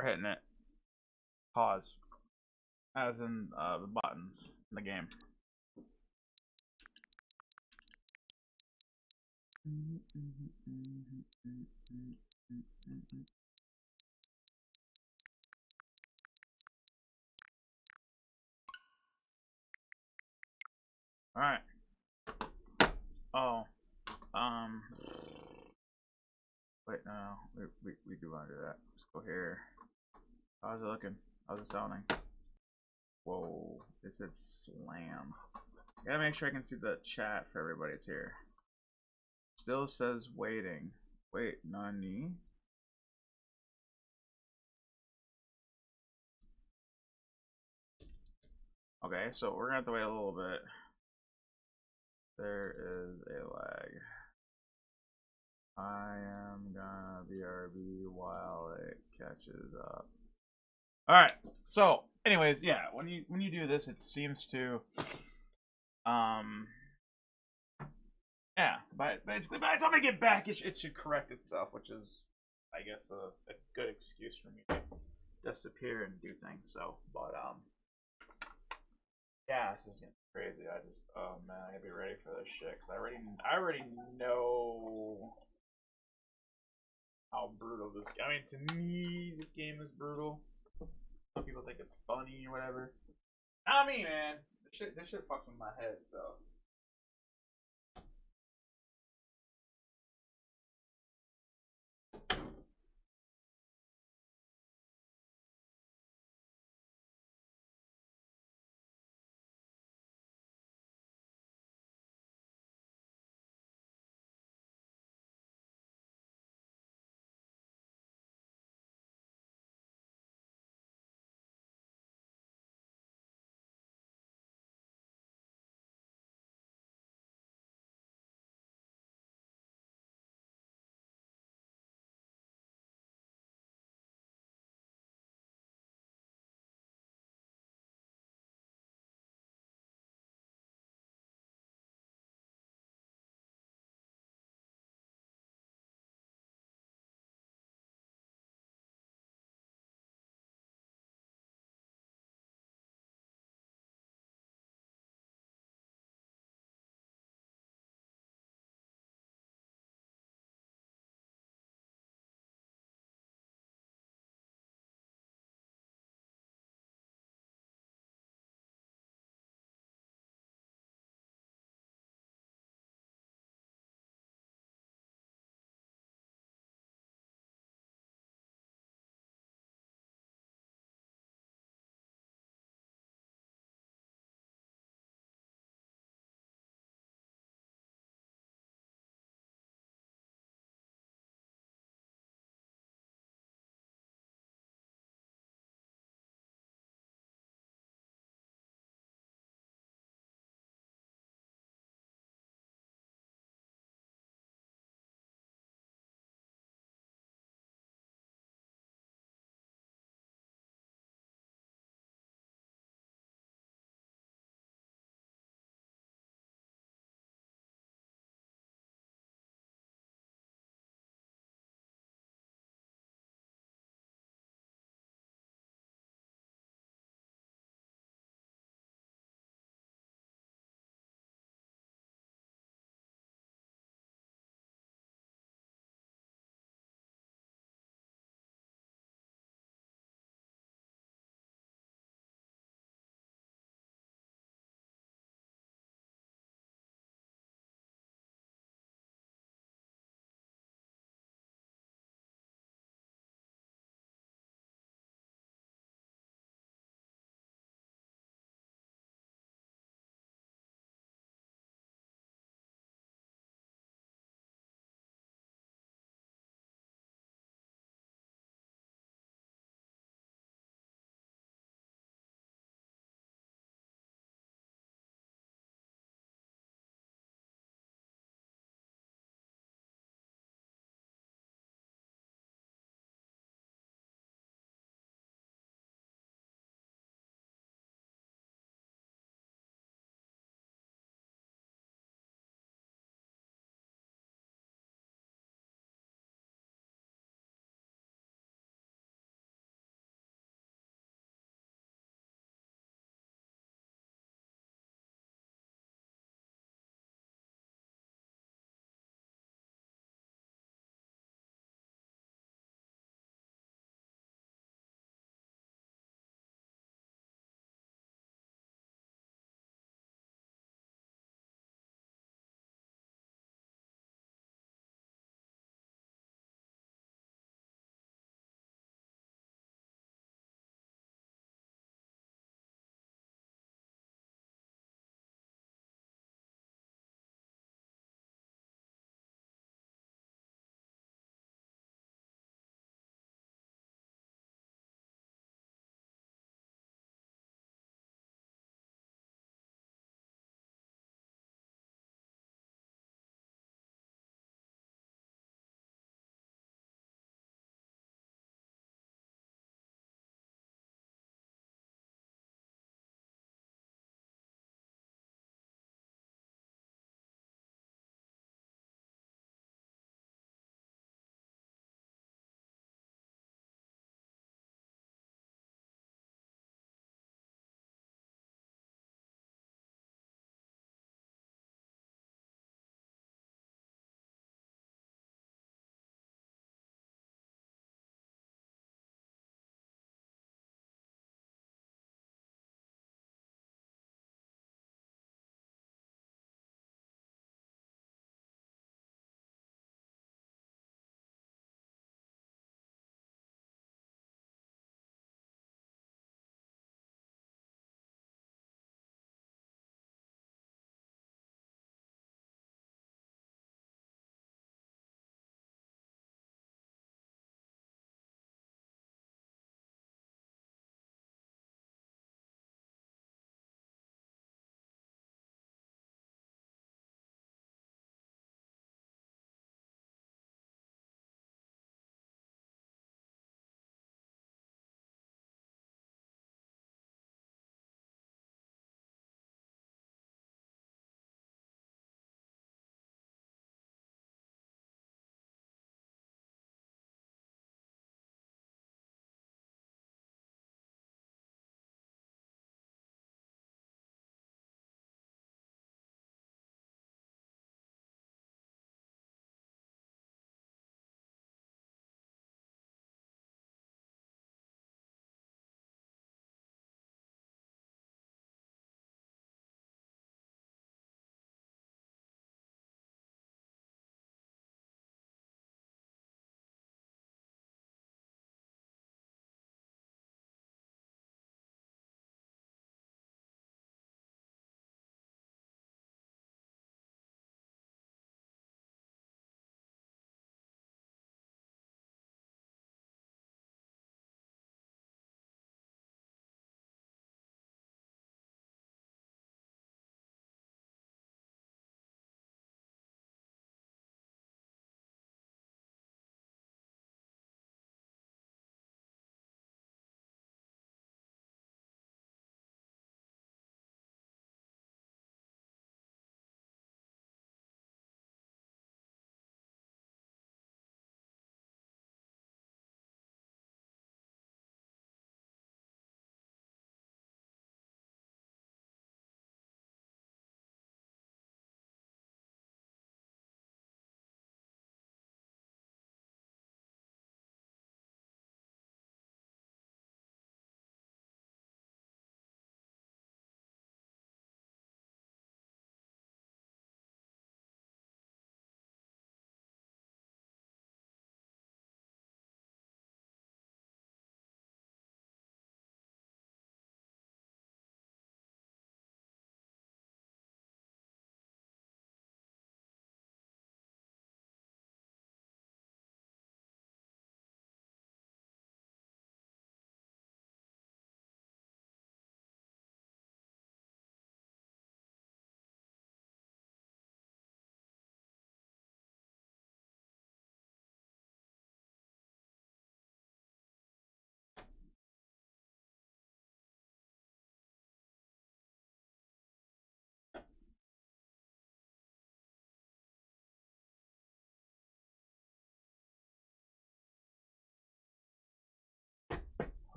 for hitting it. Pause. As in the buttons in the game. Alright. Oh. Wait, no. We do want to do that. Let's go here. How's it looking? How's it sounding? Whoa. It said slam. Gotta make sure I can see the chat for everybody that's here. Still says waiting. Wait, nani? Okay, so we're gonna have to wait a little bit. There is a lag. I am gonna BRB while it catches up. Alright, so anyways, yeah, when you do this, it seems to yeah, but basically by the time I get back, it should correct itself, which is, I guess, a good excuse for me to disappear and do things. So, but yeah, this is getting crazy. Oh man, I gotta be ready for this shit because I already know how brutal this. I mean, to me, this game is brutal. Some people think it's funny or whatever. Not me, man. This shit fucks with my head. So.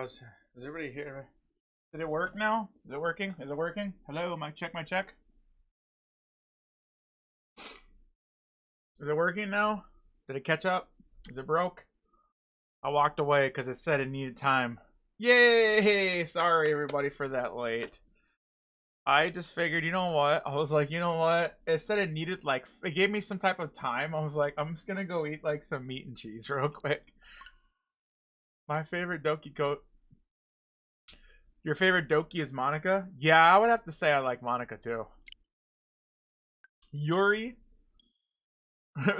Is everybody here? Did it work now? Is it working? Is it working? Hello, mic check, mic check. Is it working now? Did it catch up? Is it broke? I walked away because it said it needed time. Yay! Sorry everybody for that late. I just figured, you know what? I was like, you know what? It said it needed, like, it gave me some type of time. I was like, I'm just gonna go eat, like, some meat and cheese real quick. My favorite Doki Doki. Your favorite Doki is Monica? Yeah, I would have to say I like Monica, too. Yuri?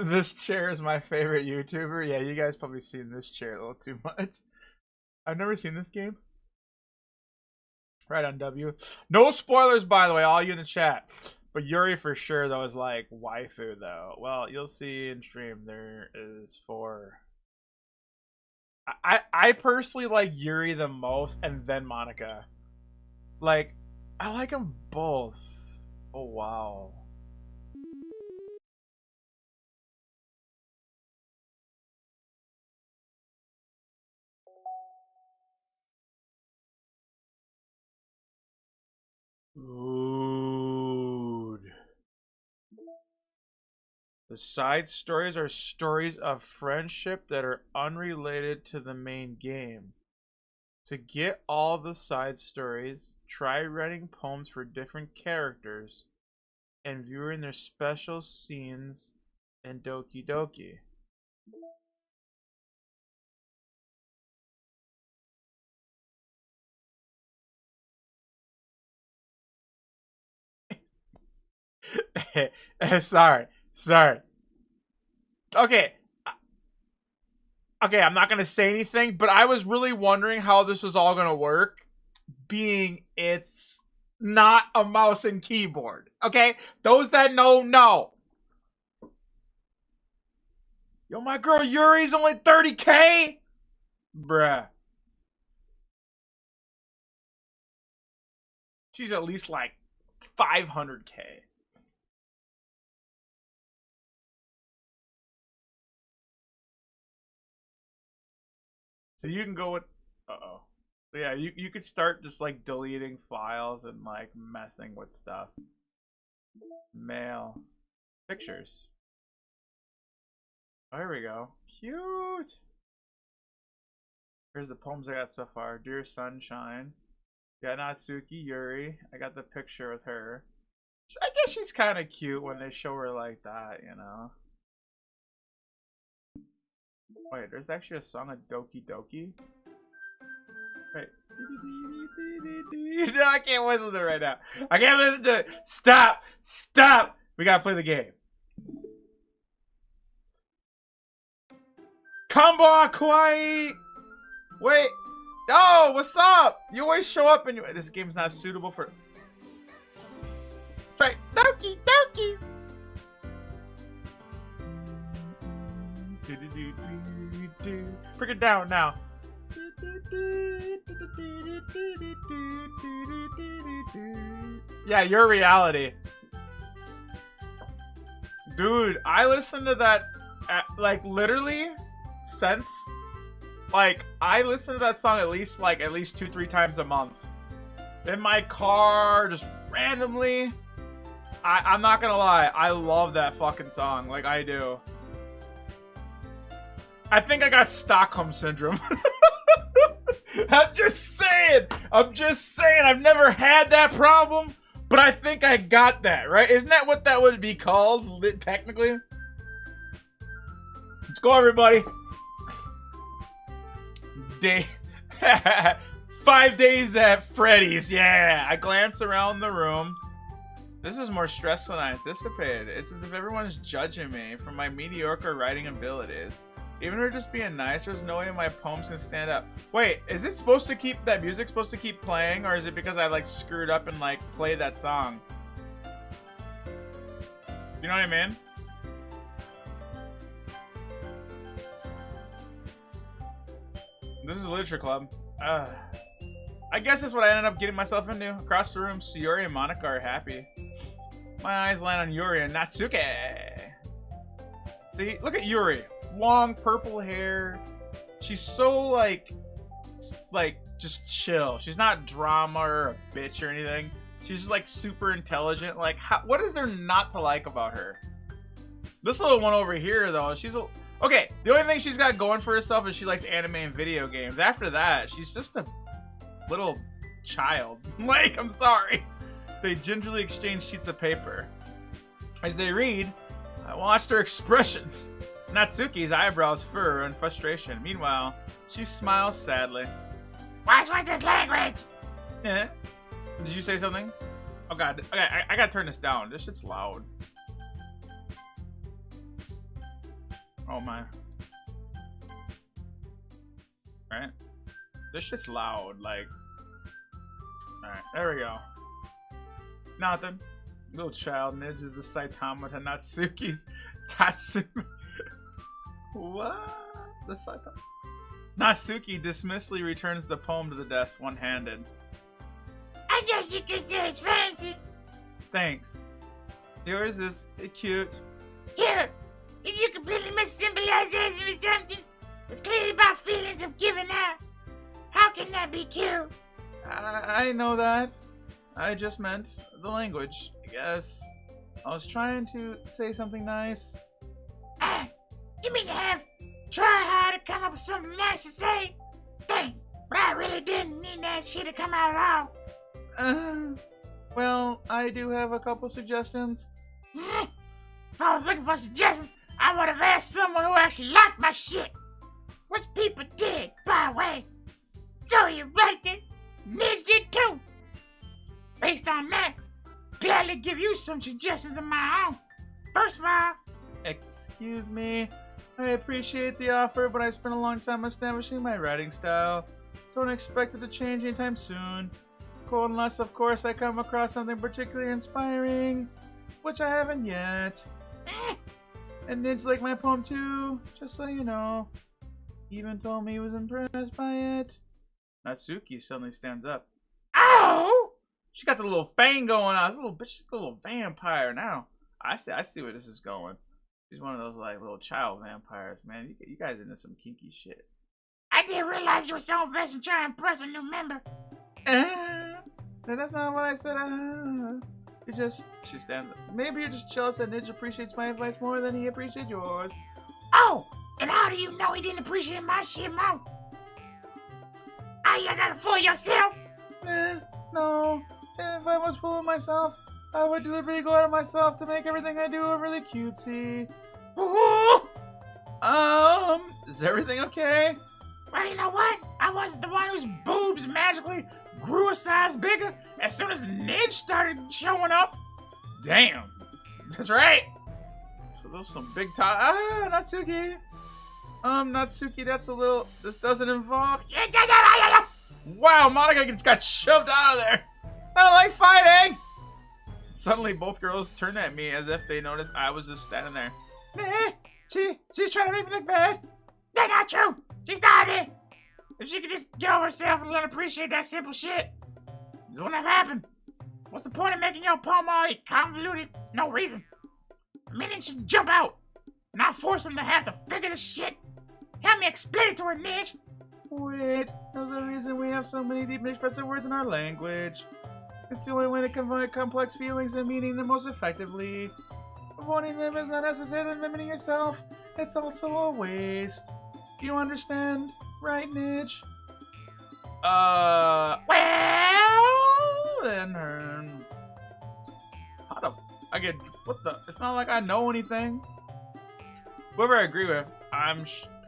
This chair is my favorite YouTuber. Yeah, you guys probably seen this chair a little too much. I've never seen this game. Right on W. No spoilers, by the way, all you in the chat. But Yuri for sure, though, is like waifu, though. Well, you'll see in stream there is 4. I personally like Yuri the most, and then Monica. Like, I like them both. Oh, wow. Dude. The side stories are stories of friendship that are unrelated to the main game. To get all the side stories, try writing poems for different characters and viewing their special scenes in Doki Doki. Sorry. Okay, I'm not gonna say anything, but I was really wondering how this was all gonna work, being it's not a mouse and keyboard. Okay, those that know. Yo, my girl Yuri's only 30K? Bruh. She's at least like 500K. So you can go with, so yeah, you could start just like deleting files and like messing with stuff. Mail. Pictures. Oh, here we go. Cute. Here's the poems I got so far. Dear Sunshine. Got Natsuki, Yuri. I got the picture with her. I guess she's kind of cute when they show her like that, you know. Wait, there's actually a song of Doki Doki? Wait. No, I can't listen to it right now. I can't listen to it. Stop! We gotta play the game. Kombo Kawaii! Wait. Oh, what's up? You always show up and this game's not suitable for... Right. Doki Doki! Break it down now. Yeah, your reality. Dude, I listen to that like literally since like I listen to that song at least 2-3 times a month. In my car, just randomly. I'm not gonna lie, I love that fucking song. Like I do. I think I got Stockholm Syndrome. I'm just saying. I've never had that problem, but I think I got that, right? Isn't that what that would be called, technically? Let's go, everybody. 5 days at Freddy's. Yeah. I glance around the room. This is more stressful than I anticipated. It's as if everyone's judging me for my mediocre writing abilities. Even for just being nice, there's no way my poems can stand up. Wait, is it supposed to keep, that music supposed to keep playing, or is it because I like screwed up and like played that song? You know what I mean? This is a literature club. I guess that's what I ended up getting myself into. Across the room, Sayori and Monica are happy. My eyes land on Yuri and Natsuki. See, look at Yuri. Long purple hair. She's so like like just chill. She's not drama or a bitch or anything. She's just like super intelligent. Like, what is there not to like about her? This little one over here, though, okay. The only thing she's got going for herself is she likes anime and video games. After that, she's just a little child. Like, I'm sorry. They gingerly exchange sheets of paper. As they read, I watched her expressions. Natsuki's eyebrows furrow in frustration. Meanwhile, she smiles sadly. What's with this language? Yeah. Did you say something? Oh god. Okay, I gotta turn this down. This shit's loud. Oh my. Alright. This shit's loud, like. Alright, there we go. Nothing. Little child Nidge is the Saitama to Natsuki's Tatsumi. What? The Saitama? Natsuki dismissively returns the poem to the desk one-handed. I guess you could say it's fancy. Thanks. Yours is cute. Cute? Did you completely missymbolize this with something? It's clearly about feelings of giving out. How can that be cute? I know that. I just meant the language, I guess. I was trying to say something nice. You mean to have try hard to come up with something nice to say? Thanks, but I really didn't need that shit to come out at all. Well, I do have a couple suggestions. If I was looking for suggestions, I would have asked someone who actually liked my shit. Which people did, by the way. So you liked it, Nidge did too. Based on that, gladly give you some suggestions of my own. First of all, excuse me. I appreciate the offer, but I spent a long time establishing my writing style. Don't expect it to change anytime soon. Unless, of course, I come across something particularly inspiring, which I haven't yet. And Nidge liked my poem too, just so you know. He even told me he was impressed by it. Natsuki suddenly stands up. oh! She got the little fang going on. This little bitch, she's a little vampire now. I see where this is going. She's one of those like little child vampires, man. You guys into some kinky shit. I didn't realize you were so invested in trying to impress a new member. No, that's not what I said. She stands up. Maybe you're just jealous that Nidge appreciates my advice more than he appreciates yours. Oh, and how do you know he didn't appreciate my shit more? You gotta fool yourself. No. If I was fooling myself, I would deliberately go out of myself to make everything I do really cutesy. Is everything okay? Well, you know what? I wasn't the one whose boobs magically grew a size bigger as soon as Nidge started showing up. Damn. That's right. So those some big top. Natsuki. Natsuki, that's a little. This doesn't involve. Wow, Monica just got shoved out of there. I don't like fighting. Suddenly, both girls turned at me as if they noticed I was just standing there. She's trying to make me look bad. That's not true. She's not it. If she could just get over herself and let her appreciate that simple shit, it wouldn't have happened. What's the point of making your poem all convoluted? No reason. A minute should jump out, not force him to have to figure this shit. Help me explain it to her, Nidge. Wait, there's a reason we have so many deep and expressive words in our language. It's the only way to convey complex feelings and meaning them most effectively. Avoiding them is not necessarily limiting yourself. It's also a waste. Do you understand? Right, Nidge? Well, then how the I get what the? It's not like I know anything. Whoever I agree with, I'm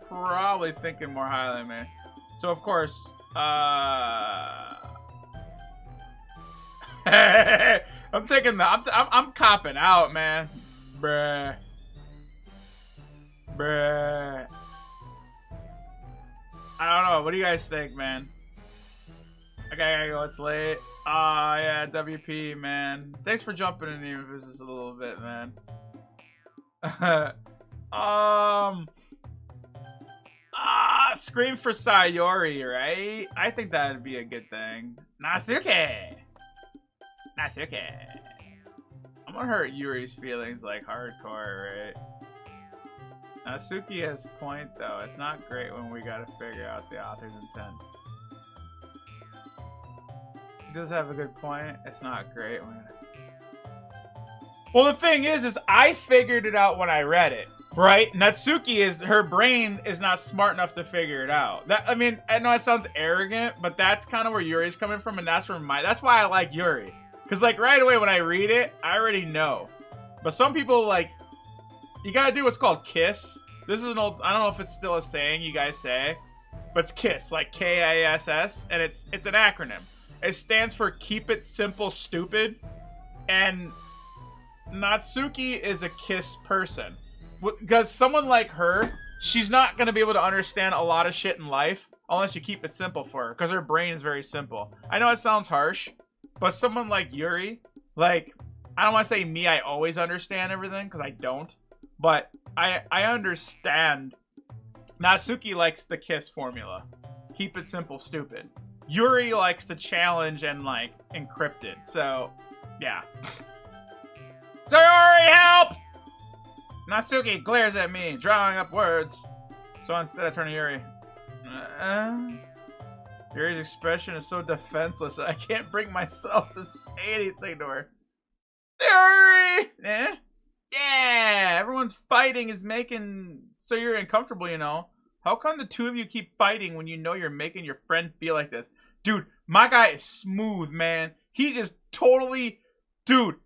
probably thinking more highly of me. So of course, I'm taking the. I'm copping out, man. Bruh. I don't know. What do you guys think, man? Okay, I gotta go. It's late. Yeah, WP, man. Thanks for jumping in even if it's just a little bit, man. Scream for Sayori, right? I think that'd be a good thing. Natsuki! I'm gonna hurt Yuri's feelings like hardcore, right? Natsuki has a point, though. It's not great when we gotta figure out the author's intent. does have a good point. It's not great when... Well, the thing is I figured it out when I read it, right? Natsuki her brain is not smart enough to figure it out. I mean, I know it sounds arrogant, but that's kind of where Yuri's coming from, and that's why I like Yuri. Because, like, right away when I read it, I already know. But some people, like, you gotta do what's called KISS. This is an old, I don't know if it's still a saying you guys say, but it's KISS, like K-I-S-S, and it's an acronym. It stands for Keep It Simple Stupid, and Natsuki is a KISS person. Because someone like her, she's not going to be able to understand a lot of shit in life unless you keep it simple for her, because her brain is very simple. I know it sounds harsh, but someone like Yuri, like, I don't want to say me, I always understand everything, because I don't, but I understand. Natsuki likes the KISS formula. Keep it simple, stupid. Yuri likes to challenge and, like, encrypt it. So, yeah. Sayori, help! Natsuki glares at me, drawing up words. So instead I turn to Yuri. Yuri's expression is so defenseless that I can't bring myself to say anything to her. Yuri! Eh? Yeah! Everyone's fighting is making Sayori uncomfortable, you know. How come the two of you keep fighting when you know you're making your friend feel like this? Dude, my guy is smooth, man. He just totally... Dude,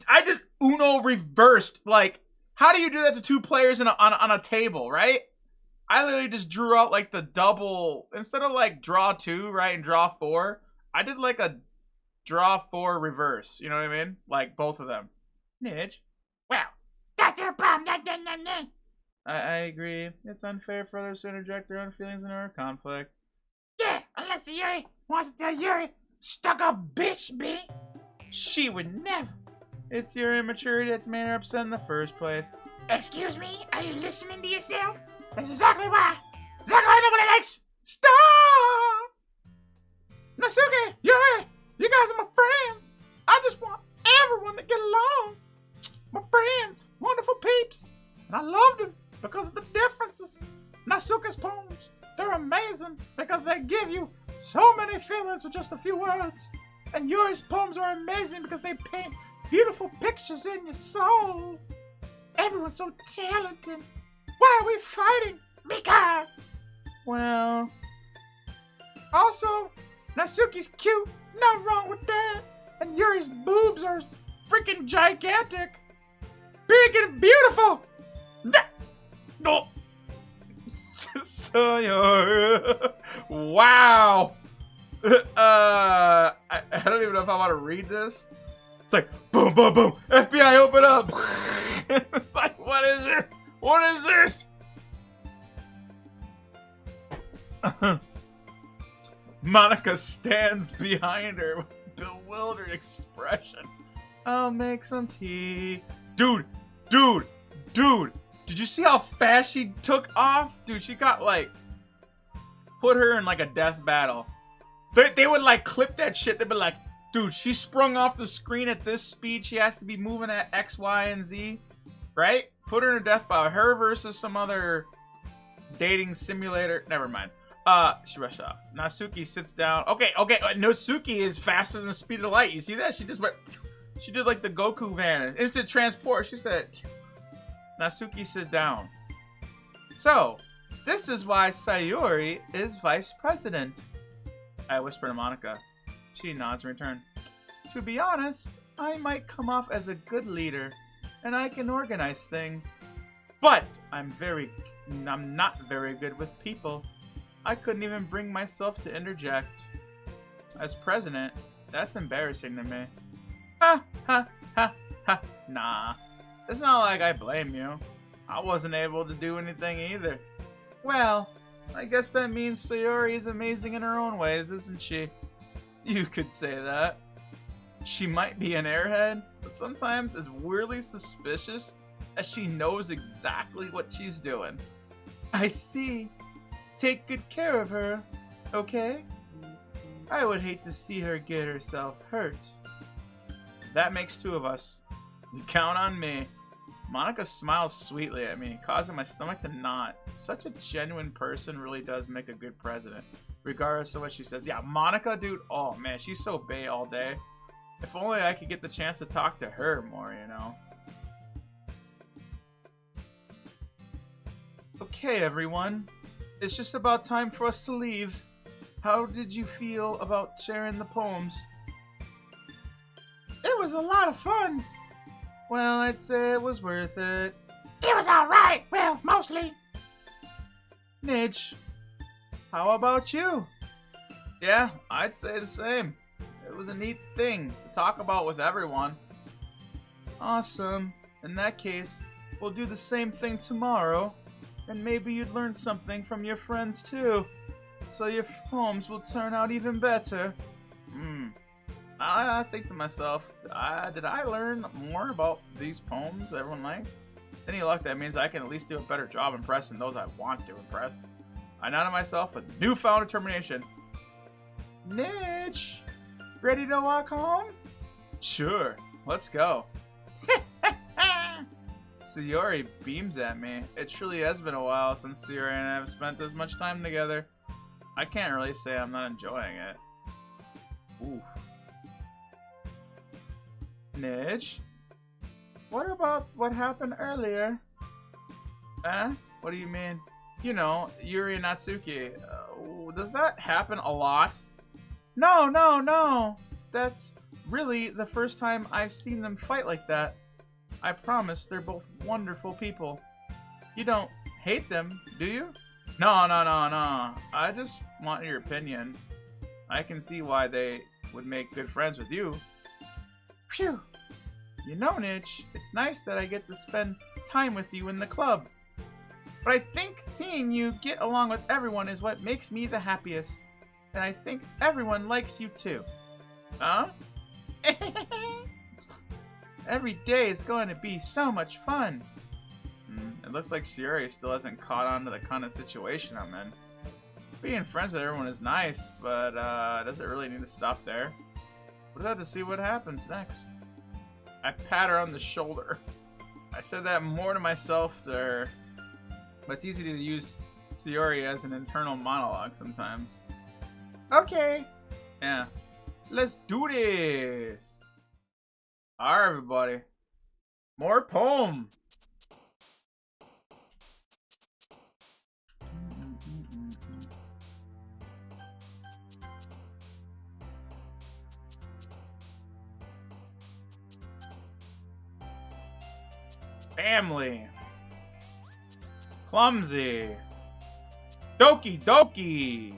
I just Uno reversed. Like, how do you do that to two players on a table, right? I literally just drew out, like, the double... Instead of, like, draw 2, right, and draw 4, I did, like, a draw 4 reverse. You know what I mean? Like, both of them. Nidge. Well, that's your problem. I agree. It's unfair for others to interject their own feelings in our conflict. Yeah, unless Yuri wants to tell Yuri, stuck-up bitch, B. She would never. It's your immaturity that's made her upset in the first place. Excuse me? Are you listening to yourself? That's exactly why. Exactly why nobody likes. Stop! Natsuki, Yuri, you guys are my friends. I just want everyone to get along. My friends, wonderful peeps. And I love them because of the differences. Natsuki's poems, they're amazing because they give you so many feelings with just a few words. And Yuri's poems are amazing because they paint beautiful pictures in your soul. Everyone's so talented. Why are we fighting? Because. Well. Also, Natsuki's cute. Nothing wrong with that. And Yuri's boobs are freaking gigantic. Big and beautiful. No. So, wow. I don't even know if I want to read this. It's like, boom, boom, boom. FBI, open up. It's like, what is this? What is this? Monica stands behind her with a bewildered expression. I'll make some tea. Dude. Did you see how fast she took off? Dude, she got, like, put her in, like, a death battle. They would, like, clip that shit. They'd be like, dude, she sprung off the screen at this speed. She has to be moving at X, Y, and Z. Right? Put her in a death battle. Her versus some other dating simulator. Never mind. She rushed off. Natsuki sits down. Okay. Natsuki is faster than the speed of light. You see that? She just went... She did, like, the Goku van. Instant transport. She said... Natsuki sits down. So, this is why Sayori is vice president. I whisper to Monica. She nods in return. To be honest, I might come off as a good leader, and I can organize things. But I'm not very good with people. I couldn't even bring myself to interject. As president, that's embarrassing to me. Ha ha ha ha. Nah. It's not like I blame you. I wasn't able to do anything either. Well, I guess that means Sayori is amazing in her own ways, isn't she? You could say that. She might be an airhead, but sometimes it's weirdly suspicious as she knows exactly what she's doing. I see. Take good care of her, okay? I would hate to see her get herself hurt. That makes two of us. You count on me. Monica smiles sweetly at me, causing my stomach to knot. Such a genuine person really does make a good president, regardless of what she says. Yeah, Monica, dude, oh man, she's so bae all day. If only I could get the chance to talk to her more, you know. Okay, everyone. It's just about time for us to leave. How did you feel about sharing the poems? It was a lot of fun. Well, I'd say it was worth it. It was alright. Well, mostly. Nidge, how about you? Yeah, I'd say the same. It was a neat thing to talk about with everyone. Awesome. In that case, we'll do the same thing tomorrow. And maybe you'd learn something from your friends too. So your poems will turn out even better. I think to myself, did I learn more about these poems that everyone likes? Any luck, that means I can at least do a better job impressing those I want to impress. I nodded myself with newfound determination. Nidge, ready to walk home? Sure, let's go. Sayori beams at me. It truly has been a while since Sayori and I have spent this much time together. I can't really say I'm not enjoying it. Ooh. Nidge? What about what happened earlier? Eh? What do you mean? You know, Yuri and Natsuki. Does that happen a lot? No. That's really the first time I've seen them fight like that. I promise they're both wonderful people. You don't hate them, do you? No. I just want your opinion. I can see why they would make good friends with you. Phew. You know, Nidge, it's nice that I get to spend time with you in the club. But I think seeing you get along with everyone is what makes me the happiest. And I think everyone likes you too. Huh? Every day is going to be so much fun. It looks like Sayori still hasn't caught on to the kind of situation I'm in. Being friends with everyone is nice, but does it really need to stop there? We'll have to see what happens next. I pat her on the shoulder. I said that more to myself there, but it's easy to use Sayori as an internal monologue sometimes. Okay. Yeah. Let's do this. Alright, everybody. More poem. Family. Clumsy. Doki Doki.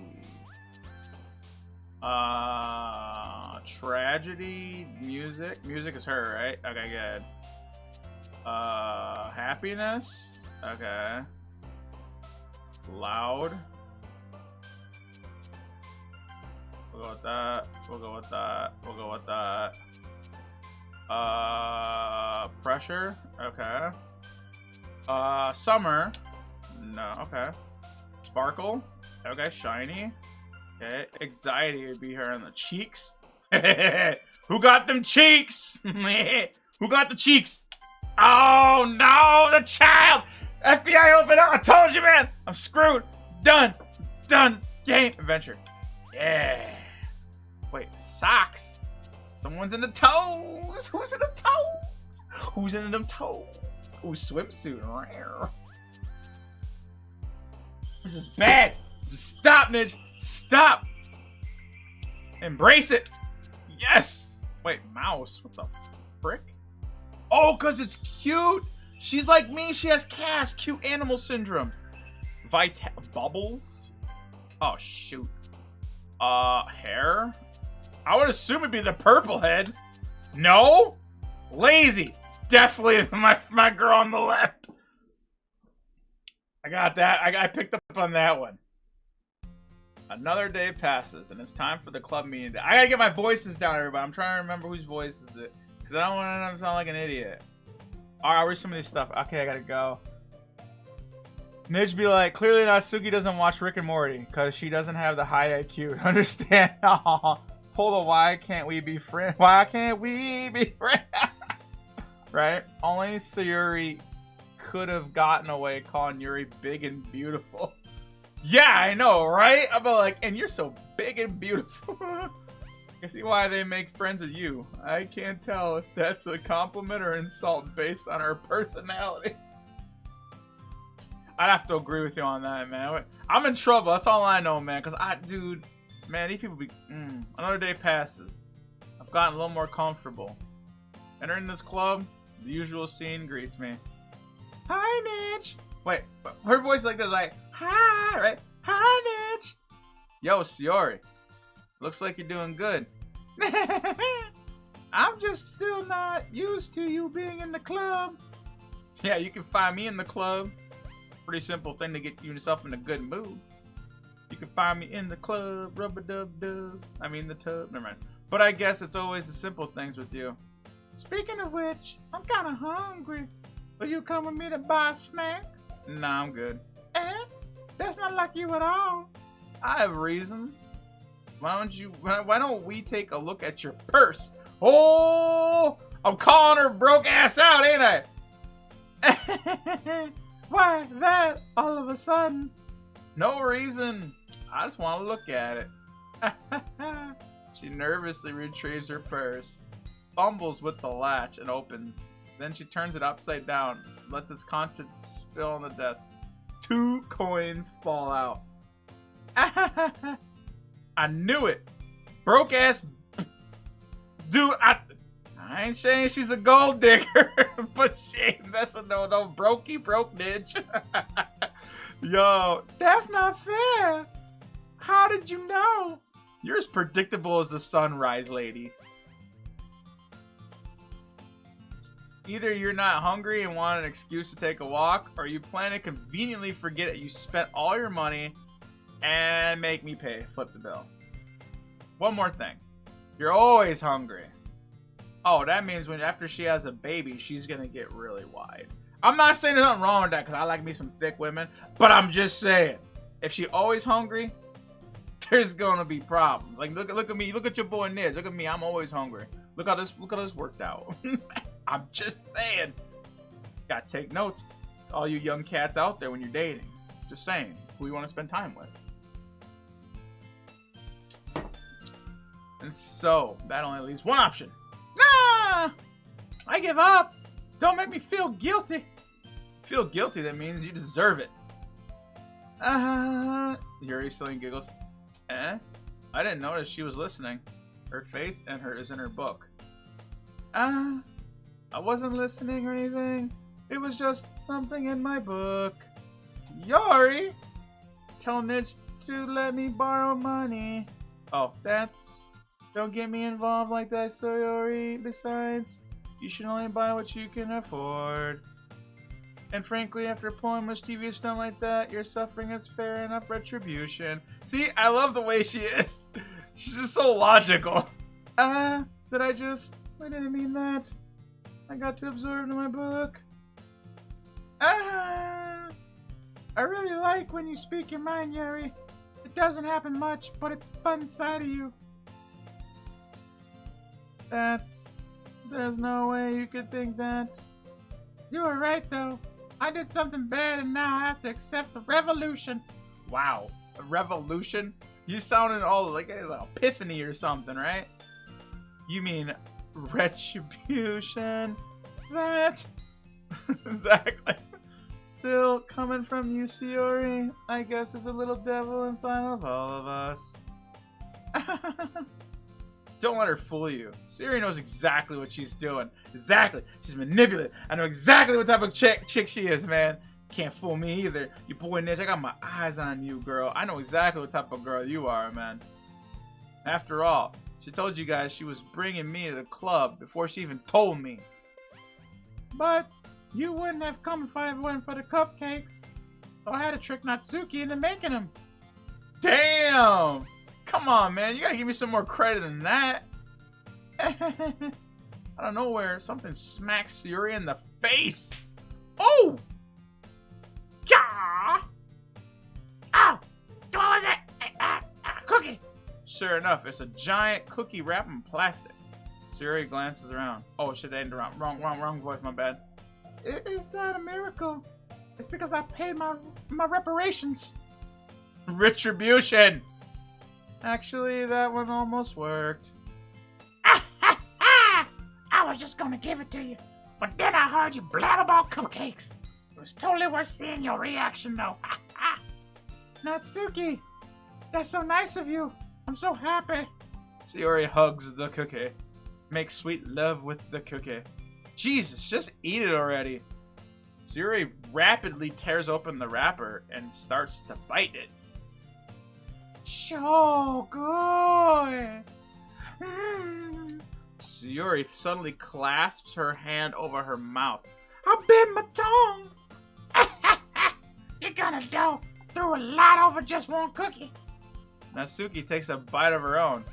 Tragedy. Music. Music is her, right? Okay, good. Happiness. Okay. Loud. We'll go with that. We'll go with that. We'll go with that. Pressure. Okay. Summer. No. Okay. Sparkle. Okay. Shiny. Okay. Anxiety would be her on the cheeks. Who got them cheeks? Who got the cheeks? Oh no, the child! FBI, open up! I told you, man. I'm screwed. Done. Game adventure. Yeah. Wait, socks. Someone's in the toes. Who's in the toes? Who's in them toes? Ooh, swimsuit. Rare. This is bad. Stop, Nidge. Stop. Embrace it. Yes. Wait, mouse. What the frick? Oh, because it's cute. She's like me. She has CAS, cute animal syndrome. Bubbles. Oh, shoot. Hair. I would assume it'd be the purple head. No? Lazy. Definitely my girl on the left. I got that. I picked up on that one. Another day passes, and it's time for the club meeting. I gotta get my voices down, everybody. I'm trying to remember whose voice is it. Because I don't want to sound like an idiot. Alright, I'll read some of these stuff. Okay, I gotta go. Nidge be like, clearly Natsuki doesn't watch Rick and Morty, because she doesn't have the high IQ. Understand? Pull the why can't we be friends? Why can't we be friends? right? Only Sayuri could have gotten away calling Yuri big and beautiful. Yeah, I know, right? I'm like, and you're so big and beautiful. I see why they make friends with you. I can't tell if that's a compliment or insult based on her personality. I'd have to agree with you on that, man. I'm in trouble. That's all I know, man. Because dude, man, these people be... Another day passes. I've gotten a little more comfortable. Entering this club, the usual scene greets me. Hi, Nidge. Wait, her voice like this, like, hi, right? Hi, Nidge. Yo, Sayuri. Looks like you're doing good. I'm just still not used to you being in the club. Yeah, you can find me in the club. Pretty simple thing to get yourself in a good mood. You can find me in the club, rub-a-dub-dub. I mean the tub, never mind. But I guess it's always the simple things with you. Speaking of which, I'm kind of hungry. Will you come with me to buy a snack? Nah, I'm good. That's not like you at all. I have reasons. Why don't we take a look at your purse? Oh, I'm calling her broke ass out, ain't I? Why that all of a sudden? No reason. I just want to look at it. She nervously retrieves her purse, fumbles with the latch, and opens. Then she turns it upside down, lets its contents spill on the desk. 2 coins fall out. I knew it. Broke ass dude. I ain't saying she's a gold digger, but she ain't messing no brokey broke Nidge. Yo, that's not fair. How did you know? You're as predictable as the sunrise, lady. Either you're not hungry and want an excuse to take a walk, or you plan to conveniently forget that you spent all your money and make me pay. Flip the bill. One more thing. You're always hungry. Oh, that means after she has a baby, she's gonna get really wide. I'm not saying there's nothing wrong with that, because I like me some thick women, but I'm just saying, if she always hungry, there's gonna be problems. Like, look at me, look at your boy Nidge. Look at me, I'm always hungry. Look how this worked out. I'm just saying. Gotta take notes. All you young cats out there when you're dating. Just saying, who you want to spend time with. And so, that only leaves one option. Nah! I give up. Don't make me feel guilty. Feel guilty, that means you deserve it. Yuri silly giggles. I didn't notice she was listening. Her face is in her book. I wasn't listening or anything. It was just something in my book. Yuri! Tell Nidge to let me borrow money. Oh, don't get me involved like that, Sayuri. Besides, you should only buy what you can afford. And frankly, after pulling much TV stunt like that, your suffering is fair enough retribution. See, I love the way she is. She's just so logical. I didn't mean that. I got too absorbed in my book. I really like when you speak your mind, Yuri. It doesn't happen much, but it's a fun side of you. There's no way you could think that. You were right, though. I did something bad, and now I have to accept the revolution. Wow, a revolution? You sounded all like an epiphany or something, right? You mean retribution? That? Exactly. Still coming from you, Sayuri. I guess there's a little devil inside of all of us. Don't let her fool you. Sayuri knows exactly what she's doing. Exactly. She's manipulative. I know exactly what type of chick she is, man. Can't fool me either. You boy Nidge, I got my eyes on you, girl. I know exactly what type of girl you are, man. After all, she told you guys she was bringing me to the club before she even told me. But you wouldn't have come if I went for the cupcakes. So I had to trick Natsuki into making them. Damn! Come on, man. You gotta give me some more credit than that. Out of nowhere, something smacks Sayuri in the face. Oh! Yeah! Oh! What was it? Cookie! Sure enough, it's a giant cookie wrapped in plastic. Siri glances around. Oh shit, they ended around. Wrong voice, my bad. Is that a miracle? It's because I paid my reparations. Retribution! Actually, that one almost worked. I was just gonna give it to you, but then I heard you blab about cupcakes. It was totally worth seeing your reaction, though. Natsuki, that's so nice of you. I'm so happy. Sayori hugs the cookie. Makes sweet love with the cookie. Jesus, just eat it already. Sayori rapidly tears open the wrapper and starts to bite it. So good. Sayori suddenly clasps her hand over her mouth. I bit my tongue. You're gonna go through a lot over just one cookie. Natsuki takes a bite of her own.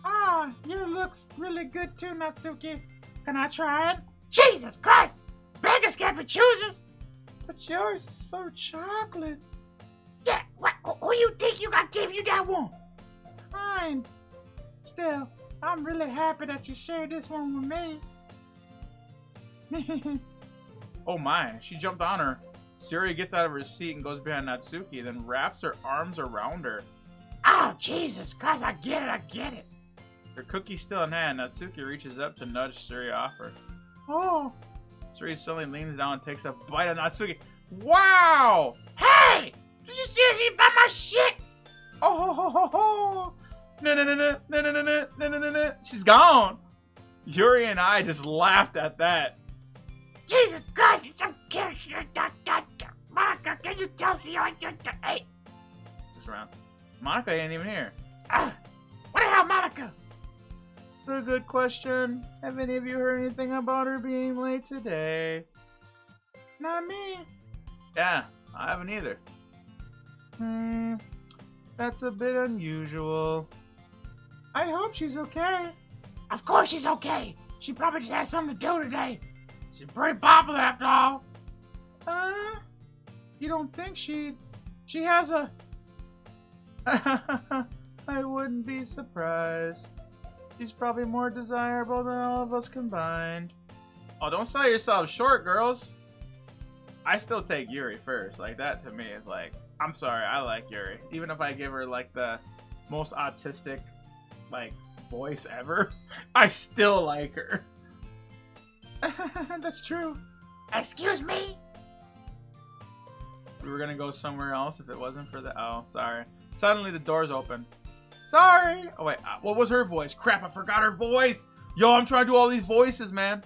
Ah, yours looks really good too, Natsuki. Can I try it? Jesus Christ! Beggars can't be choosers. But yours is so chocolate. Yeah, what? Who do you think gave you that one? Fine. Still, I'm really happy that you shared this one with me. Oh my, she jumped on her. Sayori gets out of her seat and goes behind Natsuki, then wraps her arms around her. Oh, Jesus Christ, I get it. Her cookie still in hand, Natsuki reaches up to nudge Sayori off her. Oh. Sayori suddenly leans down and takes a bite of Natsuki. Wow! Hey! Did you seriously buy my shit? Oh! No. She's gone! Yuri and I just laughed at that. Jesus Christ, it's okay. Monica, can you tell Sayori? Hey! Just around. Monica ain't even here. What the hell, Monica? A good question. Have any of you heard anything about her being late today? Not me. Yeah, I haven't either. That's a bit unusual. I hope she's okay. Of course she's okay. She probably just had something to do today. She's pretty popular after all. You don't think she has a... I wouldn't be surprised. She's probably more desirable than all of us combined. Oh, don't sell yourself short, girls. I still take Yuri first. Like, that to me is like, I'm sorry, I like Yuri. Even if I give her, like, the most autistic, like, voice ever, I still like her. That's true. Excuse me? We were gonna go somewhere else if it wasn't for the... Oh, sorry. Suddenly the doors open. Sorry. Oh, wait. What was her voice? Crap, I forgot her voice. Yo, I'm trying to do all these voices, man.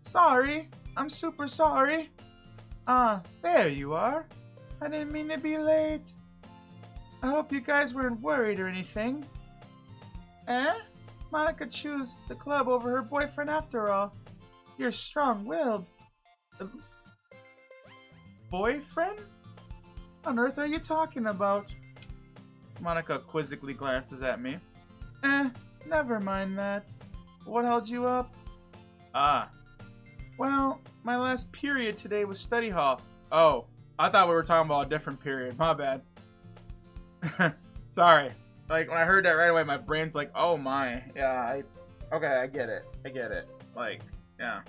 Sorry. I'm super sorry. There you are. I didn't mean to be late. I hope you guys weren't worried or anything. Monica chose the club over her boyfriend after all. You're strong-willed. Boyfriend? What on earth are you talking about? Monica quizzically glances at me. Never mind that. What held you up? Well, my last period today was study hall. Oh, I thought we were talking about a different period. My bad. Sorry. Like, when I heard that right away, my brain's like, oh my. Yeah, okay, I get it. Like, yeah.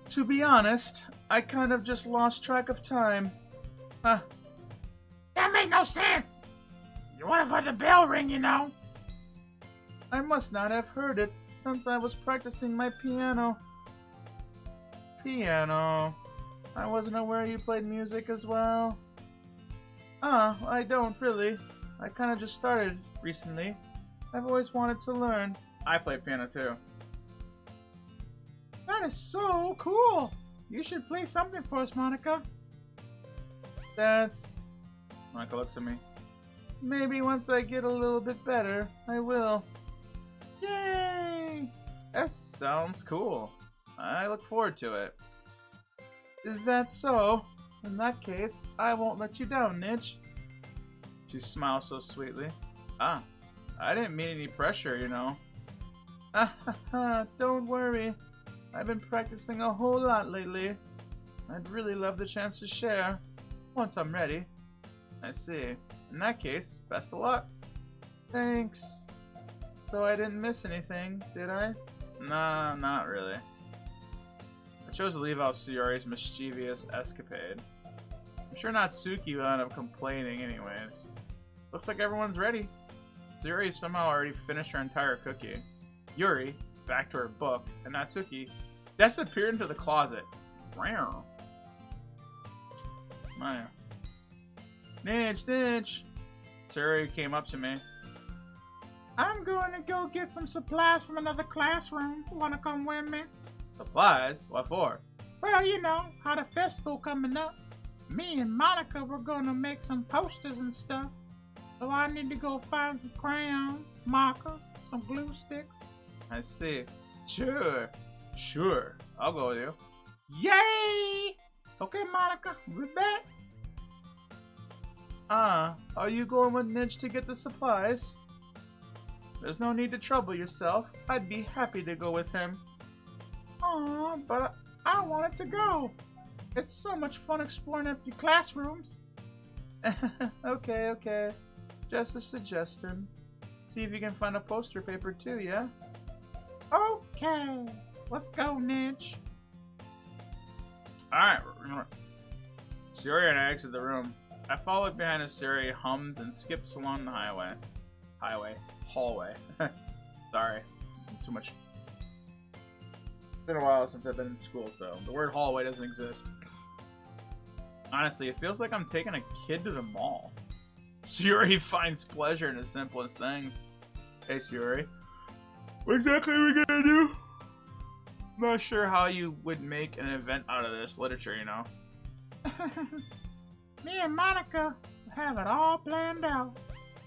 To be honest, I kind of just lost track of time. That made no sense. You would have heard the bell ring, you know. I must not have heard it since I was practicing my piano. Piano. I wasn't aware you played music as well. I don't really. I kind of just started recently. I've always wanted to learn. I play piano too. That is so cool. You should play something for us, Monica. Monica looks at me. Maybe once I get a little bit better, I will. Yay! That sounds cool. I look forward to it. Is that so? In that case, I won't let you down, Nidge. She smiles so sweetly. I didn't mean any pressure, you know. Don't worry. I've been practicing a whole lot lately. I'd really love the chance to share, once I'm ready. I see. In that case, best of luck. Thanks. So I didn't miss anything, did I? Nah, not really. I chose to leave out Sayori's mischievous escapade. I'm sure Natsuki will end up complaining anyways. Looks like everyone's ready. Sayori somehow already finished her entire cookie. Yuri, back to her book, and Natsuki disappeared into the closet. Wow. Nidge. Sayori came up to me. I'm going to go get some supplies from another classroom. Wanna come with me? Supplies? What for? Well, you know, how the festival coming up. Me and Monica were gonna make some posters and stuff. So I need to go find some crayons, markers, some glue sticks. I see. Sure. I'll go with you. Yay! Okay, Monica, we're back. Are you going with Nidge to get the supplies? There's no need to trouble yourself. I'd be happy to go with him. Aw, but I wanted to go. It's so much fun exploring empty classrooms. Okay. Just a suggestion. See if you can find a poster paper too, yeah? Okay. Let's go, Nidge. Alright, Sayori and I exit the room. I followed behind as Sayori hums and skips along the hallway. Sorry, too much. It's been a while since I've been in school, so the word hallway doesn't exist. Honestly, it feels like I'm taking a kid to the mall. Sayori finds pleasure in the simplest things. Hey, Sayori. What exactly are we gonna do? I'm not sure how you would make an event out of this literature, you know. Me and Monica have it all planned out.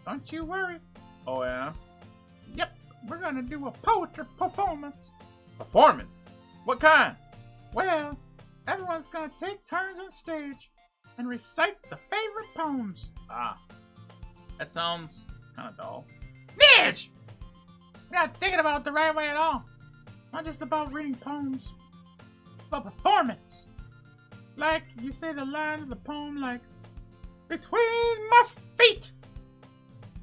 Don't you worry. Oh, yeah? Yep, we're gonna do a poetry performance. Performance? What kind? Well, everyone's gonna take turns on stage and recite the favorite poems. Ah. That sounds kind of dull. Nidge! You're not thinking about it the right way at all. Not just about reading poems, but performance. Like, you say the lines of the poem like, between my feet,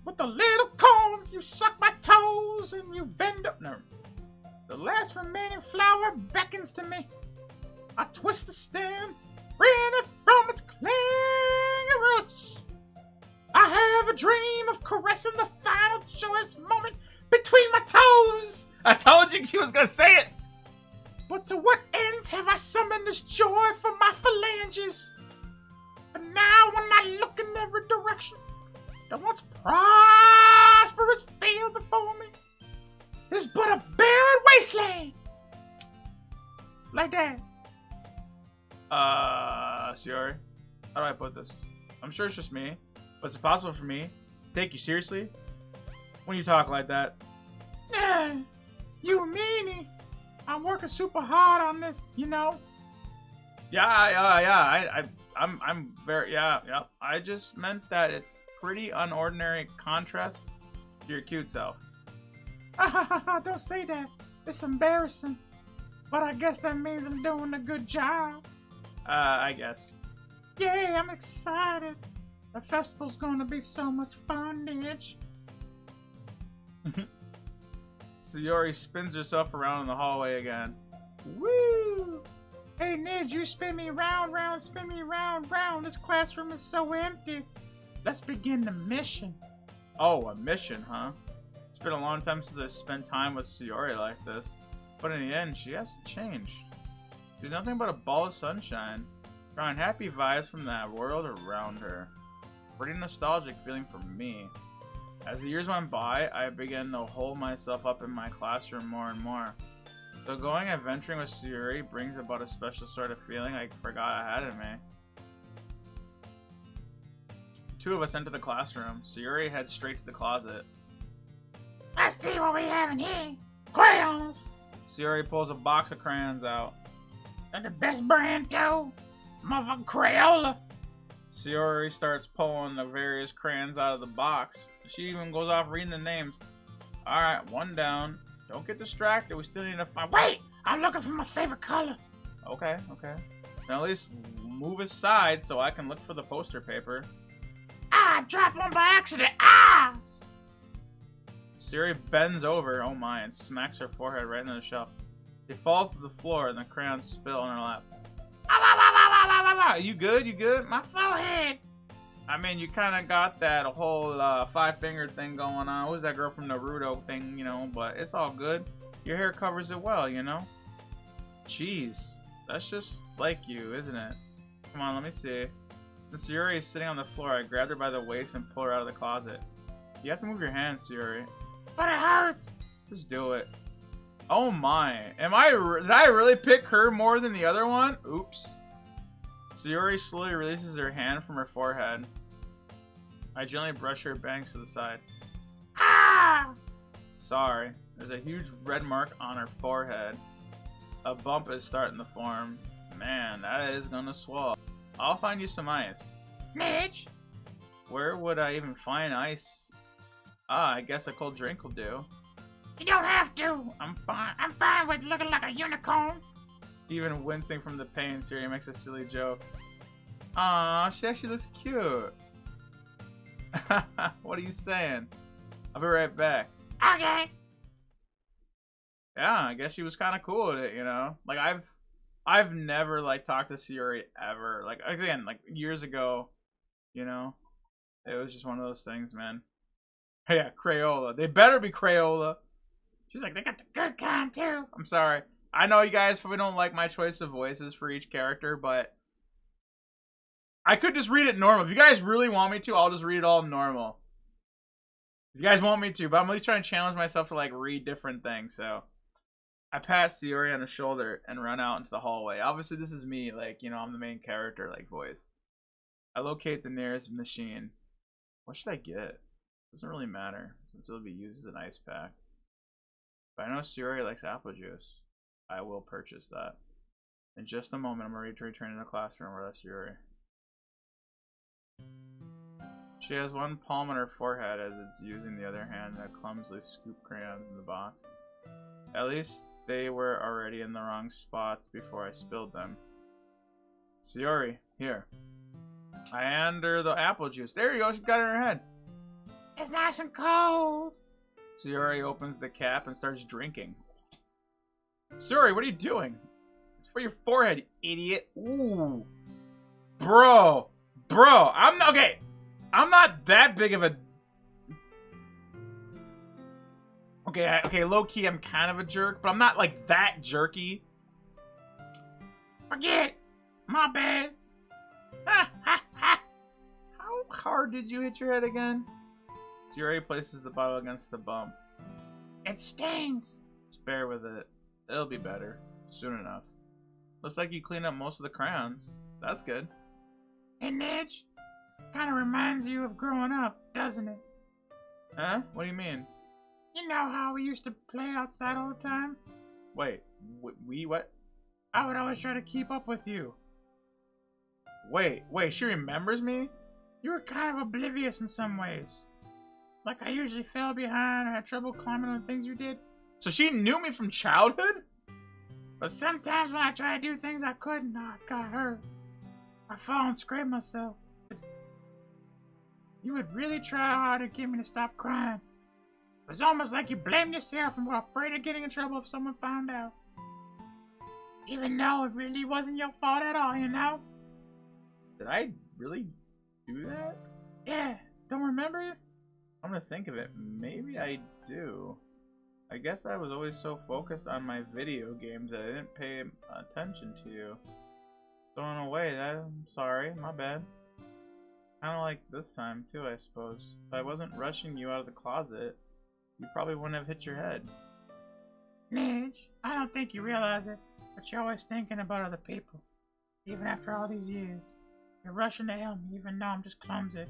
with the little combs, you suck my toes and you bend up. No. The last remaining flower beckons to me. I twist the stem, freeing it from its clinging roots. I have a dream of caressing the final joyous moment between my toes. I told you she was gonna say it! But to what ends have I summoned this joy from my phalanges? But now when I look in every direction, the once prosperous field before me is but a barren wasteland. Like that. Sayori, how do I put this? I'm sure it's just me, but is it possible for me to take you seriously when you talk like that? Yeah, you meanie. I'm working super hard on this, you know. Yeah. I'm very, yeah. I just meant that it's pretty unordinary contrast to your cute self. Don't say that. It's embarrassing. But I guess that means I'm doing a good job. I guess. Yay, I'm excited. The festival's gonna be so much fun, Nidge. Sayori spins herself around in the hallway again. Woo! Hey, Nidge, you spin me round, spin me round. This classroom is so empty. Let's begin the mission. Oh, a mission, huh? It's been a long time since I spent time with Sayori like this. But in the end, she hasn't changed. She's nothing but a ball of sunshine, drawing happy vibes from that world around her. Pretty nostalgic feeling for me. As the years went by, I began to hold myself up in my classroom more and more. So going adventuring with Sayori brings about a special sort of feeling I forgot I had in me. Two of us enter the classroom. Sayori heads straight to the closet. Let's see what we have in here. Crayons! Sayori pulls a box of crayons out. They're the best brand, too. Motherfucking Crayola. Sayori starts pulling the various crayons out of the box. She even goes off reading the names. Alright, one down. Don't get distracted. We still need to find... Wait! I'm looking for my favorite color. Okay. Now at least move aside so I can look for the poster paper. I dropped one by accident. Ah! Siri bends over, oh my, and smacks her forehead right into the shelf. She falls to the floor and the crayons spill on her lap. You good? You good? My forehead. I mean, you kind of got that whole five-finger thing going on. What was that girl from Naruto thing, you know? But it's all good. Your hair covers it well, you know? Jeez. That's just like you, isn't it? Come on, let me see. Since Yuri is sitting on the floor, I grabbed her by the waist and pulled her out of the closet. You have to move your hands, Yuri. But it hurts. Just do it. Oh my. Did I really pick her more than the other one? Oops. Sayori slowly releases her hand from her forehead. I gently brush her bangs to the side. Ah! Sorry. There's a huge red mark on her forehead. A bump is starting to form. Man, that is gonna swell. I'll find you some ice. Nidge? Where would I even find ice? Ah, I guess a cold drink will do. You don't have to. I'm fine. I'm fine with looking like a unicorn. Even wincing from the pain, Siri makes a silly joke. Aw, she actually looks cute. What are you saying? I'll be right back. Okay. Yeah, I guess she was kind of cool with it, you know? Like, I've never, like, talked to Sayori ever. Like, again, like, years ago, you know? It was just one of those things, man. Yeah, Crayola. They better be Crayola. She's like, they got the good kind, too. I'm sorry. I know you guys probably don't like my choice of voices for each character, but I could just read it normal. If you guys really want me to, I'll just read it all normal. If you guys want me to, but I'm really trying to challenge myself to, like, read different things, so. I pat Sayori on the shoulder and run out into the hallway. Obviously, this is me, like, you know, I'm the main character, like, voice. I locate the nearest machine. What should I get? Doesn't really matter, since it'll be used as an ice pack. But I know Sayori likes apple juice. I will purchase that. In just a moment, I'm ready to return to the classroom where that's Sayori. She has one palm on her forehead as it's using the other hand to clumsily scoop crayons in the box. At least they were already in the wrong spots before I spilled them. Sayori, here. I hand her the apple juice. There you go, she got it in her head. It's nice and cold. Sayori opens the cap and starts drinking. Sayori, what are you doing? It's for your forehead, you idiot. Ooh. Bro, I'm not, okay. I'm not that big of a... Okay, low-key, I'm kind of a jerk, but I'm not, like, that jerky. Forget. My bad. Ha, ha, ha. How hard did you hit your head again? Sayori places the bottle against the bump. It stings. Just bear with it. It'll be better. Soon enough. Looks like you cleaned up most of the crayons. That's good. Hey, Nidge. Kind of reminds you of growing up, doesn't it? Huh? What do you mean? You know how we used to play outside all the time? Wait, what? I would always try to keep up with you. Wait, she remembers me? You were kind of oblivious in some ways. Like I usually fell behind or had trouble climbing on things you did. So she knew me from childhood? But sometimes when I try to do things I couldn't, I got hurt. I fall and scrape myself. You would really try hard to get me to stop crying. It was almost like you blamed yourself and were afraid of getting in trouble if someone found out. Even though it really wasn't your fault at all, you know? Did I really do that? Yeah, don't remember it? I'm gonna think of it. Maybe I do. I guess I was always so focused on my video games that I didn't pay attention to you. So in a way, I'm sorry, my bad. Kinda like this time too, I suppose. If I wasn't rushing you out of the closet, you probably wouldn't have hit your head. Nidge, I don't think you realize it, but you're always thinking about other people. Even after all these years. You're rushing to help me even though I'm just clumsy.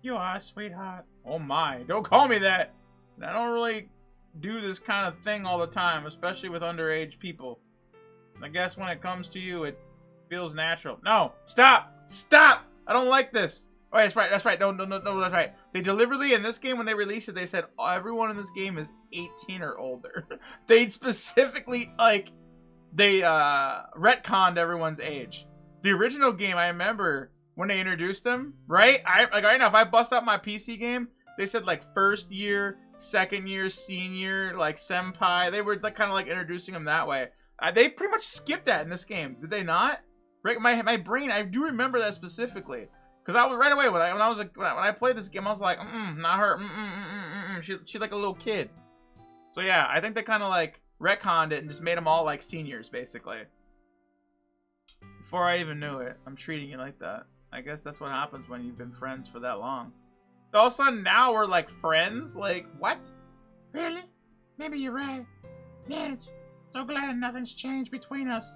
You are a sweetheart. Oh my, don't call me that! I don't really do this kind of thing all the time, especially with underage people. I guess when it comes to you, it feels natural. No! Stop! Stop! I don't like this! Oh, that's right, that's right. No, that's right. They deliberately, in this game, when they released it, they said everyone in this game is 18 or older. They specifically, like, they retconned everyone's age. The original game, I remember when they introduced them, right? Right now, if I bust out my PC game, They said like first year, second year, senior, like senpai. They were like, kind of like introducing them that way. They pretty much skipped that in this game, did they not? My brain, I do remember that specifically, because I was right away when I played this game, I was like, not her, she's like a little kid. So yeah, I think they kind of like retconned it and just made them all like seniors basically. Before I even knew it, I'm treating you like that. I guess that's what happens when you've been friends for that long. All of a sudden now we're like friends? Like what? Really? Maybe you're right. Nidge, so glad that nothing's changed between us.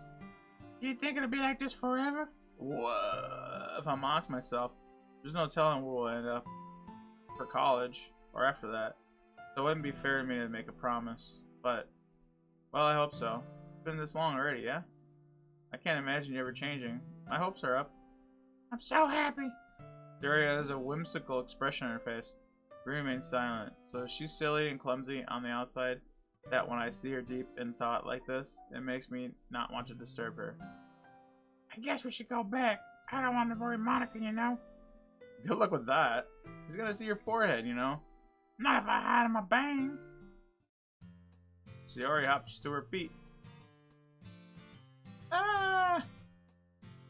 Do you think it'll be like this forever? Whoa. If I'm honest myself, there's no telling where we'll end up for college or after that. So it wouldn't be fair to me to make a promise. But, well, I hope so. It's been this long already, yeah? I can't imagine you ever changing. My hopes are up. I'm so happy. Daria has a whimsical expression on her face. She remains silent. So she's silly and clumsy on the outside, that when I see her deep in thought like this, it makes me not want to disturb her. I guess we should go back. I don't want to worry Monica, you know? Good luck with that. She's gonna see your forehead, you know? Not if I hide my bangs. She already hops to her feet. Ah!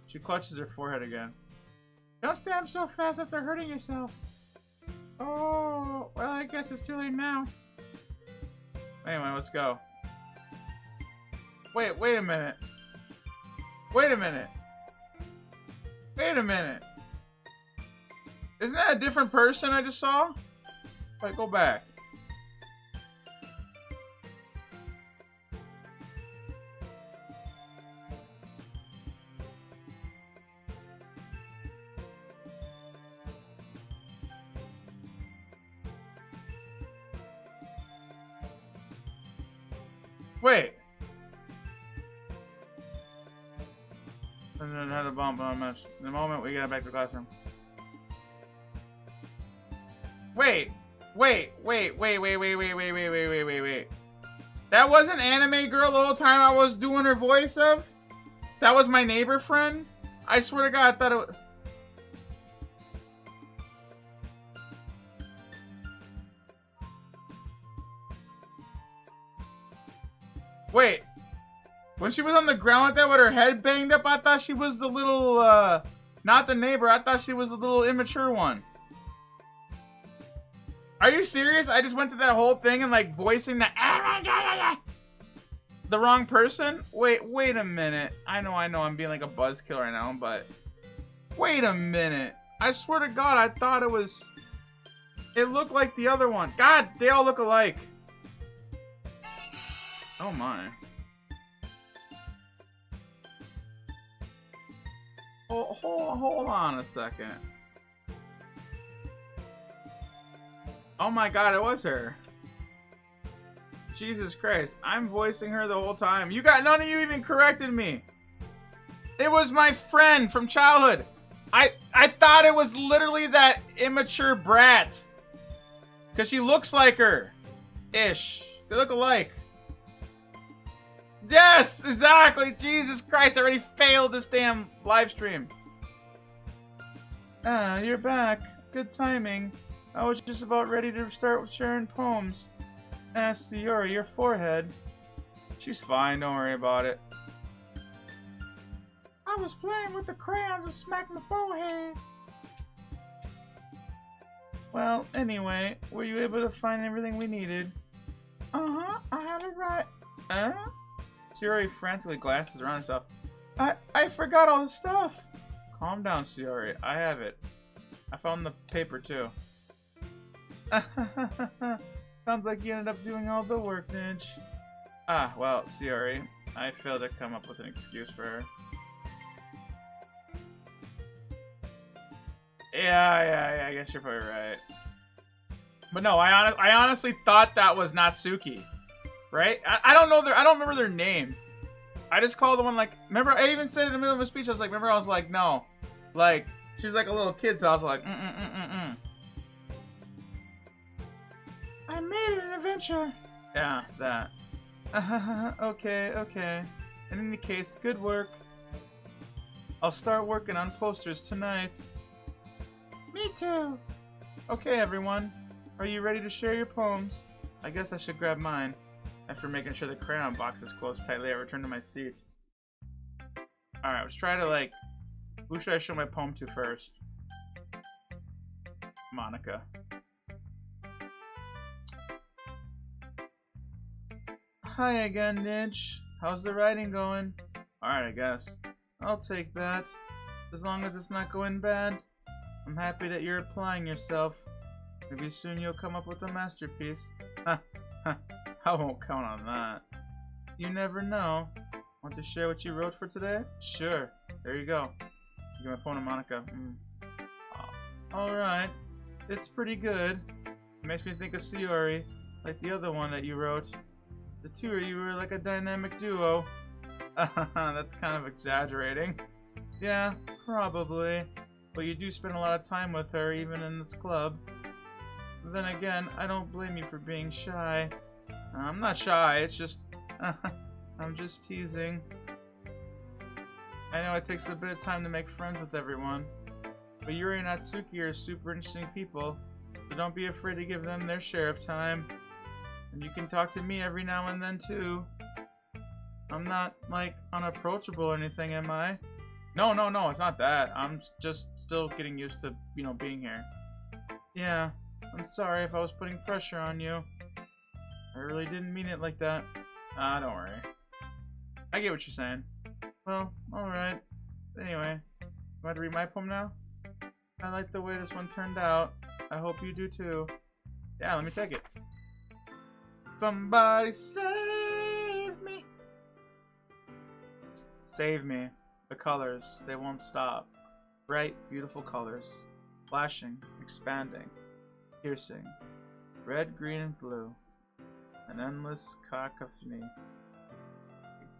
She clutches her forehead again. Don't stab so fast after hurting yourself. Oh, well, I guess it's too late now. Anyway, let's go. Wait a minute. Wait a minute. Wait a minute. Isn't that a different person I just saw? Wait, go back. Wait. And then had a bump on my mess. In the moment we get back to the classroom. Wait. That wasn't Anime Girl the whole time I was doing her voice of? That was my neighbor friend? I swear to God, I thought it was... Wait. When she was on the ground like that with her head banged up, I thought she was the little, not the neighbor. I thought she was the little immature one. Are you serious? I just went through that whole thing and like voicing the wrong person? Wait a minute. I know I'm being like a buzzkill right now, but wait a minute. I swear to God, I thought it looked like the other one. God, they all look alike. Oh my. Hold on a second. Oh my God, it was her. Jesus Christ, I'm voicing her the whole time. None of you even corrected me. It was my friend from childhood. I thought it was literally that immature brat. Because she looks like her. Ish. They look alike. Yes, exactly. Jesus Christ, I already failed this damn live stream. Ah, you're back. Good timing. I was just about ready to start with sharing poems. Sayori, your forehead. She's fine, don't worry about it. I was playing with the crayons and smacked my forehead. Well, anyway, were you able to find everything we needed? Uh-huh, I have it right. Sayori frantically glances around herself. I forgot all the stuff. Calm down, Sayori. I have it. I found the paper, too. Sounds like you ended up doing all the work, Nidge. Ah, well, Sayori, I failed to come up with an excuse for her. Yeah, I guess you're probably right. But no, I honestly thought that was Natsuki. Right? I don't know I don't remember their names. I just called the one like, remember I even said in the middle of a speech, I was like, no. Like, she's like a little kid, so I was like, I made an adventure. Yeah, that. Okay. In any case, good work. I'll start working on posters tonight. Me too. Okay, everyone. Are you ready to share your poems? I guess I should grab mine. After making sure the crayon box is closed tightly, I return to my seat. Alright, let's try to, like... Who should I show my poem to first? Monica. Hi again, Nidge. How's the writing going? Alright, I guess. I'll take that. As long as it's not going bad. I'm happy that you're applying yourself. Maybe soon you'll come up with a masterpiece. Ha, ha. I won't count on that. You never know. Want to share what you wrote for today? Sure. There you go. You get my phone to Monica. Alright. It's pretty good. It makes me think of Sayori, like the other one that you wrote. The two of you were like a dynamic duo. That's kind of exaggerating. Yeah, probably. But you do spend a lot of time with her, even in this club. But then again, I don't blame you for being shy. I'm not shy, it's just... I'm just teasing. I know it takes a bit of time to make friends with everyone. But Yuri and Natsuki are super interesting people, so don't be afraid to give them their share of time. And you can talk to me every now and then too. I'm not, like, unapproachable or anything, am I? No, it's not that. I'm just still getting used to, you know, being here. Yeah, I'm sorry if I was putting pressure on you. I really didn't mean it like that. Don't worry. I get what you're saying. Well, alright. Anyway, you want to read my poem now? I like the way this one turned out. I hope you do too. Yeah, let me take it. Somebody save me! Save me. The colors, they won't stop. Bright, beautiful colors. Flashing, expanding, piercing. Red, green, and blue. An endless cacophony.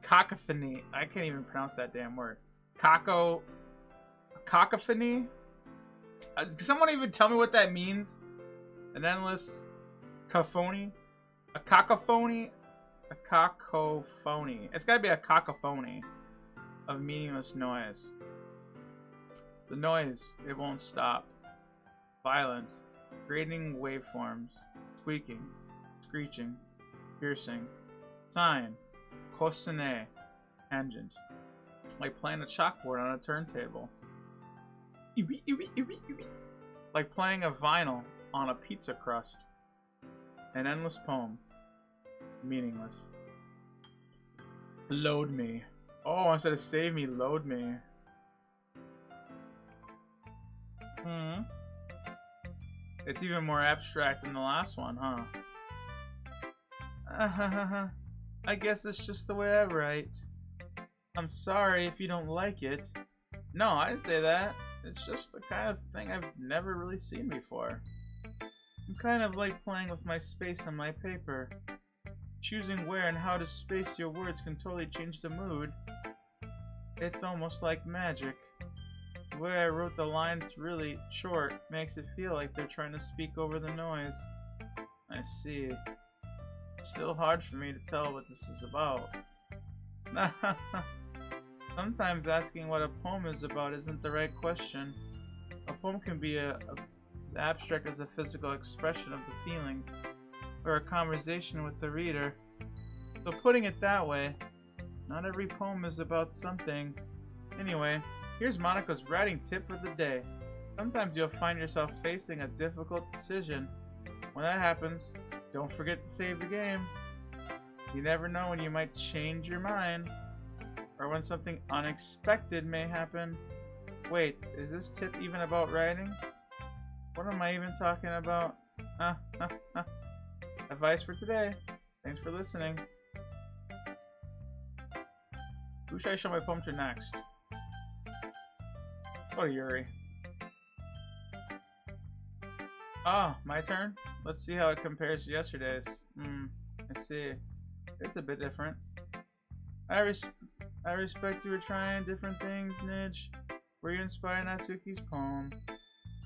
Cacophony. I can't even pronounce that damn word. Cacophony? Can someone even tell me what that means? An endless cacophony? A cacophony? A cacophony. It's gotta be a cacophony of meaningless noise. The noise, it won't stop. Violent, creating waveforms, squeaking, screeching, piercing, time, cosine, tangent, like playing a chalkboard on a turntable. Like playing a vinyl on a pizza crust. An endless poem. Meaningless. Load me. Oh, instead of save me, load me. It's even more abstract than the last one, huh? I guess it's just the way I write. I'm sorry if you don't like it. No, I didn't say that. It's just the kind of thing I've never really seen before. I'm kind of like playing with my space on my paper. Choosing where and how to space your words can totally change the mood. It's almost like magic. The way I wrote the lines really short makes it feel like they're trying to speak over the noise. I see. It's still hard for me to tell what this is about. Sometimes asking what a poem is about isn't the right question. A poem can be as abstract as a physical expression of the feelings, or a conversation with the reader. So putting it that way, not every poem is about something. Anyway, here's Monica's writing tip for the day. Sometimes you'll find yourself facing a difficult decision. When that happens, don't forget to save the game. You never know when you might change your mind, or when something unexpected may happen. Wait, is this tip even about writing? What am I even talking about? Advice for today. Thanks for listening. Who should I show my poem to next? Oh, Yuri. Oh, my turn? Let's see how it compares to yesterday's. I see. It's a bit different. I respect you were trying different things, Nidge. Were you inspired by Natsuki's poem?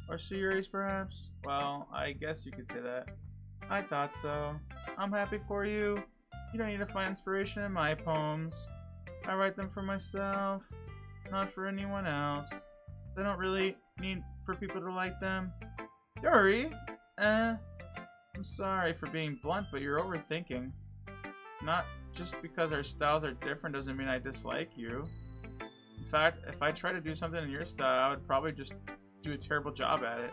Or Sayuri's, perhaps? Well, I guess you could say that. I thought so. I'm happy for you. You don't need to find inspiration in my poems. I write them for myself, not for anyone else. I don't really need for people to like them. Yuri, I'm sorry for being blunt, but you're overthinking. Not just because our styles are different doesn't mean I dislike you. In fact, if I try to do something in your style, I would probably just do a terrible job at it.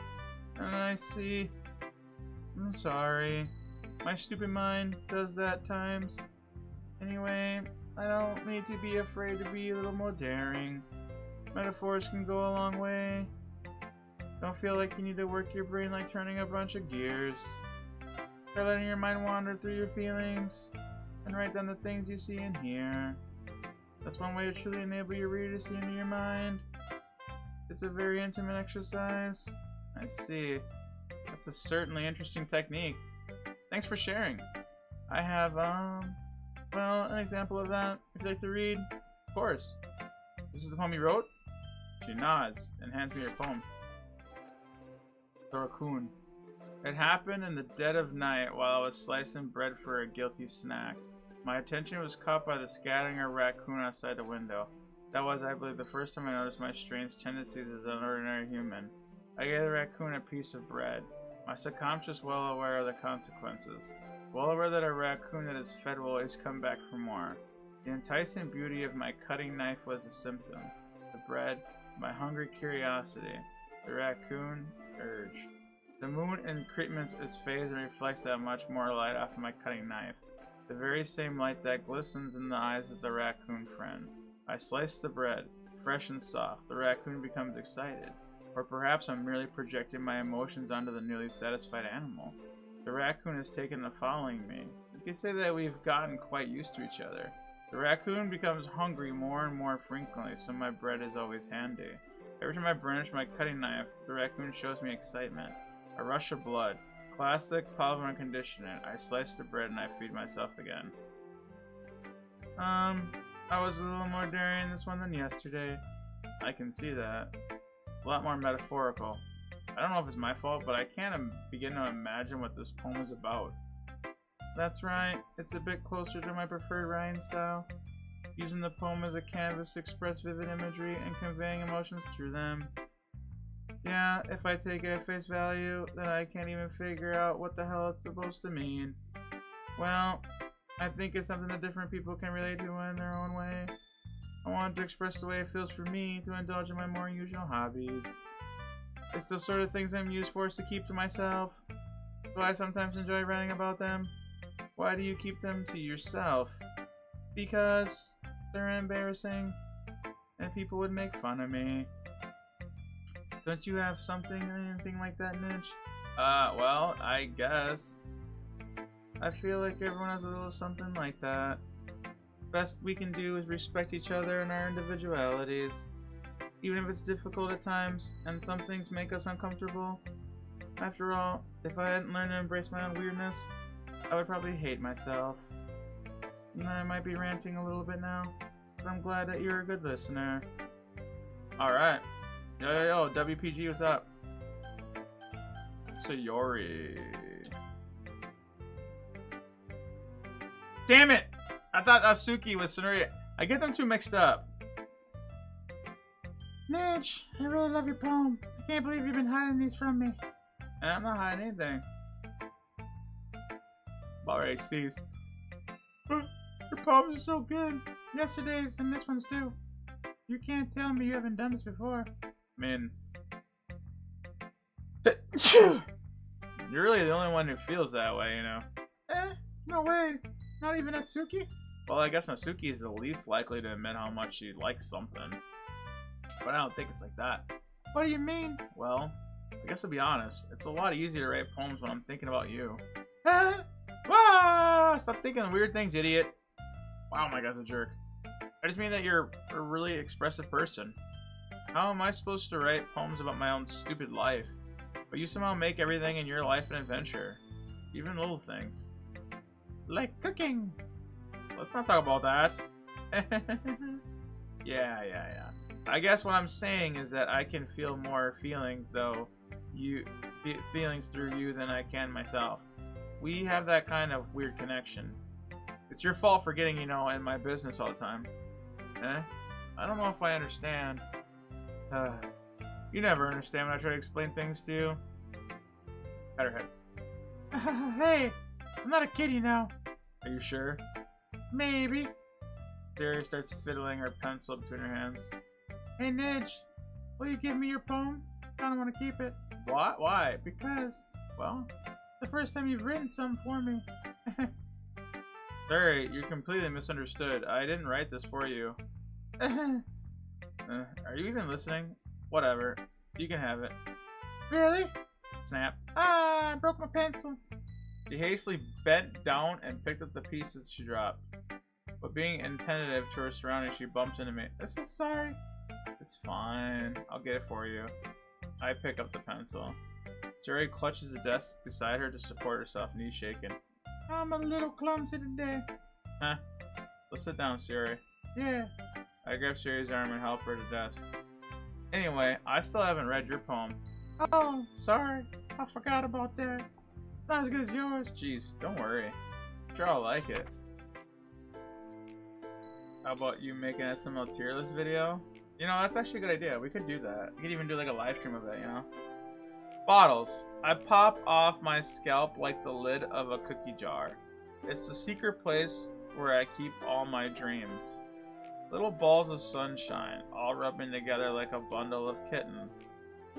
And I see. I'm sorry. My stupid mind does that at times. Anyway, I don't need to be afraid to be a little more daring. Metaphors can go a long way. Don't feel like you need to work your brain like turning a bunch of gears. Try letting your mind wander through your feelings and write down the things you see and hear. That's one way to truly enable your reader to see into your mind. It's a very intimate exercise. I see. That's a certainly interesting technique. Thanks for sharing. I have, well, an example of that. If you'd like to read, of course. This is the poem you wrote? She nods and hands me her poem. The raccoon. It happened in the dead of night while I was slicing bread for a guilty snack. My attention was caught by the scattering of a raccoon outside the window. That was, I believe, the first time I noticed my strange tendencies as an ordinary human. I gave the raccoon a piece of bread, my subconscious well aware of the consequences, well aware that a raccoon that is fed will always come back for more. The enticing beauty of my cutting knife was the symptom. The bread, my hungry curiosity. The raccoon, urge. The moon increments its phase and reflects that much more light off of my cutting knife. The very same light that glistens in the eyes of the raccoon friend. I slice the bread, fresh and soft. The raccoon becomes excited. Or perhaps I'm merely projecting my emotions onto the newly satisfied animal. The raccoon has taken to following me. You could say that we've gotten quite used to each other. The raccoon becomes hungry more and more frequently, so my bread is always handy. Every time I burnish my cutting knife, the raccoon shows me excitement. A rush of blood. Classic polymer conditioning. I slice the bread and I feed myself again. I was a little more daring in this one than yesterday. I can see that. A lot more metaphorical. I don't know if it's my fault, but I can't begin to imagine what this poem is about. That's right, it's a bit closer to my preferred writing style. Using the poem as a canvas to express vivid imagery and conveying emotions through them. Yeah, if I take it at face value, then I can't even figure out what the hell it's supposed to mean. Well, I think it's something that different people can relate to in their own way. I wanted to express the way it feels for me to indulge in my more usual hobbies. It's the sort of things I'm used for to keep to myself. Do I sometimes enjoy writing about them? Why do you keep them to yourself? Because they're embarrassing and people would make fun of me. Don't you have something or anything like that, Nidge? Well, I guess. I feel like everyone has a little something like that. Best we can do is respect each other and our individualities. Even if it's difficult at times, and some things make us uncomfortable. After all, if I hadn't learned to embrace my own weirdness, I would probably hate myself. And I might be ranting a little bit now, but I'm glad that you're a good listener. Alright. Yo, WPG, what's up? Sayori. Damn it! I thought Asuki was Sonori. I get them two mixed up. Nidge, I really love your poem. I can't believe you've been hiding these from me. And I'm not hiding anything. Alright, Steve. Your poems are so good. Yesterday's and this one's too. You can't tell me you haven't done this before. I mean, you're really the only one who feels that way, you know. No way. Not even Atsuki? Well, I guess Natsuki is the least likely to admit how much she likes something. But I don't think it's like that. What do you mean? Well, I guess to be honest, it's a lot easier to write poems when I'm thinking about you. Stop thinking weird things, idiot. Wow, my guy's a jerk. I just mean that you're a really expressive person. How am I supposed to write poems about my own stupid life? But you somehow make everything in your life an adventure. Even little things. Like cooking. Let's not talk about that. Yeah. I guess what I'm saying is that I can feel more feelings through you than I can myself. We have that kind of weird connection. It's your fault for getting, in my business all the time. I don't know if I understand. You never understand when I try to explain things to you. Pat her head. Hey, I'm not a kid, you know. Are you sure? Maybe. Siri starts fiddling her pencil between her hands. Hey, Nidge, will you give me your poem? I don't want to keep it. What? Why? Because Well, the first time you've written something for me. Siri, you're completely misunderstood. I didn't write this for you. Are you even listening? Whatever. You can have it. Really? Snap. Ah, I broke my pencil. She hastily bent down and picked up the pieces she dropped. But being inattentive to her surroundings, she bumped into me. I'm so sorry. It's fine. I'll get it for you. I pick up the pencil. Siri clutches the desk beside her to support herself, knees shaking. I'm a little clumsy today. Huh? Let's sit down, Siri. Yeah. I grab Siri's arm and help her to the desk. Anyway, I still haven't read your poem. Oh, sorry. I forgot about that. It's not as good as yours. Jeez, don't worry. I'm sure I'll like it. How about you make an SML tier list video? You know, that's actually a good idea. We could do that. We could even do like a live stream of it, you know? Bottles. I pop off my scalp like the lid of a cookie jar. It's the secret place where I keep all my dreams. Little balls of sunshine, all rubbing together like a bundle of kittens.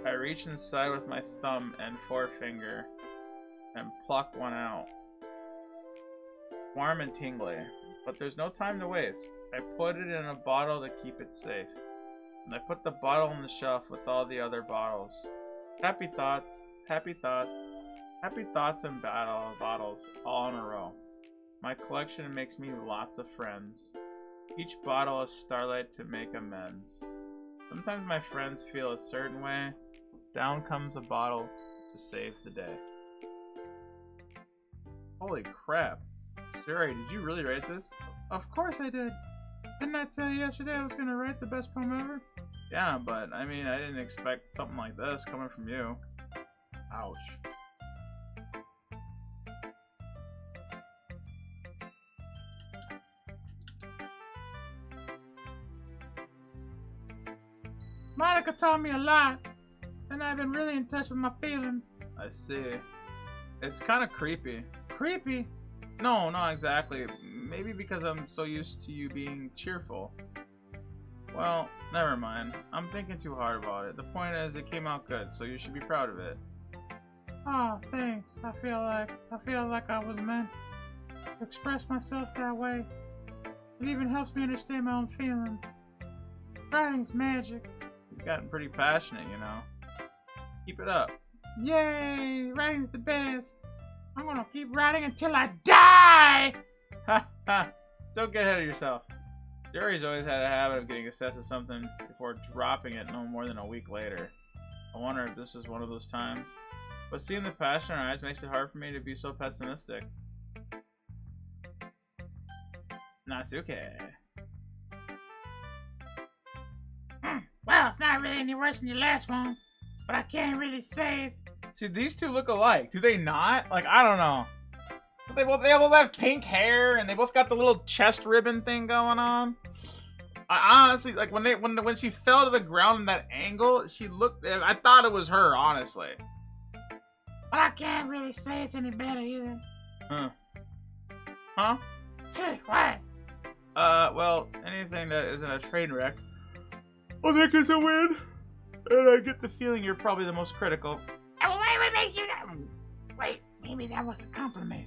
I reach inside with my thumb and forefinger and pluck one out. Warm and tingly, but there's no time to waste. I put it in a bottle to keep it safe. And I put the bottle on the shelf with all the other bottles. Happy thoughts, happy thoughts, happy thoughts and bottles all in a row. My collection makes me lots of friends. Each bottle is starlight to make amends. Sometimes my friends feel a certain way. Down comes a bottle to save the day. Holy crap. Siri, did you really write this? Of course I did. Didn't I tell you yesterday I was going to write the best poem ever? Yeah, but I mean, I didn't expect something like this coming from you. Ouch. Monica taught me a lot, and I've been really in touch with my feelings. I see. It's kind of creepy. Creepy? No, not exactly. Maybe because I'm so used to you being cheerful. Well, never mind. I'm thinking too hard about it. The point is, it came out good, so you should be proud of it. Oh, thanks. I feel like I was meant to express myself that way. It even helps me understand my own feelings. Writing's magic. You've gotten pretty passionate, you know. Keep it up. Yay! Writing's the best. I'm gonna keep writing until I die! Ha ha! Don't get ahead of yourself. Jerry's always had a habit of getting obsessed with something before dropping it no more than a week later. I wonder if this is one of those times. But seeing the passion in her eyes makes it hard for me to be so pessimistic. Nasuke. Well, it's not really any worse than your last one, but I can't really say it's... See, these two look alike. Do they not? Like, I don't know. They both have pink hair, and they both got the little chest ribbon thing going on. I honestly, like, when she fell to the ground in that angle, she looked... I thought it was her, honestly. But I can't really say it's any better either. Huh? What? Well, anything that isn't a train wreck, I think it's a win. And I get the feeling you're probably the most critical. What makes you that? Wait, maybe that was a compliment.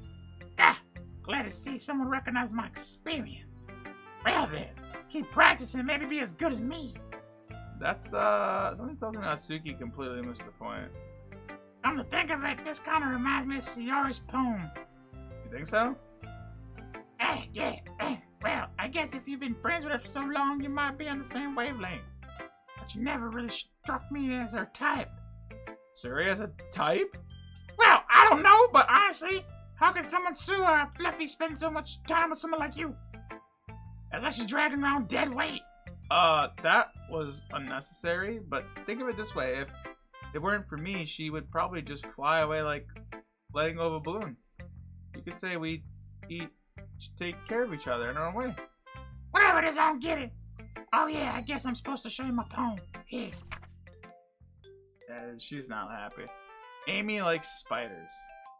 Ah, glad to see someone recognize my experience. Well then, keep practicing and maybe be as good as me. That's, something tells me Natsuki completely missed the point. Come to think of it, this kind of reminds me of Sayori's poem. You think so? Yeah. Well, I guess if you've been friends with her for so long, you might be on the same wavelength. But you never really struck me as her type. Suri as a type? Well, I don't know, but honestly, how can someone sue a Fluffy spend so much time with someone like you? As though she's dragging around dead weight. That was unnecessary, but think of it this way, if it weren't for me, she would probably just fly away like letting go of a balloon. You could say we take care of each other in our own way. Whatever it is, I don't get it. Oh yeah, I guess I'm supposed to show you my poem. Here. She's not happy. Amy likes spiders.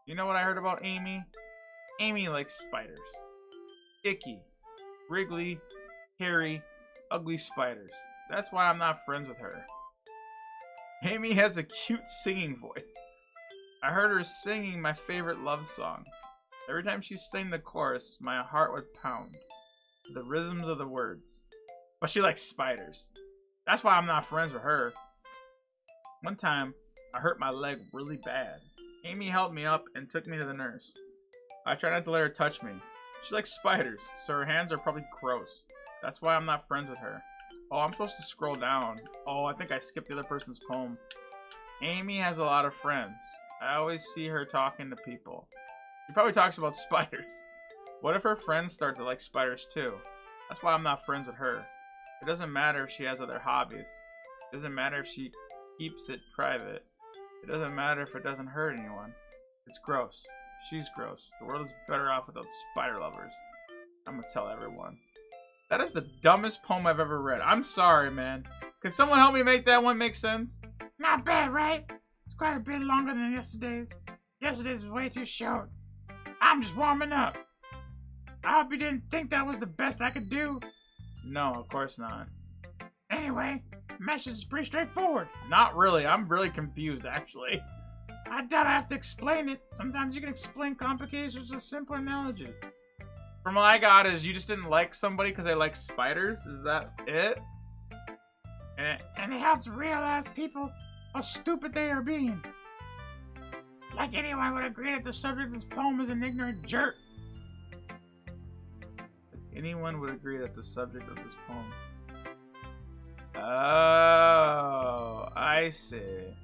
You know what I heard about Amy? Amy likes spiders. Icky, wriggly, hairy, ugly spiders. That's why I'm not friends with her. Amy has a cute singing voice. I heard her singing my favorite love song. Every time she sang the chorus, my heart would pound to the rhythms of the words. But she likes spiders. That's why I'm not friends with her. One time, I hurt my leg really bad. Amy helped me up and took me to the nurse. I tried not to let her touch me. She likes spiders, so her hands are probably gross. That's why I'm not friends with her. Oh, I'm supposed to scroll down. Oh, I think I skipped the other person's poem. Amy has a lot of friends. I always see her talking to people. She probably talks about spiders. What if her friends start to like spiders too? That's why I'm not friends with her. It doesn't matter if she has other hobbies. It doesn't matter if she keeps it private. It doesn't matter if it doesn't hurt anyone. It's gross. She's gross. The world is better off without spider lovers. I'm gonna tell everyone. That is the dumbest poem I've ever read. I'm sorry, man. Could someone help me make that one make sense? Not bad, right? It's quite a bit longer than yesterday's. Yesterday's was way too short. I'm just warming up. I hope you didn't think that was the best I could do. No, of course not. Anyway, the message is pretty straightforward. Not really. I'm really confused, actually. I doubt I have to explain it. Sometimes you can explain complications with simple analogies. From what I got is you just didn't like somebody because they like spiders? Is that it? And it helps realize people how stupid they are being. Like anyone would agree that the subject of this poem is an ignorant jerk. Anyone would agree that the subject of this poem. Oh, I see.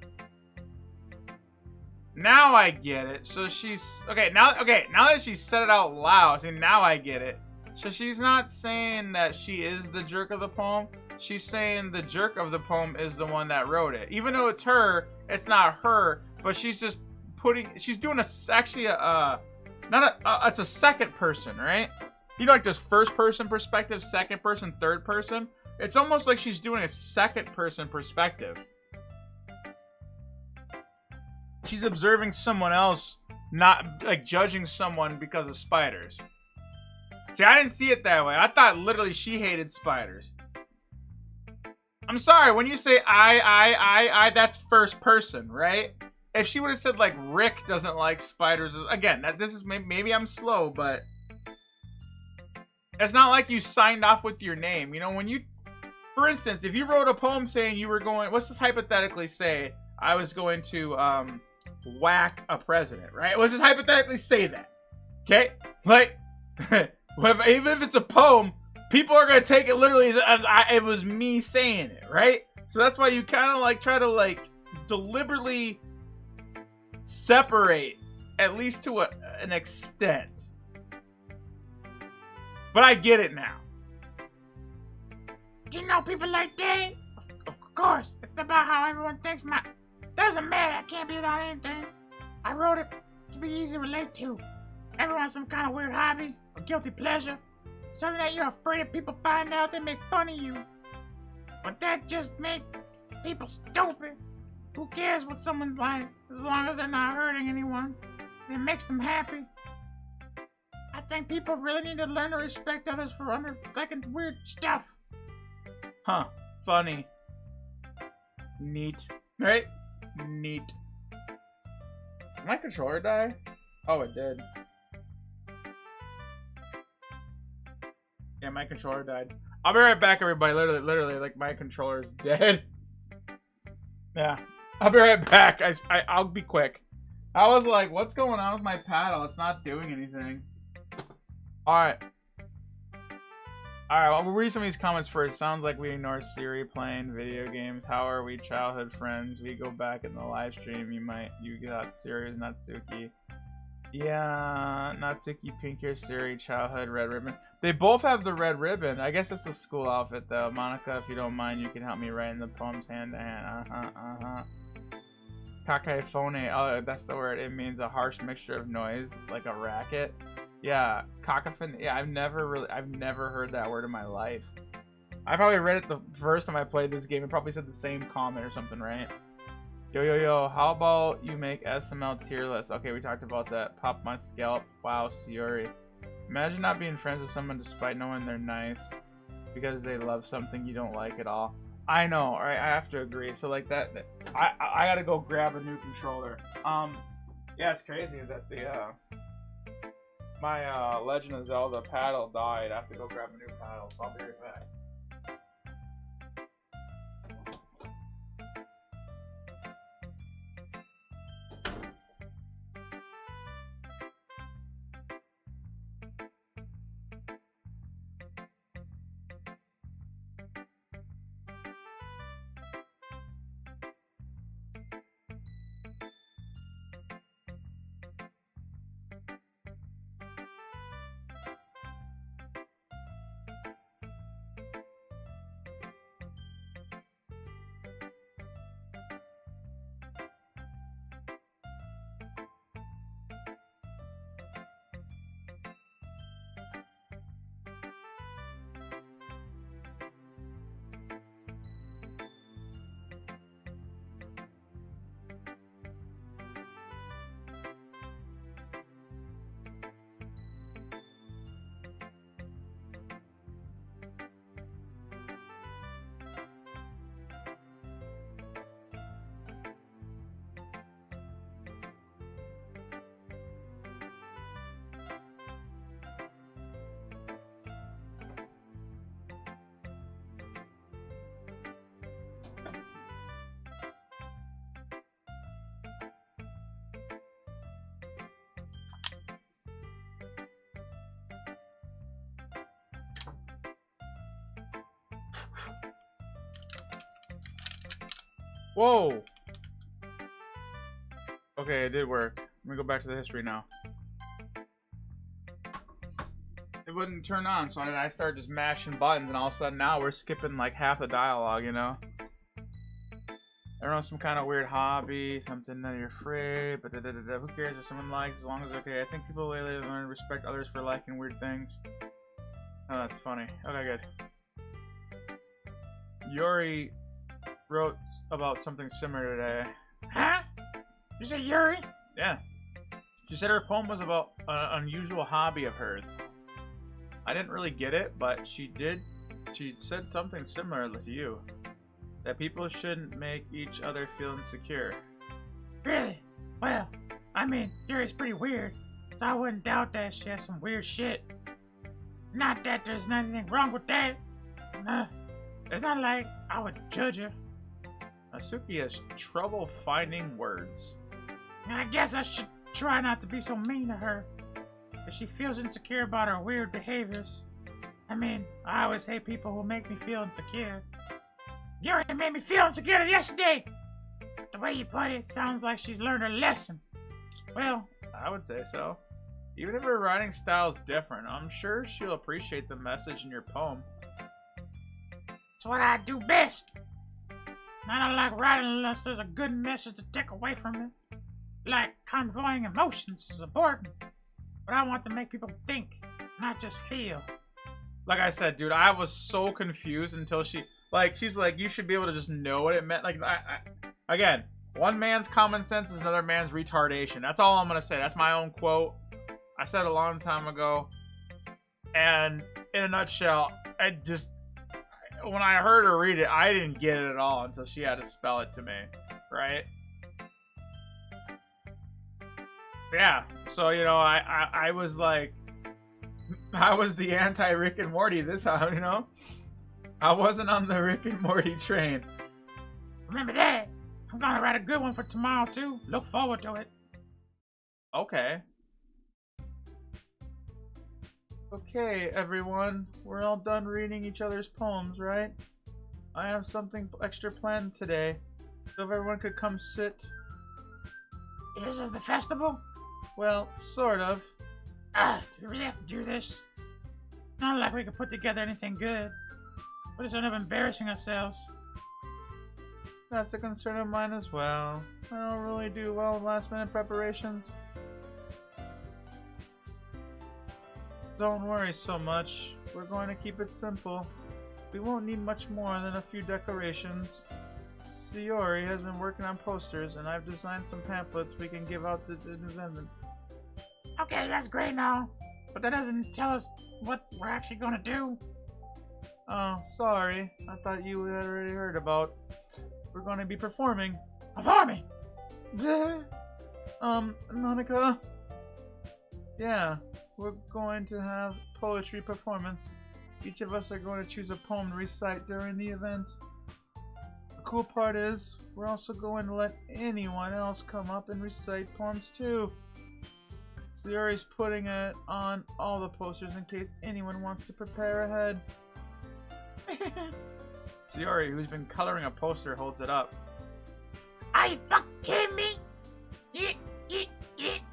Now I get it. So she's okay. Now that she said it out loud, see, now I get it. So she's not saying that she is the jerk of the poem. She's saying the jerk of the poem is the one that wrote it. Even though it's her, it's not her. But she's just she's doing it's a second person, right? You know, like this first person perspective, second person, third person. It's almost like she's doing a second person perspective. She's observing someone else, not like judging someone because of spiders. See, I didn't see it that way. I thought literally she hated spiders. I'm sorry, when you say I, that's first person, right? If she would have said like Rick doesn't like spiders, again, this is maybe I'm slow, but it's not like you signed off with your name. You know, when you, for instance, if you wrote a poem saying you were going, let's just hypothetically say I was going to whack a president, right? Let's just hypothetically say that, okay? Like, even if it's a poem, people are gonna take it literally as it was me saying it, right? So that's why you kind of like try to like deliberately separate, at least to an extent. But I get it now. Do you know people like that? Of course, it's about how everyone thinks doesn't matter, I can't be without anything. I wrote it to be easy to relate to. Everyone has some kind of weird hobby or guilty pleasure. Something that you're afraid if people find out, they make fun of you. But that just makes people stupid. Who cares what someone likes, as long as they're not hurting anyone? It makes them happy. I think people really need to learn to respect others for liking weird stuff. Huh. Funny. Neat. Right? Neat. Did my controller die? Oh, it did. Yeah, my controller died. I'll be right back, everybody. Literally, like, my controller is dead. Yeah. I'll be right back. I'll be quick. I was like, what's going on with my paddle? It's not doing anything. Alright. Alright, we'll read some of these comments first. Sounds like we ignore Siri playing video games. How are we childhood friends? We go back in the live stream. You got Siri, Natsuki. Yeah, Natsuki, pink hair, Siri, childhood, red ribbon. They both have the red ribbon. I guess it's the school outfit though. Monica, if you don't mind, you can help me write in the poems hand to hand. Kakaifone, oh, that's the word. It means a harsh mixture of noise, like a racket. Yeah, cacophony. Yeah, I've never heard that word in my life. I probably read it the first time I played this game and probably said the same comment or something, right? Yo, how about you make SML tier list? Okay, we talked about that. Pop my scalp. Wow, Siori. Imagine not being friends with someone despite knowing they're nice because they love something you don't like at all. I know, right? I have to agree. So like that, I gotta go grab a new controller. Yeah, it's crazy that the my Legend of Zelda paddle died. I have to go grab a new paddle. So I'll be right back. Whoa! Okay, it did work. Let me go back to the history now. It wouldn't turn on, so I started just mashing buttons, and all of a sudden now we're skipping like half the dialogue, you know? Everyone's some kind of weird hobby, something that you're afraid, but who cares if someone likes, as long as it's okay. I think people lately learn to respect others for liking weird things. Oh, that's funny. Okay, good. Yuri wrote about something similar today. Huh? You say Yuri? Yeah. She said her poem was about an unusual hobby of hers. I didn't really get it, but she said something similar to you. That people shouldn't make each other feel insecure. Really? Well, I mean, Yuri's pretty weird, so I wouldn't doubt that she has some weird shit. Not that there's anything wrong with that. Nah, it's not like I would judge her. Asuki has trouble finding words. I guess I should try not to be so mean to her. If she feels insecure about her weird behaviors. I mean, I always hate people who make me feel insecure. Yuri made me feel insecure yesterday! The way you put it sounds like she's learned her lesson. Well, I would say so. Even if her writing style is different, I'm sure she'll appreciate the message in your poem. it's what I do best. I don't like writing unless there's a good message to take away from it. Like conveying emotions is important. But I want to make people think, not just feel. Like I said, dude, I was so confused until she's like, you should be able to just know what it meant. Like, again, one man's common sense is another man's retardation. That's all I'm going to say. That's my own quote. I said it a long time ago. And in a nutshell, when I heard her read it, I didn't get it at all until she had to spell it to me. Right? Yeah. So, you know, I was like, I was the anti-Rick and Morty this time, you know? I wasn't on the Rick and Morty train. Remember that. I'm gonna write a good one for tomorrow, too. Look forward to it. Okay. Okay, everyone. We're all done reading each other's poems, right? I have something extra planned today. So if everyone could come sit. Is this of the festival? Well, sort of. Do we really have to do this? Not like we could put together anything good. We're just end up embarrassing ourselves. That's a concern of mine as well. I don't really do well with last-minute preparations. Don't worry so much. We're going to keep it simple. We won't need much more than a few decorations. Sayori has been working on posters, and I've designed some pamphlets we can give out to the event. Okay, that's great now. But that doesn't tell us what we're actually gonna do. Oh, sorry. I thought you had already heard about. We're going to be performing. Performing? Monica? Yeah, we're going to have poetry performance. Each of us are going to choose a poem to recite during the event. The cool part is, we're also going to let anyone else come up and recite poems too. Sayori's putting it on all the posters in case anyone wants to prepare ahead. Sayori, who's been coloring a poster, holds it up. Are you fucking kidding me?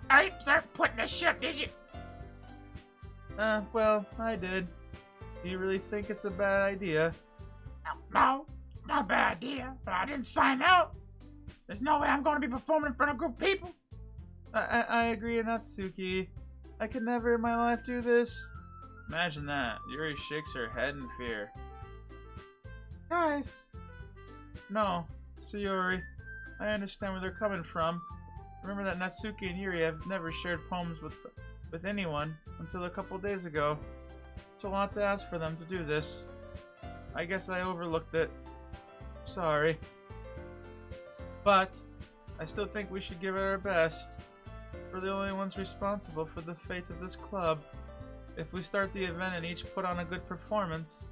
I didn't start putting this shit up, did you? Well, I did. Do you really think it's a bad idea? No, it's not a bad idea, but I didn't sign out. There's no way I'm going to be performing in front of a group of people. I agree, Natsuki. I could never in my life do this. Imagine that. Yuri shakes her head in fear. Guys! No, Sayori. I understand where they're coming from. Remember that Natsuki and Yuri have never shared poems with anyone until a couple days ago. It's a lot to ask for them to do this. I guess I overlooked it. Sorry. But I still think we should give it our best. We're the only ones responsible for the fate of this club. If we start the event and each put on a good performance,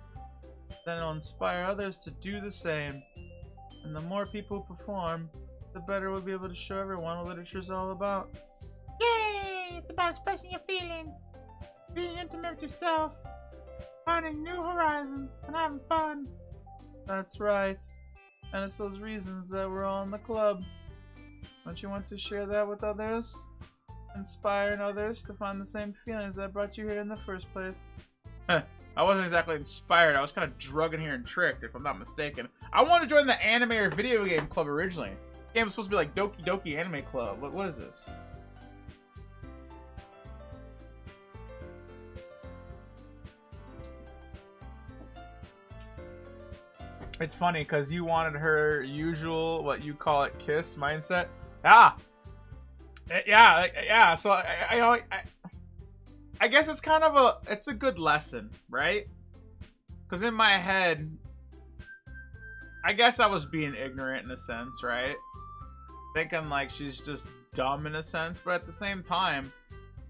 then it'll inspire others to do the same. And the more people perform, the better we'll be able to show everyone what literature's all about. Yay! It's about expressing your feelings, being intimate with yourself, finding new horizons, and having fun. That's right. And it's those reasons that we're all in the club. Don't you want to share that with others? Inspiring others to find the same feelings that brought you here in the first place. I wasn't exactly inspired. I was kind of drugged in here and tricked, if I'm not mistaken. I wanted to join the anime or video game club originally. This game was supposed to be like Doki Doki Anime Club. What is this? It's funny because you wanted her usual, what you call it, kiss mindset. Yeah. So I guess it's kind of it's a good lesson, right? Because in my head, I guess I was being ignorant in a sense, right? Thinking like she's just dumb in a sense, but at the same time,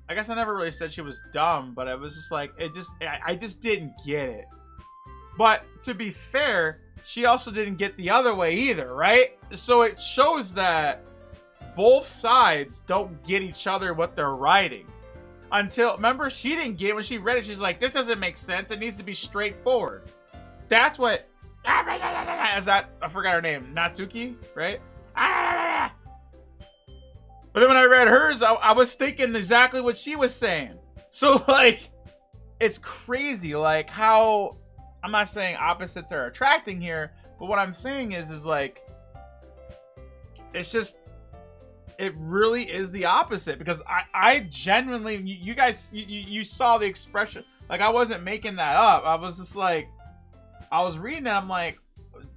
I guess I never really said she was dumb, but it was just like, I just didn't get it. But to be fair, she also didn't get the other way either, right? So it shows that both sides don't get each other what they're writing. Until, remember, she didn't get it when she read it. She's like, this doesn't make sense. It needs to be straightforward. That's what, is that, I forgot her name, Natsuki, right? But then when I read hers, I was thinking exactly what she was saying. So, like, it's crazy, like, how, I'm not saying opposites are attracting here, but what I'm saying is like, it's just, it really is the opposite, because I genuinely, you guys, you saw the expression. Like, I wasn't making that up. I was just like, I was reading it, I'm like,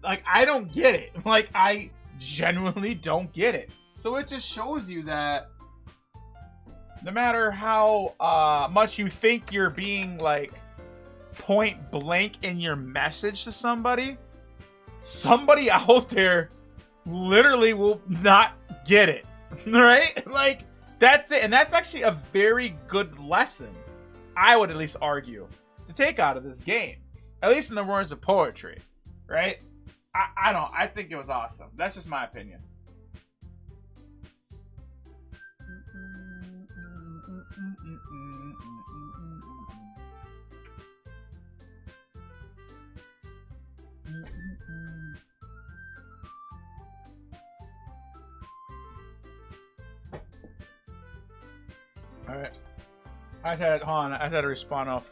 I don't get it. Like, I genuinely don't get it. So it just shows you that no matter how much you think you're being, like, point blank in your message to somebody out there literally will not get it. Right? Like, that's it. And that's actually a very good lesson, I would at least argue, to take out of this game. At least in the words of poetry. Right? I think it was awesome. That's just my opinion. Alright. I had to respond off.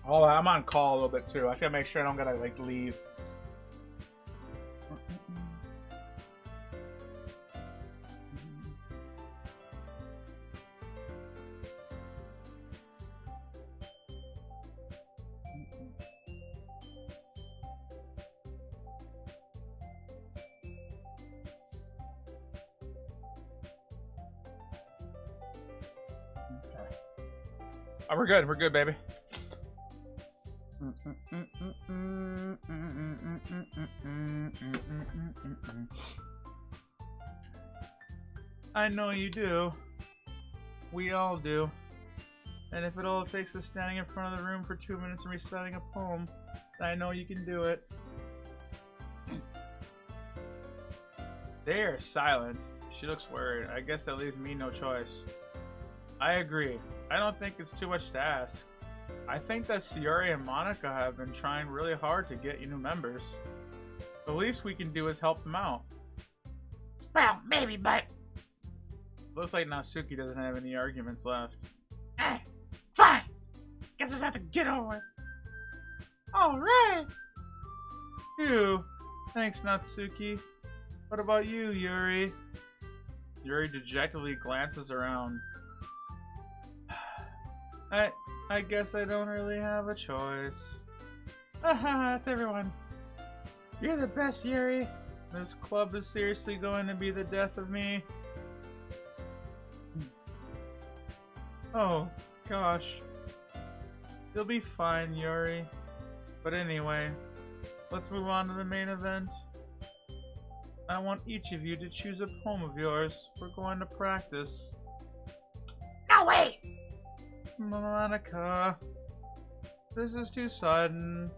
Oh, I'm on call a little bit too. I just gotta make sure I don't gotta, like, leave. Oh, we're good. We're good, baby. I know you do. We all do. And if it all takes is standing in front of the room for 2 minutes and reciting a poem, I know you can do it. They are silent. She looks worried. I guess that leaves me no choice. I agree. I don't think it's too much to ask. I think that Sayori and Monica have been trying really hard to get you new members. The least we can do is help them out. Well, maybe, but... Looks like Natsuki doesn't have any arguments left. Fine! Guess we'll have to get over it. Alright! Phew. Thanks, Natsuki. What about you, Yuri? Yuri dejectedly glances around. I guess I don't really have a choice. Haha, that's everyone. You're the best, Yuri. This club is seriously going to be the death of me. Oh, gosh. You'll be fine, Yuri. But anyway, let's move on to the main event. I want each of you to choose a poem of yours. We're going to practice. No way! Monica, this is too sudden.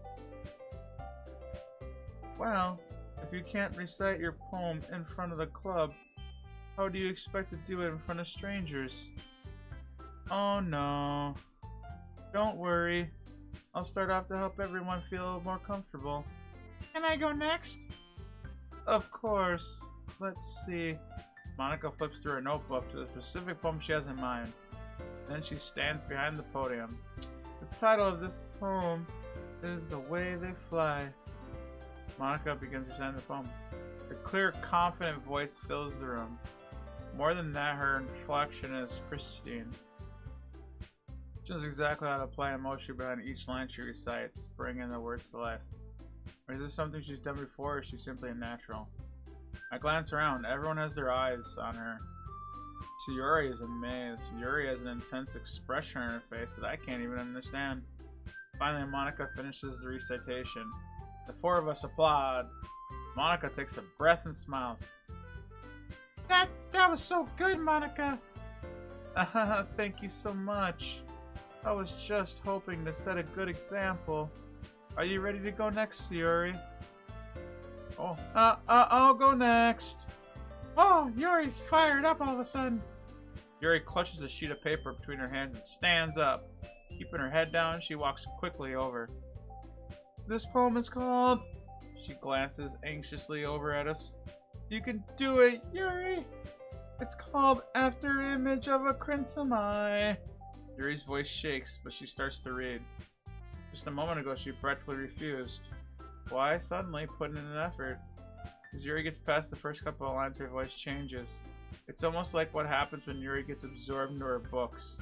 Well, if you can't recite your poem in front of the club, how do you expect to do it in front of strangers? Oh no. Don't worry. I'll start off to help everyone feel more comfortable. Can I go next? Of course. Let's see. Monica flips through her notebook to the specific poem she has in mind. Then she stands behind the podium. The title of this poem is The Way They Fly. Monica begins reciting the poem. Her clear, confident voice fills the room. More than that, her inflection is pristine. She knows exactly how to apply emotion behind each line she recites, bringing the words to life. Or is this something she's done before, or is she simply a natural? I glance around. Everyone has their eyes on her. Sayori is amazed. Yuri has an intense expression on her face that I can't even understand. Finally, Monica finishes the recitation. The four of us applaud. Monica takes a breath and smiles. That was so good, Monica. Thank you so much. I was just hoping to set a good example. Are you ready to go next, Sayori? Oh, I'll go next. Oh, Yuri's fired up all of a sudden. Yuri clutches a sheet of paper between her hands and stands up. Keeping her head down, she walks quickly over. This poem is called... She glances anxiously over at us. You can do it, Yuri! It's called After Image of a Crimson Eye. Yuri's voice shakes, but she starts to read. Just a moment ago, she practically refused. Why suddenly put in an effort? As Yuri gets past the first couple of lines, her voice changes. It's almost like what happens when Yuri gets absorbed into her books.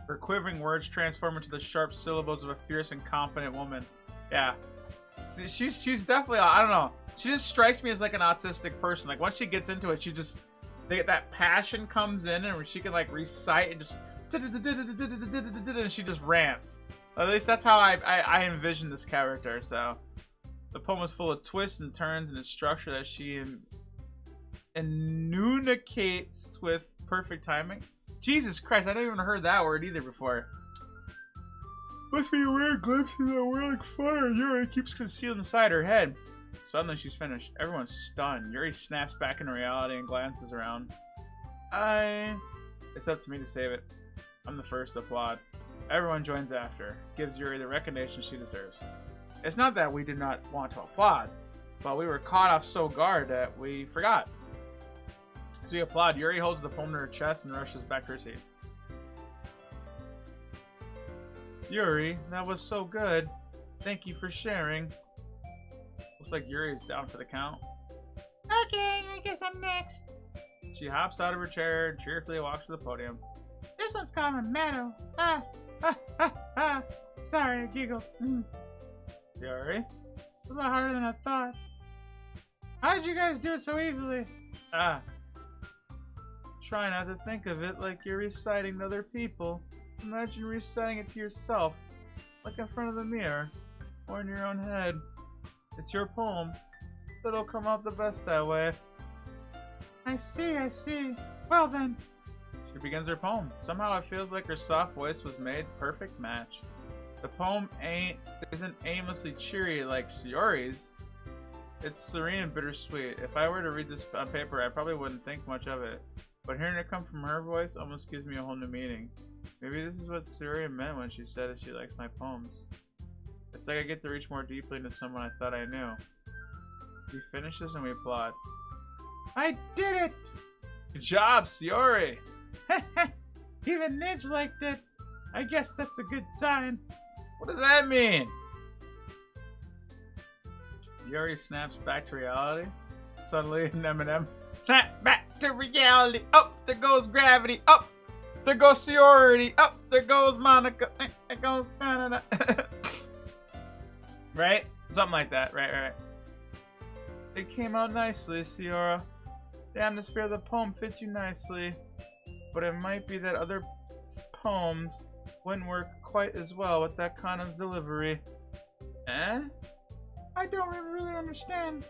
Her quivering words transform into the sharp syllables of a fierce and confident woman. Yeah. She's definitely, I don't know. She just strikes me as like an autistic person. Like once she gets into it, that passion comes in and she can like recite and just and she just rants. At least that's how I envision this character, so. The poem is full of twists and turns in its structure that she enunciates with perfect timing. Jesus Christ, I never even heard that word either before. Must be a weird glimpse into a world like fire. Yuri keeps concealed inside her head. Suddenly she's finished. Everyone's stunned. Yuri snaps back into reality and glances around. It's up to me to save it. I'm the first to applaud. Everyone joins after. Gives Yuri the recognition she deserves. It's not that we did not want to applaud, but we were caught off so guard that we forgot. As we applaud, Yuri holds the poem to her chest and rushes back to her seat. Yuri, that was so good. Thank you for sharing. Looks like Yuri is down for the count. Okay, I guess I'm next. She hops out of her chair and cheerfully walks to the podium. This one's called a meadow. Sorry, I giggled. Yuri? It's a lot harder than I thought. How did you guys do it so easily? Try not to think of it like you're reciting to other people. Imagine reciting it to yourself, like in front of the mirror, or in your own head. It's your poem. It'll come out the best that way. I see, I see. Well then. She begins her poem. Somehow it feels like her soft voice was made perfect match. The poem isn't aimlessly cheery like Sayori's. It's serene and bittersweet. If I were to read this on paper, I probably wouldn't think much of it. But hearing it come from her voice almost gives me a whole new meaning. Maybe this is what Sayori meant when she said that she likes my poems. It's like I get to reach more deeply into someone I thought I knew. She finishes and we applaud. I did it! Good job, Sayori! Even Nidge liked it. I guess that's a good sign. What does that mean? Sayori snaps back to reality. Suddenly, an Eminem. Snap back to reality. Up there goes gravity. Up there goes Sayori. Up there goes Monica. There goes da-da-da. Right? Something like that. Right. It came out nicely, Sayori. The atmosphere of the poem fits you nicely. But it might be that other poems wouldn't work quite as well with that kind of delivery. Eh? I don't really understand.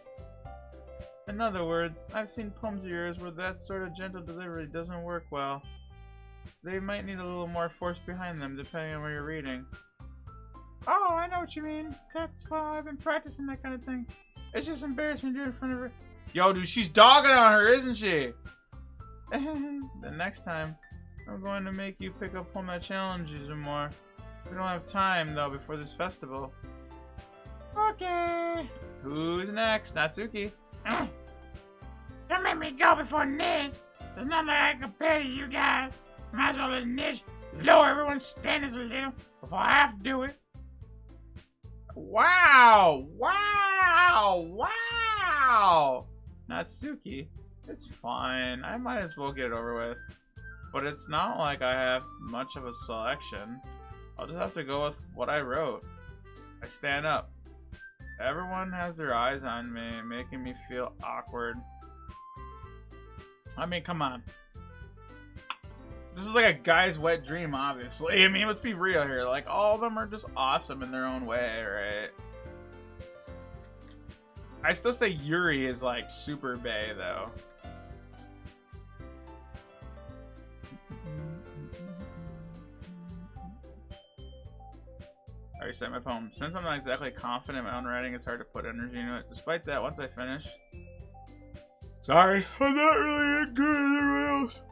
In other words, I've seen poems of yours where that sort of gentle delivery doesn't work well. They might need a little more force behind them, depending on where you're reading. Oh, I know what you mean. That's why I've been practicing that kind of thing. It's just embarrassing to do it in front of her. Yo, dude, she's dogging on her, isn't she? The next time, I'm going to make you pick up a poem that challenges you more. We don't have time, though, before this festival. Okay. Who's next? Natsuki. Don't make me go before Nidge. There's nothing I can compare to you guys. Might as well let Nidge lower everyone's standards a little before I have to do it. Wow! Natsuki, it's fine. I might as well get it over with. But it's not like I have much of a selection. I'll just have to go with what I wrote. I stand up. Everyone has their eyes on me, making me feel awkward. I mean, come on. This is like a guy's wet dream, obviously. I mean, let's be real here. Like, all of them are just awesome in their own way, right? I still say Yuri is like super bae, though. I already said my poem. Since I'm not exactly confident in my own writing, it's hard to put energy into it. Despite that, once I finish... Sorry, I'm not really that good as everyone else.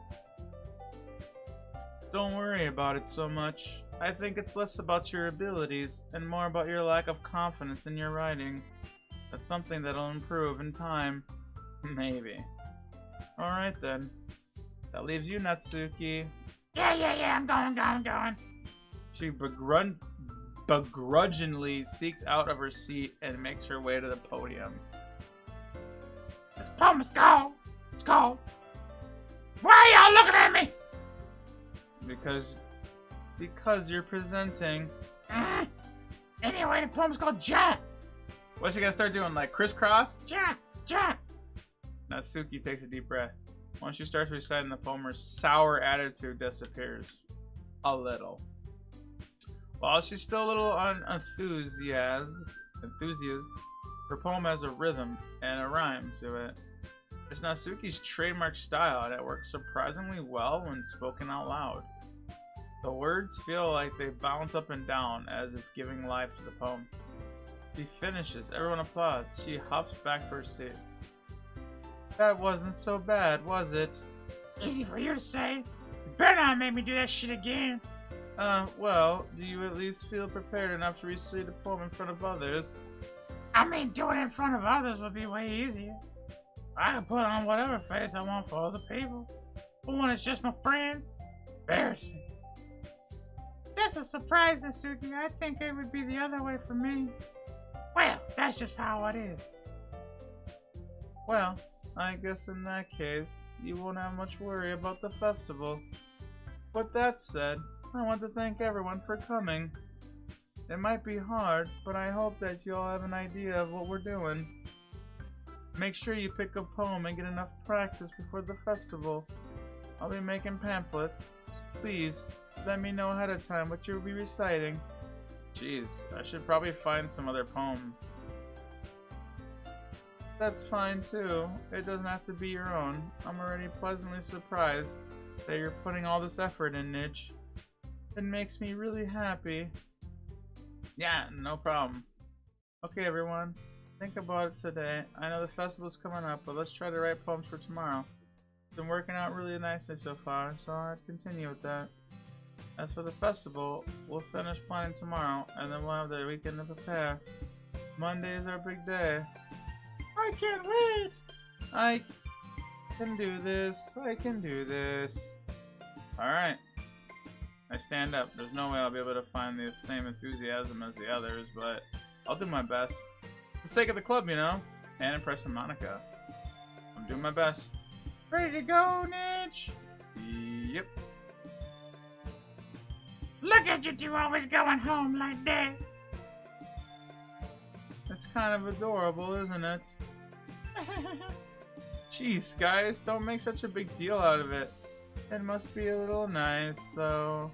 Don't worry about it so much. I think it's less about your abilities and more about your lack of confidence in your writing. That's something that'll improve in time. Maybe. Alright then. That leaves you, Natsuki. Yeah, I'm going. She begrudgingly seeks out of her seat and makes her way to the podium. This poem is called. It's called. Why are y'all looking at me? Because you're presenting. Anyway, the poem's called Jump. What's she gonna start doing? Like crisscross? Jump. Natsuki takes a deep breath. Once she starts reciting the poem, her sour attitude disappears. A little. While she's still a little enthusiast, her poem has a rhythm and a rhyme to it. It's Natsuki's trademark style, and it works surprisingly well when spoken out loud. The words feel like they bounce up and down as if giving life to the poem. She finishes. Everyone applauds. She hops back to her seat. That wasn't so bad, was it? Easy for you to say. You better not make me do that shit again. Well, do you at least feel prepared enough to recite the poem in front of others? I mean, doing it in front of others would be way easier. I can put on whatever face I want for other people. But when it's just my friends, embarrassing. That's a surprise, Natsuki. I think it would be the other way for me. Well, that's just how it is. Well, I guess in that case, you won't have much worry about the festival. With that said, I want to thank everyone for coming. It might be hard, but I hope that you all have an idea of what we're doing. Make sure you pick a poem and get enough practice before the festival. I'll be making pamphlets. Please, let me know ahead of time what you'll be reciting. Jeez, I should probably find some other poem. That's fine too. It doesn't have to be your own. I'm already pleasantly surprised that you're putting all this effort in, Nidge. It makes me really happy. Yeah, no problem. Okay, everyone. Think about it today. I know the festival's coming up, but let's try to write poems for tomorrow. It's been working out really nicely so far, so I'd continue with that. As for the festival, we'll finish planning tomorrow, and then we'll have the weekend to prepare. Monday is our big day. I can't wait! I can do this. I can do this. Alright. I stand up. There's no way I'll be able to find the same enthusiasm as the others, but I'll do my best. For the sake of the club, you know? And impressing Monica. I'm doing my best. Ready to go, Nidge? Yep. Look at you two always going home like that. It's kind of adorable, isn't it? Jeez, guys, don't make such a big deal out of it. It must be a little nice, though.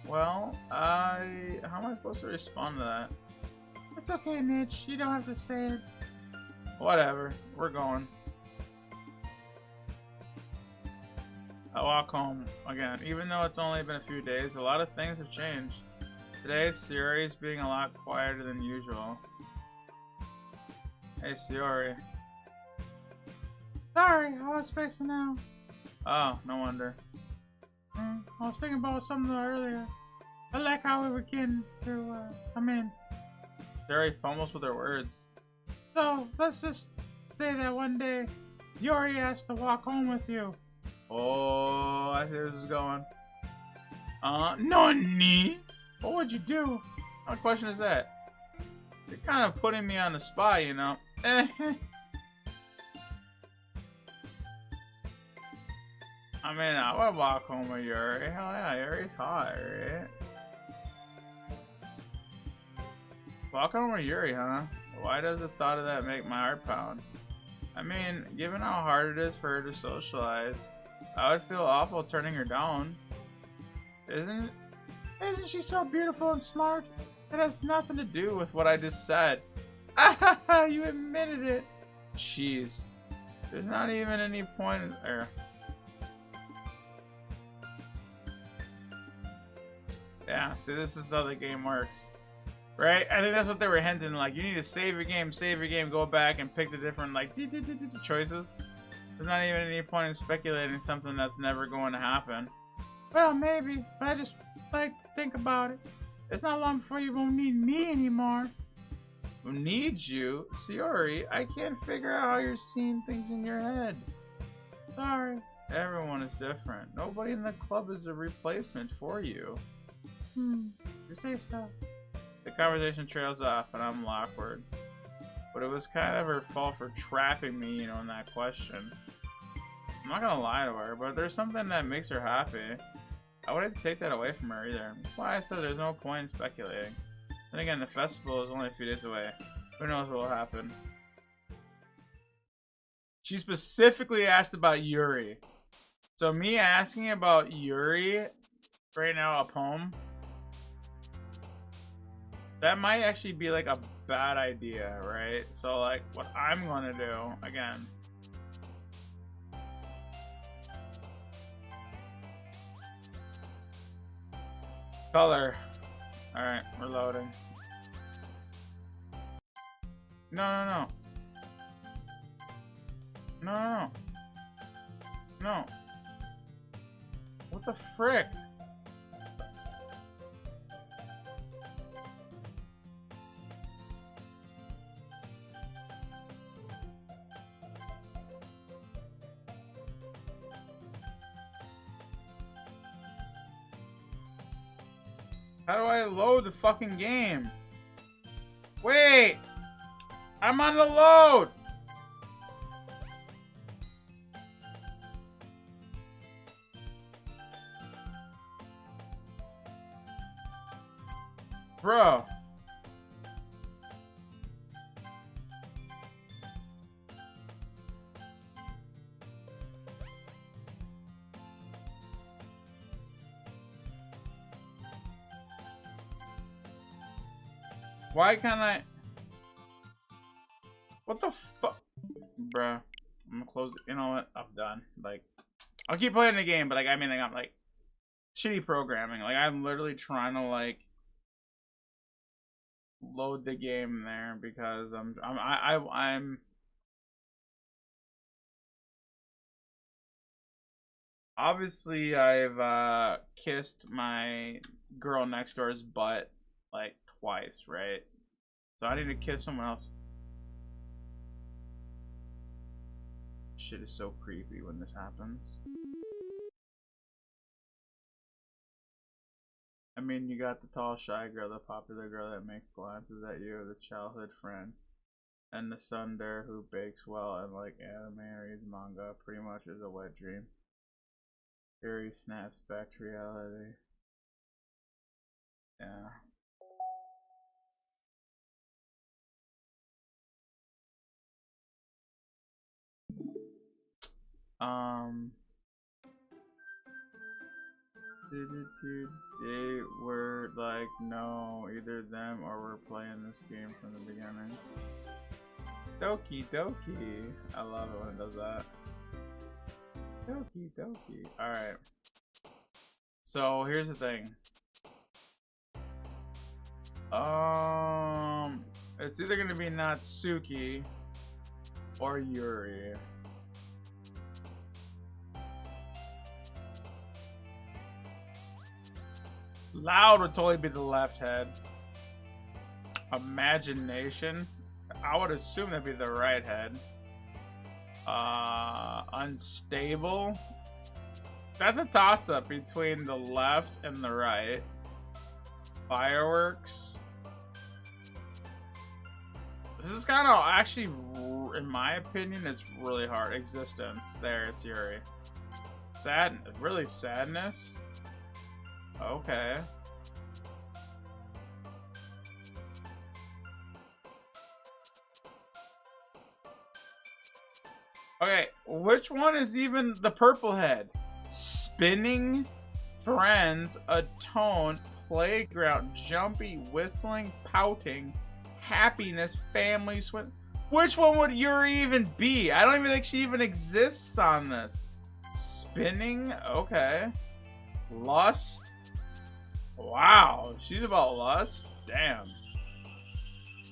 Well, how am I supposed to respond to that? It's okay, Nidge. You don't have to say it. Whatever. We're going. I walk home. Again, even though it's only been a few days, a lot of things have changed. Today, Sayori is being a lot quieter than usual. Hey, Sayori. Sorry, I was spacing out. Oh, no wonder. I was thinking about something earlier. I like how we were getting to come in. Sayori fumbles with her words. So, let's just say that one day, Yori asked to walk home with you. Oh, I see where this is going. Nani? What would you do? What question is that? You're kind of putting me on the spot, you know. I mean, I would walk home with Yuri. Hell yeah, Yuri's hot, right? Walk home with Yuri, huh? Why does the thought of that make my heart pound? I mean, given how hard it is for her to socialize, I would feel awful turning her down. Isn't she so beautiful and smart? It has nothing to do with what I just said. You admitted it. Jeez. There's not even any point in there. Yeah, see, this is how the game works. Right? I think that's what they were hinting, like, you need to save your game, go back and pick the different, like, choices. There's not even any point in speculating something that's never going to happen. Well, maybe, but I just like to think about it. It's not long before you won't need me anymore. Who needs you? Sayori, I can't figure out how you're seeing things in your head. Sorry. Everyone is different. Nobody in the club is a replacement for you. You say so. The conversation trails off and I'm awkward. But it was kind of her fault for trapping me, you know, in that question. I'm not gonna lie to her, but there's something that makes her happy. I wouldn't take that away from her either. That's why I said there's no point in speculating. Then again, the festival is only a few days away. Who knows what will happen? She specifically asked about Yuri. So me asking about Yuri right now, a poem, that might actually be like a bad idea, right? So like what I'm gonna do, again, color. Alright, we're loading. No. No. What the frick? How do I load the fucking game? Wait! I'm on the load! Bro. Why can't I? What the fuck? Bruh. I'm gonna close it. You know what? I'm done. Like, I'll keep playing the game, but like, I mean, I'm like, shitty programming. Like, I'm literally trying to like load the game there because I'm obviously I've kissed my girl next door's butt like twice, right? So I need to kiss someone else. Shit is so creepy when this happens. I mean, you got the tall, shy girl, the popular girl that makes glances at you, the childhood friend, and the tsundere who bakes well and like anime or reads manga. Pretty much is a wet dream. Harry snaps back to reality. Yeah. They were like, no, either them or we're playing this game from the beginning. Doki Doki. I love it when it does that. Doki Doki. Alright. So here's the thing. It's either gonna be Natsuki or Yuri. Loud would totally be the left head. Imagination, I would assume that'd be the right head. Unstable, that's a toss-up between the left and the right. Fireworks, this is kind of actually, in my opinion, it's really hard. Existence, there, it's Yuri. Sad, really sadness. Okay. Okay, which one is even the purple head? Spinning, friends, atone, playground, jumpy, whistling, pouting, happiness, family, swim. Which one would Yuri even be? I don't even think she even exists on this. Spinning, okay. Lust. Wow, she's about lust? Damn.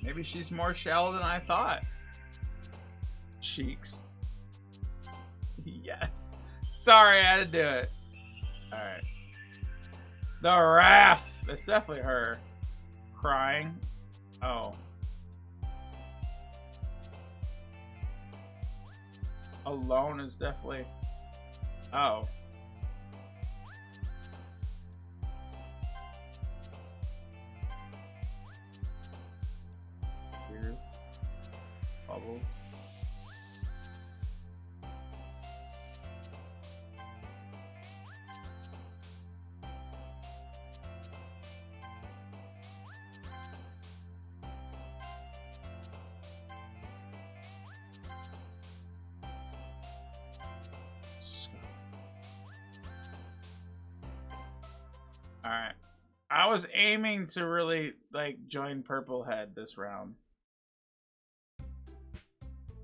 Maybe she's more shallow than I thought. Cheeks. Yes. Sorry, I had to do it. Alright. The Wrath. That's definitely her. Crying. Oh. Alone is definitely... Oh. Tears. Bubbles. Alright. I was aiming to really, like, join Purple Head this round.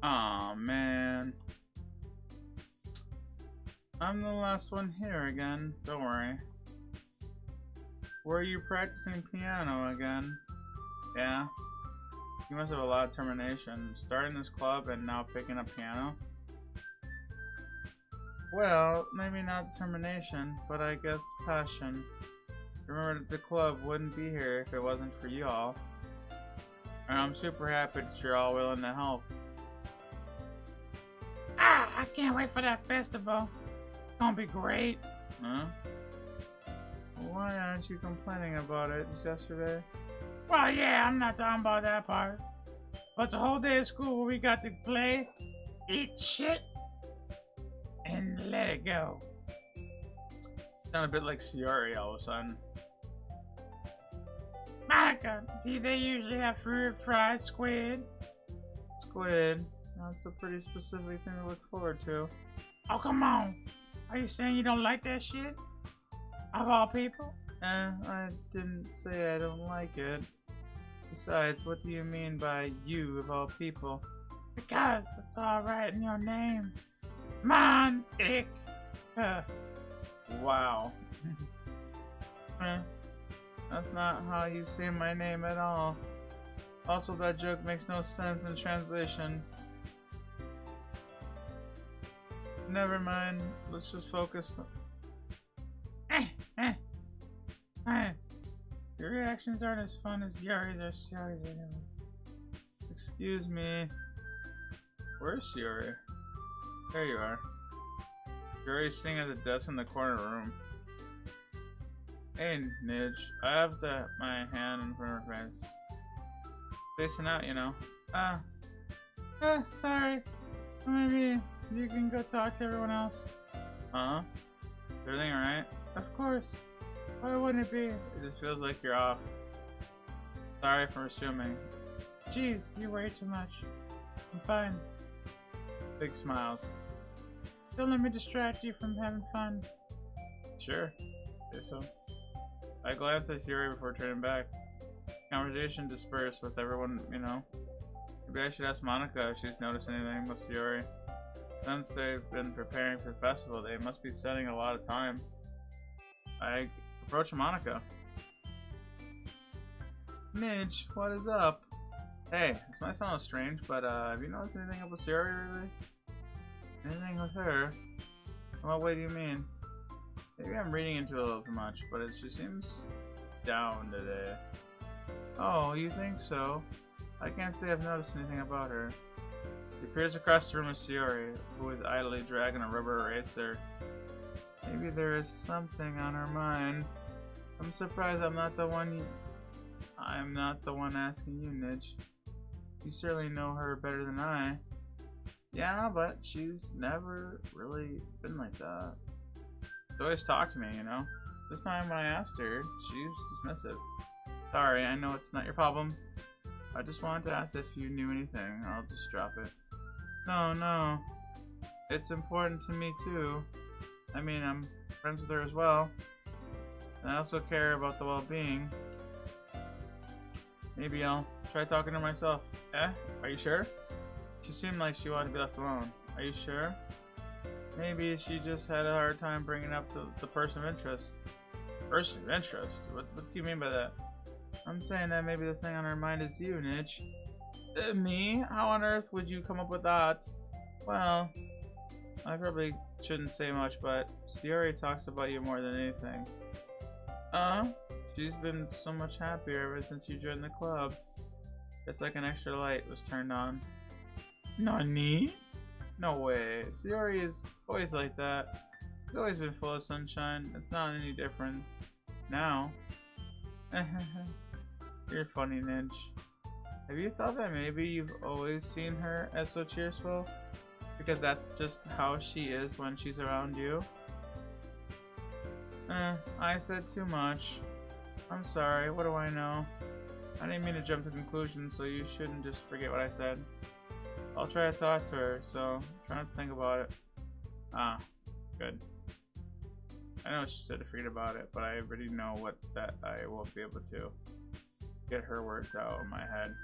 Aw, man. I'm the last one here again. Don't worry. Were you practicing piano again? Yeah. You must have a lot of determination. Starting this club and now picking up piano? Well, maybe not determination, but I guess passion. Remember that the club wouldn't be here if it wasn't for y'all. And I'm super happy that you're all willing to help. Ah, I can't wait for that festival. It's gonna be great. Huh? Why aren't you complaining about it just yesterday? Well, yeah, I'm not talking about that part. But the whole day of school where we got to play, eat shit, and let it go. Sound a bit like Scaredy all of a sudden. Monica, do they usually have fried squid? Squid. That's a pretty specific thing to look forward to. Oh, come on. Are you saying you don't like that shit? Of all people? I didn't say I don't like it. Besides, what do you mean by you of all people? Because it's all right in your name. Man, ick. Wow. That's not how you say my name at all. Also, that joke makes no sense in translation. Never mind. Let's just focus. Your reactions aren't as fun as Yuri's or Scarry's anyway. Excuse me. Where's Yuri? There you are. Yuri's sitting at the desk in the corner of the room. Hey, Nidge. I have my hand in front of her face. Facing out, you know. Sorry. Maybe you can go talk to everyone else. Is everything alright? Of course. Why wouldn't it be? It just feels like you're off. Sorry for assuming. Jeez, you worry too much. I'm fine. Big smiles. Don't let me distract you from having fun. Sure. Okay, so. I glanced at Yuri before turning back. Conversation dispersed with everyone, you know. Maybe I should ask Monica if she's noticed anything with Yuri. Since they've been preparing for the festival, they must be spending a lot of time. I approach Monica. Nidge, what is up? Hey, this might sound strange, but have you noticed anything up with Yuri lately? Anything with her? What way do you mean? Maybe I'm reading into it a little too much, but she seems down today. Oh, you think so? I can't say I've noticed anything about her. She appears across the room with Yuri, who is idly dragging a rubber eraser. Maybe there is something on her mind. I'm surprised I'm not the one asking you, Nidge. You certainly know her better than I. Yeah, but she's never really been like that. She always talked to me, you know. This time when I asked her, she was dismissive. Sorry, I know it's not your problem. I just wanted to ask if you knew anything. I'll just drop it. No. It's important to me too. I mean, I'm friends with her as well. And I also care about the well-being. Maybe I'll try talking to her myself. Are you sure? She seemed like she wanted to be left alone. Are you sure? Maybe she just had a hard time bringing up the person of interest. Person of interest? What do you mean by that? I'm saying that maybe the thing on her mind is you, Nidge. Me? How on earth would you come up with that? Well, I probably shouldn't say much, but Yuri talks about you more than anything. She's been so much happier ever since you joined the club. It's like an extra light was turned on. Nani? No way. Yuri is always like that. He's always been full of sunshine. It's not any different now. You're funny, Nidge. Have you thought that maybe you've always seen her as so cheerful? Because that's just how she is when she's around you? I said too much. I'm sorry, what do I know? I didn't mean to jump to conclusions, so you shouldn't just forget what I said. I'll try to talk to her, so try not to think about it. Good. I know she said to forget about it, but I already know that I won't be able to get her words out of my head.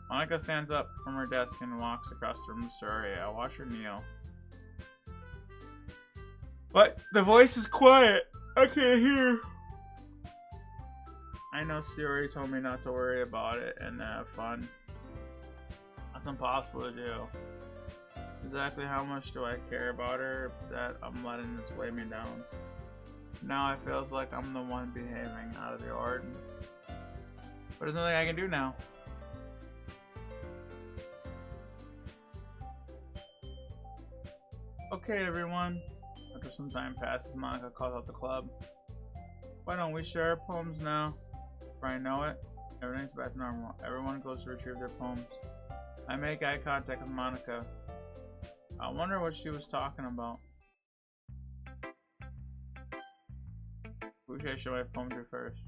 Monica stands up from her desk and walks across the room to Yuri. I watch her kneel. But the voice is quiet. I can't hear. I know Yuri told me not to worry about it and have fun. That's impossible to do. Exactly how much do I care about her that I'm letting this weigh me down? Now it feels like I'm the one behaving out of the ordinary. But there's nothing I can do now. Okay, everyone. After some time passes, Monica calls out the club. Why don't we share our poems now? Before I know it, everything's back to normal. Everyone goes to retrieve their poems. I make eye contact with Monica. I wonder what she was talking about. Who should I show my poem to first?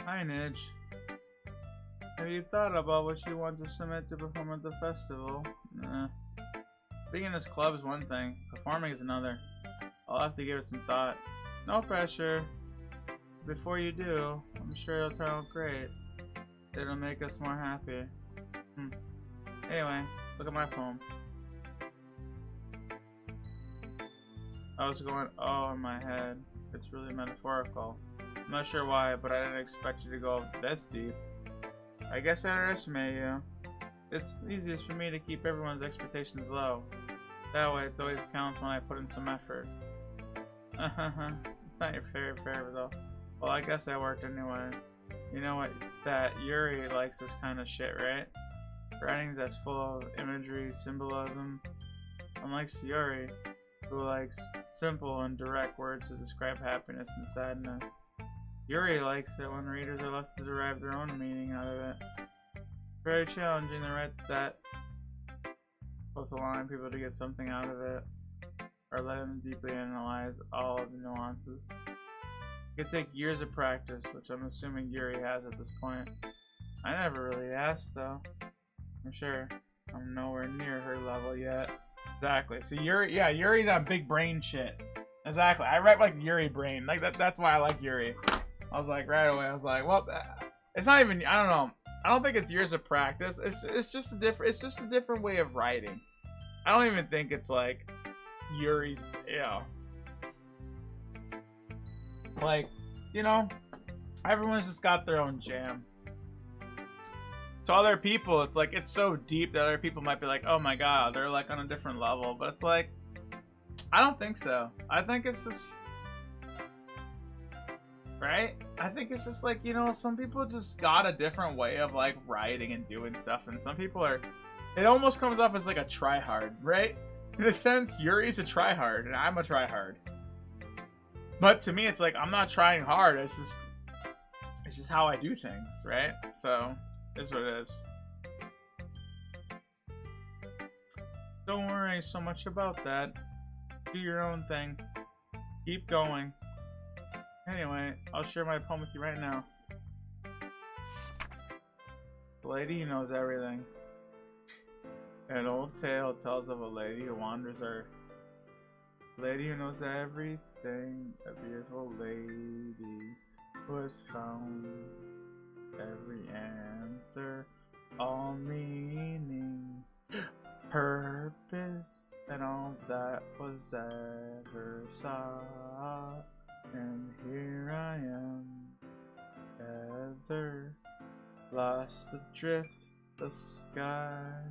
Hi, Nidge. Have you thought about what you want to submit to perform at the festival? Nah. Being in this club is one thing, performing is another. I'll have to give it some thought. No pressure. Before you do, I'm sure it'll turn out great. It'll make us more happy. Anyway, look at my phone. I was going, oh, in my head. It's really metaphorical. I'm not sure why, but I didn't expect you to go this deep. I guess I underestimate you. It's easiest for me to keep everyone's expectations low. That way, it always counts when I put in some effort. It's not your favorite though. Well, I guess that worked anyway. You know what? That Yuri likes this kind of shit, right? Writings that's full of imagery, symbolism. Unlike Yuri, who likes simple and direct words to describe happiness and sadness. Yuri likes it when readers are left to derive their own meaning out of it. Very challenging to write that, both allowing people to get something out of it, or letting them deeply analyze all of the nuances. It could take years of practice, which I'm assuming Yuri has at this point. I never really asked, though. I'm sure I'm nowhere near her level yet. Exactly. See, Yuri's on big brain shit. Exactly. I write like Yuri brain. Like that's why I like Yuri. I was like right away. I was like, well, it's not even. I don't know. I don't think it's years of practice. It's just a different way of writing. I don't even think it's like Yuri's. Like, you know, everyone's just got their own jam. To other people, it's like, it's so deep that other people might be like, oh my god, they're like on a different level. But it's like, I don't think so. I think it's just, right? I think it's just like, you know, some people just got a different way of like writing and doing stuff. And some people are, it almost comes off as like a try-hard, right? In a sense, Yuri's a try-hard and I'm a try-hard. But to me, it's like, I'm not trying hard. It's just how I do things, right? So, it's what it is. Don't worry so much about that. Do your own thing. Keep going. Anyway, I'll share my poem with you right now. The lady who knows everything. An old tale tells of a lady who wanders Earth. A lady who knows everything. A beautiful lady who has found every answer, all meaning, purpose, and all that was ever sought. And here I am, ever lost adrift the sky,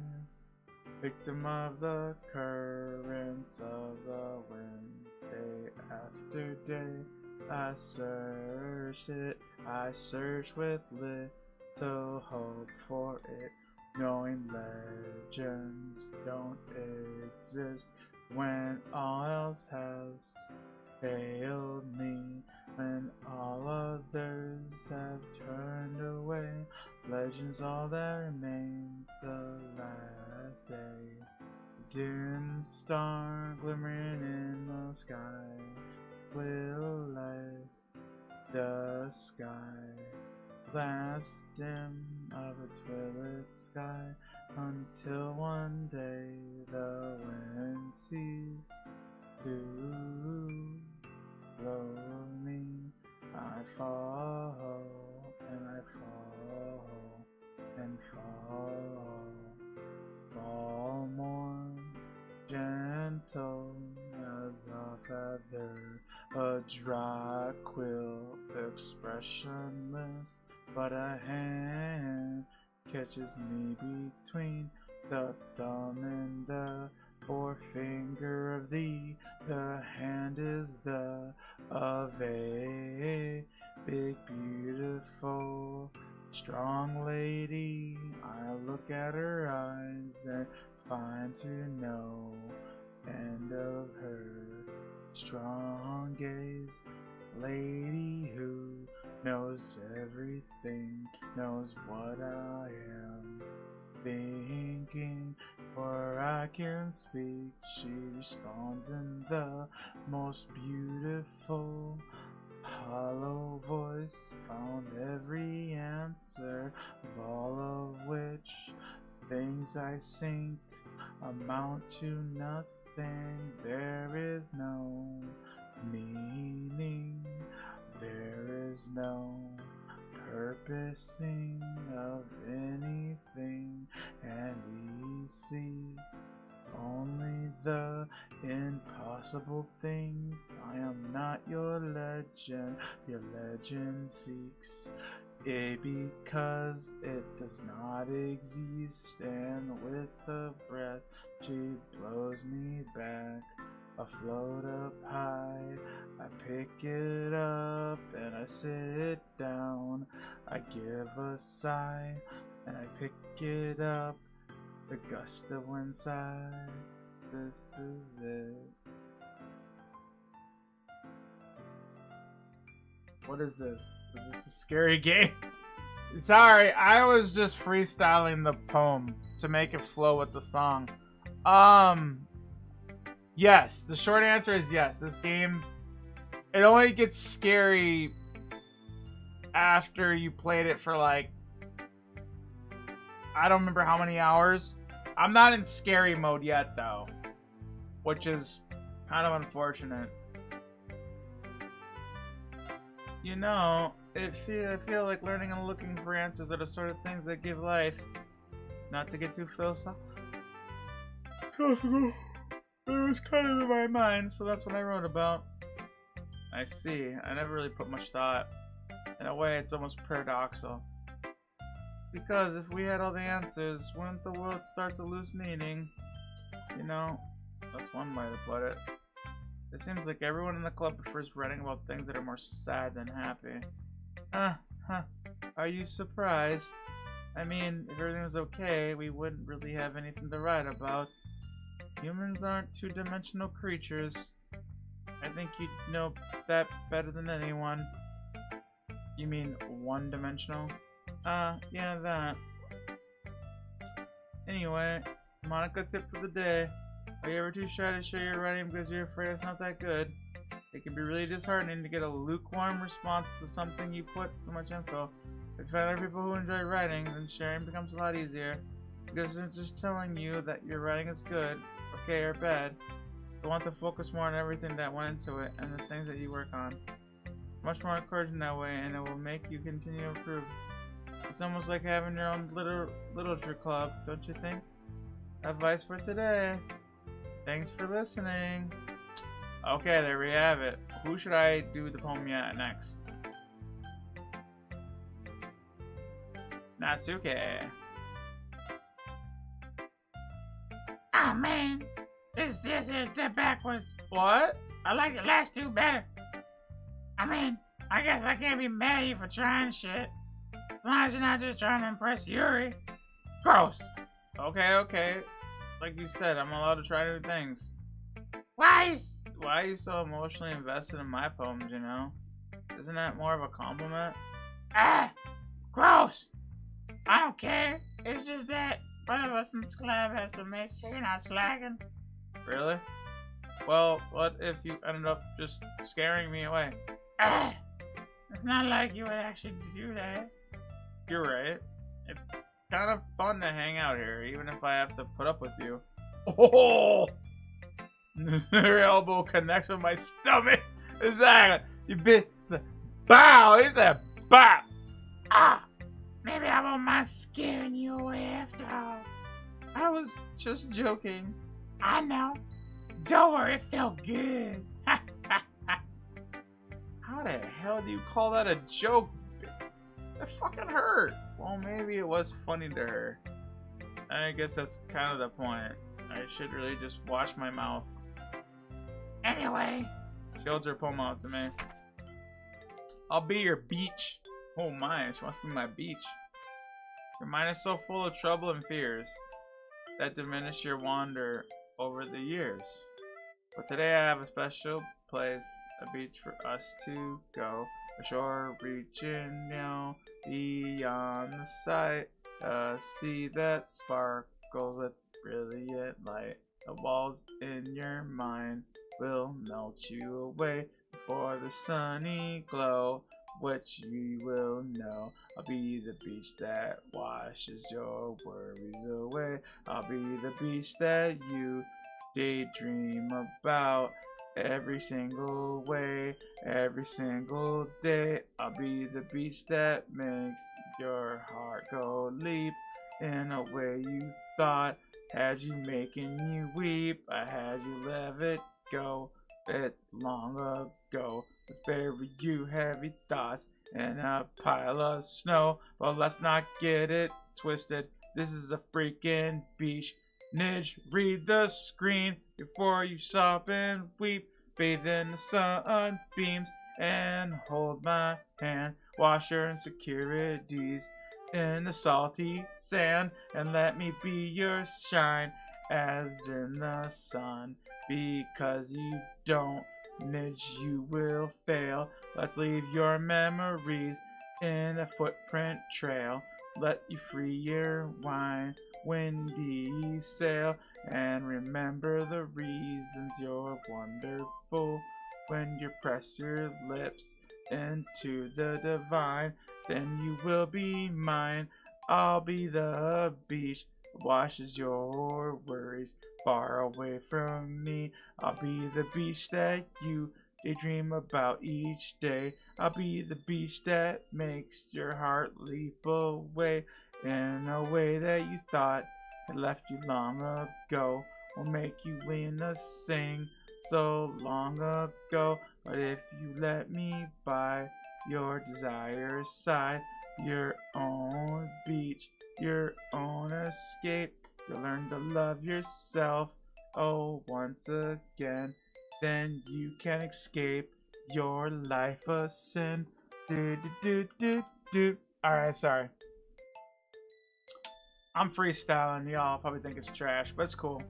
victim of the currents of the wind. Day after day I searched with little hope for it, knowing legends don't exist when all else has failed me, when all others have turned away. Legends all that remains the last day. Dim star glimmering in the sky will light the sky. Last dim of a twilit sky, until one day the wind ceases to blow me. I fall and I fall and fall more gentle as a feather, a dry quill, expressionless, but a hand catches me between the thumb and the forefinger of thee. The hand is the of a big, beautiful, strong lady. I look at her eyes and find to know end of her strong gaze. Lady who knows everything, knows what I am thinking, for I can speak. She responds in the most beautiful hollow voice found every answer, of all of which things I sink amount to nothing. There is no meaning, there is no purposing of anything, and we see only the impossible things. I am not your legend seeks it because it does not exist, and with a breath she blows me back, afloat up high. I pick it up and I sit down, I give a sigh and I pick it up. The gust of wind sighs, this is it. What is this? Is this a scary game? Sorry, I was just freestyling the poem to make it flow with the song. Yes, the short answer is yes. This game, it only gets scary after you played it for like, I don't remember how many hours. I'm not in scary mode yet though, which is kind of unfortunate. You know, I feel like learning and looking for answers are the sort of things that give life. Not to get too philosophical. It was kind of in my mind, so that's what I wrote about. I see. I never really put much thought. In a way, it's almost paradoxical. Because if we had all the answers, wouldn't the world start to lose meaning? You know, that's one way to put it. It seems like everyone in the club prefers writing about things that are more sad than happy. Are you surprised? I mean, if everything was okay, we wouldn't really have anything to write about. Humans aren't two-dimensional creatures. I think you'd know that better than anyone. You mean one-dimensional? Yeah, that. Anyway, Monica tip for the day. Are you ever too shy to share your writing because you're afraid it's not that good? It can be really disheartening to get a lukewarm response to something you put so much info. If you find other people who enjoy writing, then sharing becomes a lot easier. Because it's just telling you that your writing is good, okay, or bad. You want to focus more on everything that went into it and the things that you work on. Much more encouraging that way, and it will make you continue to improve. It's almost like having your own literature club, don't you think? Advice for today. Thanks for listening. Okay, there we have it. Who should I do the poem yet next? Natsuke. Oh man, this is a step backwards. What? I like the last two better. I mean, I guess I can't be mad at you for trying shit. As long as you're not just trying to impress Yuri. Gross. Okay. Like you said, I'm allowed to try new things. Why are you so emotionally invested in my poems, you know? Isn't that more of a compliment? Gross. I don't care. It's just that one of us in this club has to make sure you're not slacking. Really? Well, what if you ended up just scaring me away? It's not like you would actually do that. You're right. It's kind of fun to hang out here, even if I have to put up with you. Oh! Her elbow connects with my stomach. Exactly. You bit the bow. He said bow. Maybe I won't mind scaring you away after all. I was just joking. I know. Don't worry, it felt good. How the hell do you call that a joke? That fucking hurt. Well, maybe it was funny to her. I guess that's kind of the point. I should really just wash my mouth. Anyway. She holds her poem out to me. I'll be your beach. Oh my, she wants to be my beach. Your mind is so full of trouble and fears that diminish your wonder over the years. But today I have a special place, a beach for us to go. A shore reaching down beyond the sight. A sea that sparkles with brilliant light. The walls in your mind will melt you away. for the sunny glow, which you will know. I'll be the beach that washes your worries away. I'll be the beach that you daydream about every single way, every single day. I'll be the beach that makes your heart go leap in a way you thought had you making you weep. I had you let it go it long ago. Let's bury you heavy thoughts in a pile of snow. But let's not get it twisted. This is a freaking beach. Nidge, read the screen before you sob and weep. Bathe in the sunbeams and hold my hand. Wash your insecurities in the salty sand and let me be your shine as in the sun. Because you don't Nidge, you will fail. Let's leave your memories in a footprint trail. Let you free your wine, windy sail, and remember the reasons you're wonderful. When you press your lips into the divine, then you will be mine. I'll be the beach that washes your worries far away from me. I'll be the beach that you daydream about each day. I'll be the beach that makes your heart leap away in a way that you thought had left you long ago. Will make you wanna sing so long ago. But if you let me by your desire's side, your own beach, your own escape, you'll learn to love yourself, oh, once again. Then you can escape your life of sin. Do do do do do. Alright, sorry. I'm freestyling, y'all probably think it's trash, but it's cool.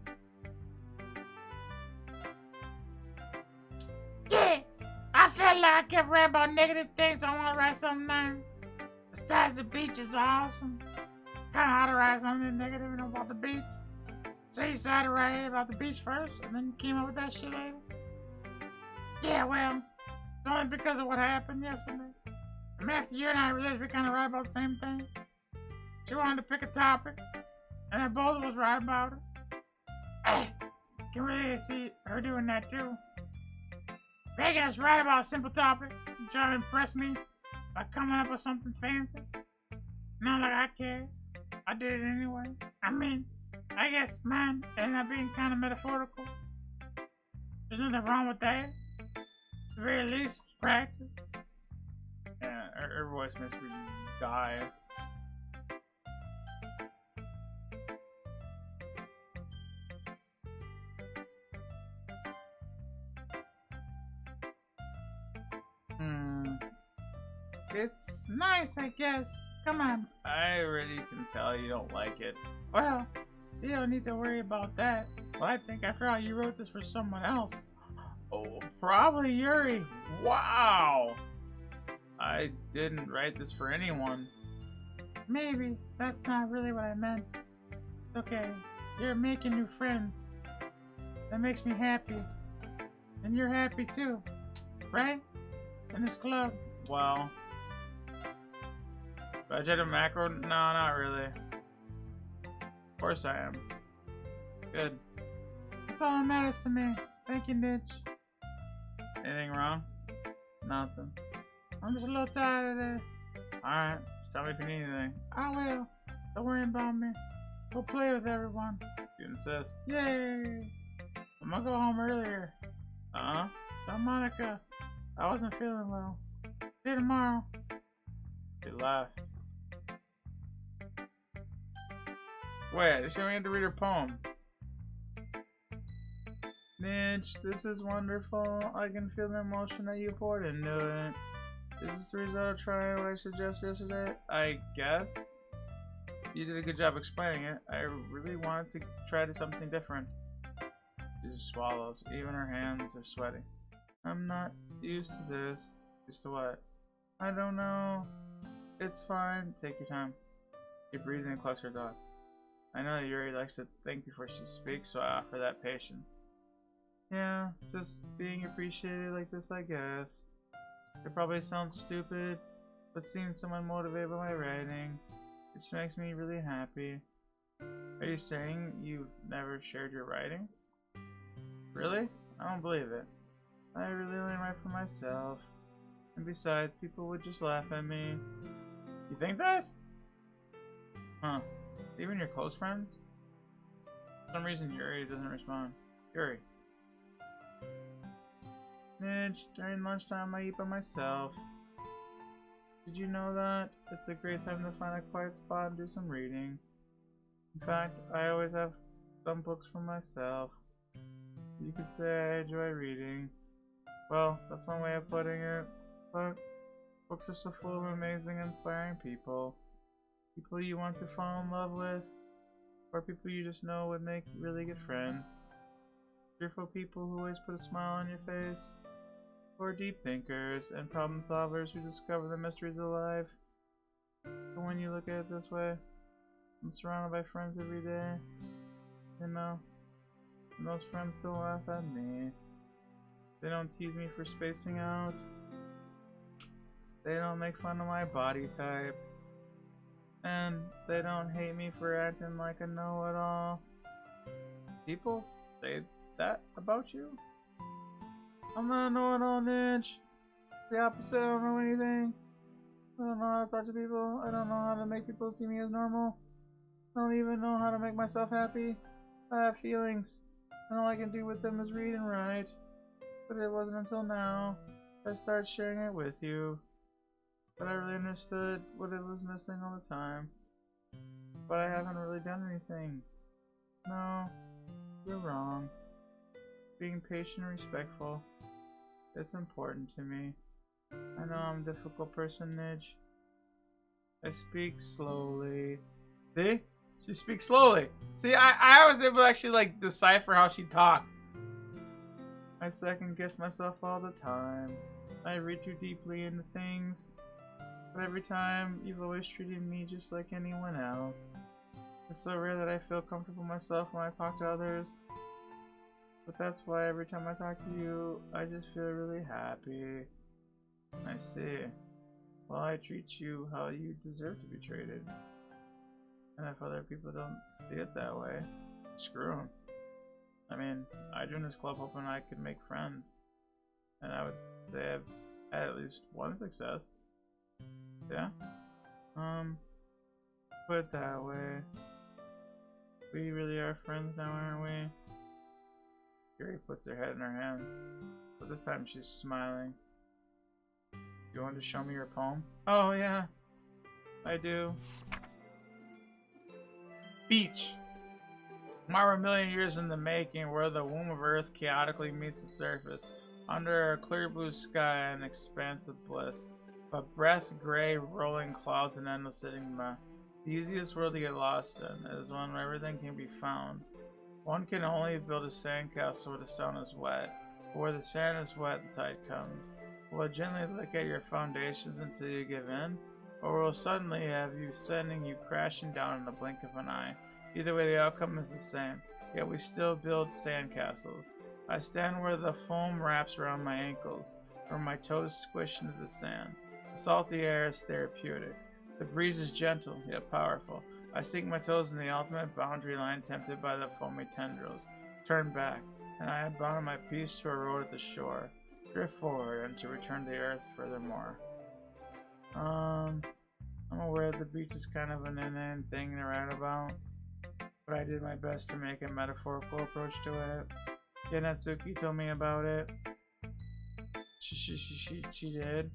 Yeah, I felt like I kept writing about negative things, so I want to write something nice. Besides, the beach is awesome. Kind of hard to write something negative, you know, about the beach. So you decided to write about the beach first, and then you came up with that shit later? Yeah, well, it's only because of what happened yesterday. I mean, after you and I realized we kind of write about the same thing. She wanted to pick a topic, and then both of us write about it. Hey, can really see her doing that too. Begging us write about a simple topic, and try to impress me by coming up with something fancy. Not like I care. I did it anyway. I mean, I guess mine ended up being kind of metaphorical. There's nothing wrong with that. At the very least, it's practice. Yeah, her voice makes me die. It's nice, I guess. Come on. I already can tell you don't like it. Well, you don't need to worry about that. Well, I think after all, you wrote this for someone else. Oh, probably Yuri. Wow! I didn't write this for anyone. Maybe. That's not really what I meant. It's okay. You're making new friends. That makes me happy. And you're happy too. Right? In this club. Well... do I check a macro? No, not really. Of course I am. Good. That's all that matters to me. Thank you, Nidge. Anything wrong? Nothing. I'm just a little tired today. Alright, just tell me if you need anything. I will. Don't worry about me. Go play with everyone. You insist. Yay! I'm gonna go home earlier. Uh-huh. Tell Monica I wasn't feeling well. See you tomorrow. She left. Wait, she only had to read her poem. Nidge, this is wonderful. I can feel the emotion that you poured into it. Is this the result of trying what I suggested yesterday? I guess. You did a good job explaining it. I really wanted to try to something different. She just swallows. Even her hands are sweaty. I'm not used to this. Used to what? I don't know. It's fine. Take your time. Keep breathing and clutch her dog. I know that Yuri likes to think before she speaks, so I offer that patience. Yeah, just being appreciated like this, I guess. It probably sounds stupid, but seeing someone motivated by my writing, it just makes me really happy. Are you saying you've never shared your writing? Really? I don't believe it. I really only write for myself. And besides, people would just laugh at me. You think that? Huh. Even your close friends? For some reason, Yuri doesn't respond. Yuri. Nidge, during lunchtime I eat by myself. Did you know that? It's a great time to find a quiet spot and do some reading. In fact, I always have some books for myself. You could say I enjoy reading. Well, that's one way of putting it. But books are so full of amazing, inspiring people. People you want to fall in love with, or people you just know would make really good friends. Cheerful people who always put a smile on your face, or deep thinkers and problem solvers who discover the mysteries of life. But when you look at it this way, I'm surrounded by friends every day, you know, and those friends don't laugh at me. They don't tease me for spacing out. They don't make fun of my body type. And they don't hate me for acting like a know-it-all. People say that about you? I'm not a know-it-all, Nidge. The opposite, I don't know anything. I don't know how to talk to people. I don't know how to make people see me as normal. I don't even know how to make myself happy. I have feelings, and all I can do with them is read and write. But it wasn't until now I started sharing it with you that I really understood what it was missing all the time. But I haven't really done anything. No, you're wrong. Being patient and respectful, it's important to me. I know I'm a difficult person, Nidge. I speak slowly. See? She speaks slowly. See, I was able to actually like decipher how she talks. I second guess myself all the time. I read too deeply into things. But every time, you've always treated me just like anyone else. It's so rare that I feel comfortable myself when I talk to others. But that's why every time I talk to you, I just feel really happy. I see. Well, I treat you how you deserve to be treated. And if other people don't see it that way, screw them. I mean, I joined this club hoping I could make friends. And I would say I've had at least one success. Yeah? Put it that way. We really are friends now, aren't we? Yuri puts her head in her hand, but this time she's smiling. You want to show me your poem? Oh, yeah. I do. Beach. Tomorrow, a million years in the making, where the womb of Earth chaotically meets the surface, under a clear blue sky and expanse of bliss, but breath, gray, rolling clouds, and endless enigma. The easiest world to get lost in is one where everything can be found. One can only build a sandcastle where the sun is wet, but where the sand is wet, the tide comes. Will it gently lick at your foundations until you give in, or will it suddenly have you sending you crashing down in the blink of an eye? Either way, the outcome is the same, yet we still build sandcastles. I stand where the foam wraps around my ankles, where my toes squish into the sand. The salty air is therapeutic. The breeze is gentle, yet powerful. I sink my toes in the ultimate boundary line, tempted by the foamy tendrils. Turn back, and I abandon my peace to a road at the shore. Drift forward, and to return to the earth furthermore. I'm aware the beach is kind of an inane thing to write about, but I did my best to make a metaphorical approach to it. Yeah, Natsuki told me about it. She did.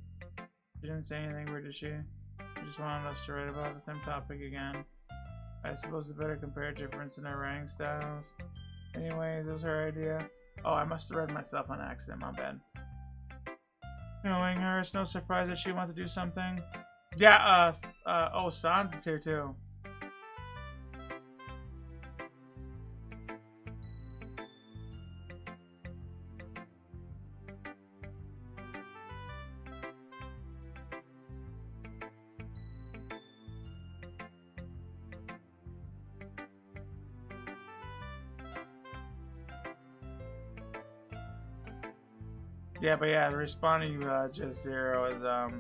She didn't say anything weird, did she? She just wanted us to write about the same topic again. I suppose it's better compare difference in our writing styles. Anyways, it was her idea. Oh, I must have read myself on accident, my bad. Knowing her, it's no surprise that she wants to do something. Yeah, oh, Sans is here too. Yeah, but yeah, responding just 0 is oh,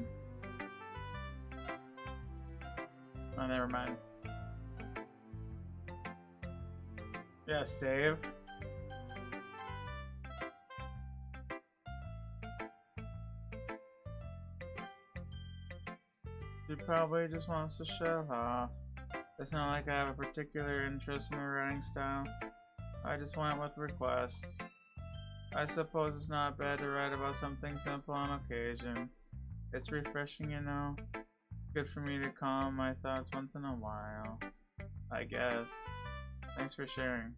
never mind. Yeah, save. She probably just wants to show off. It's not like I have a particular interest in her writing style. I just went with requests. I suppose it's not bad to write about something simple on occasion. It's refreshing, you know. Good for me to calm my thoughts once in a while. I guess. Thanks for sharing.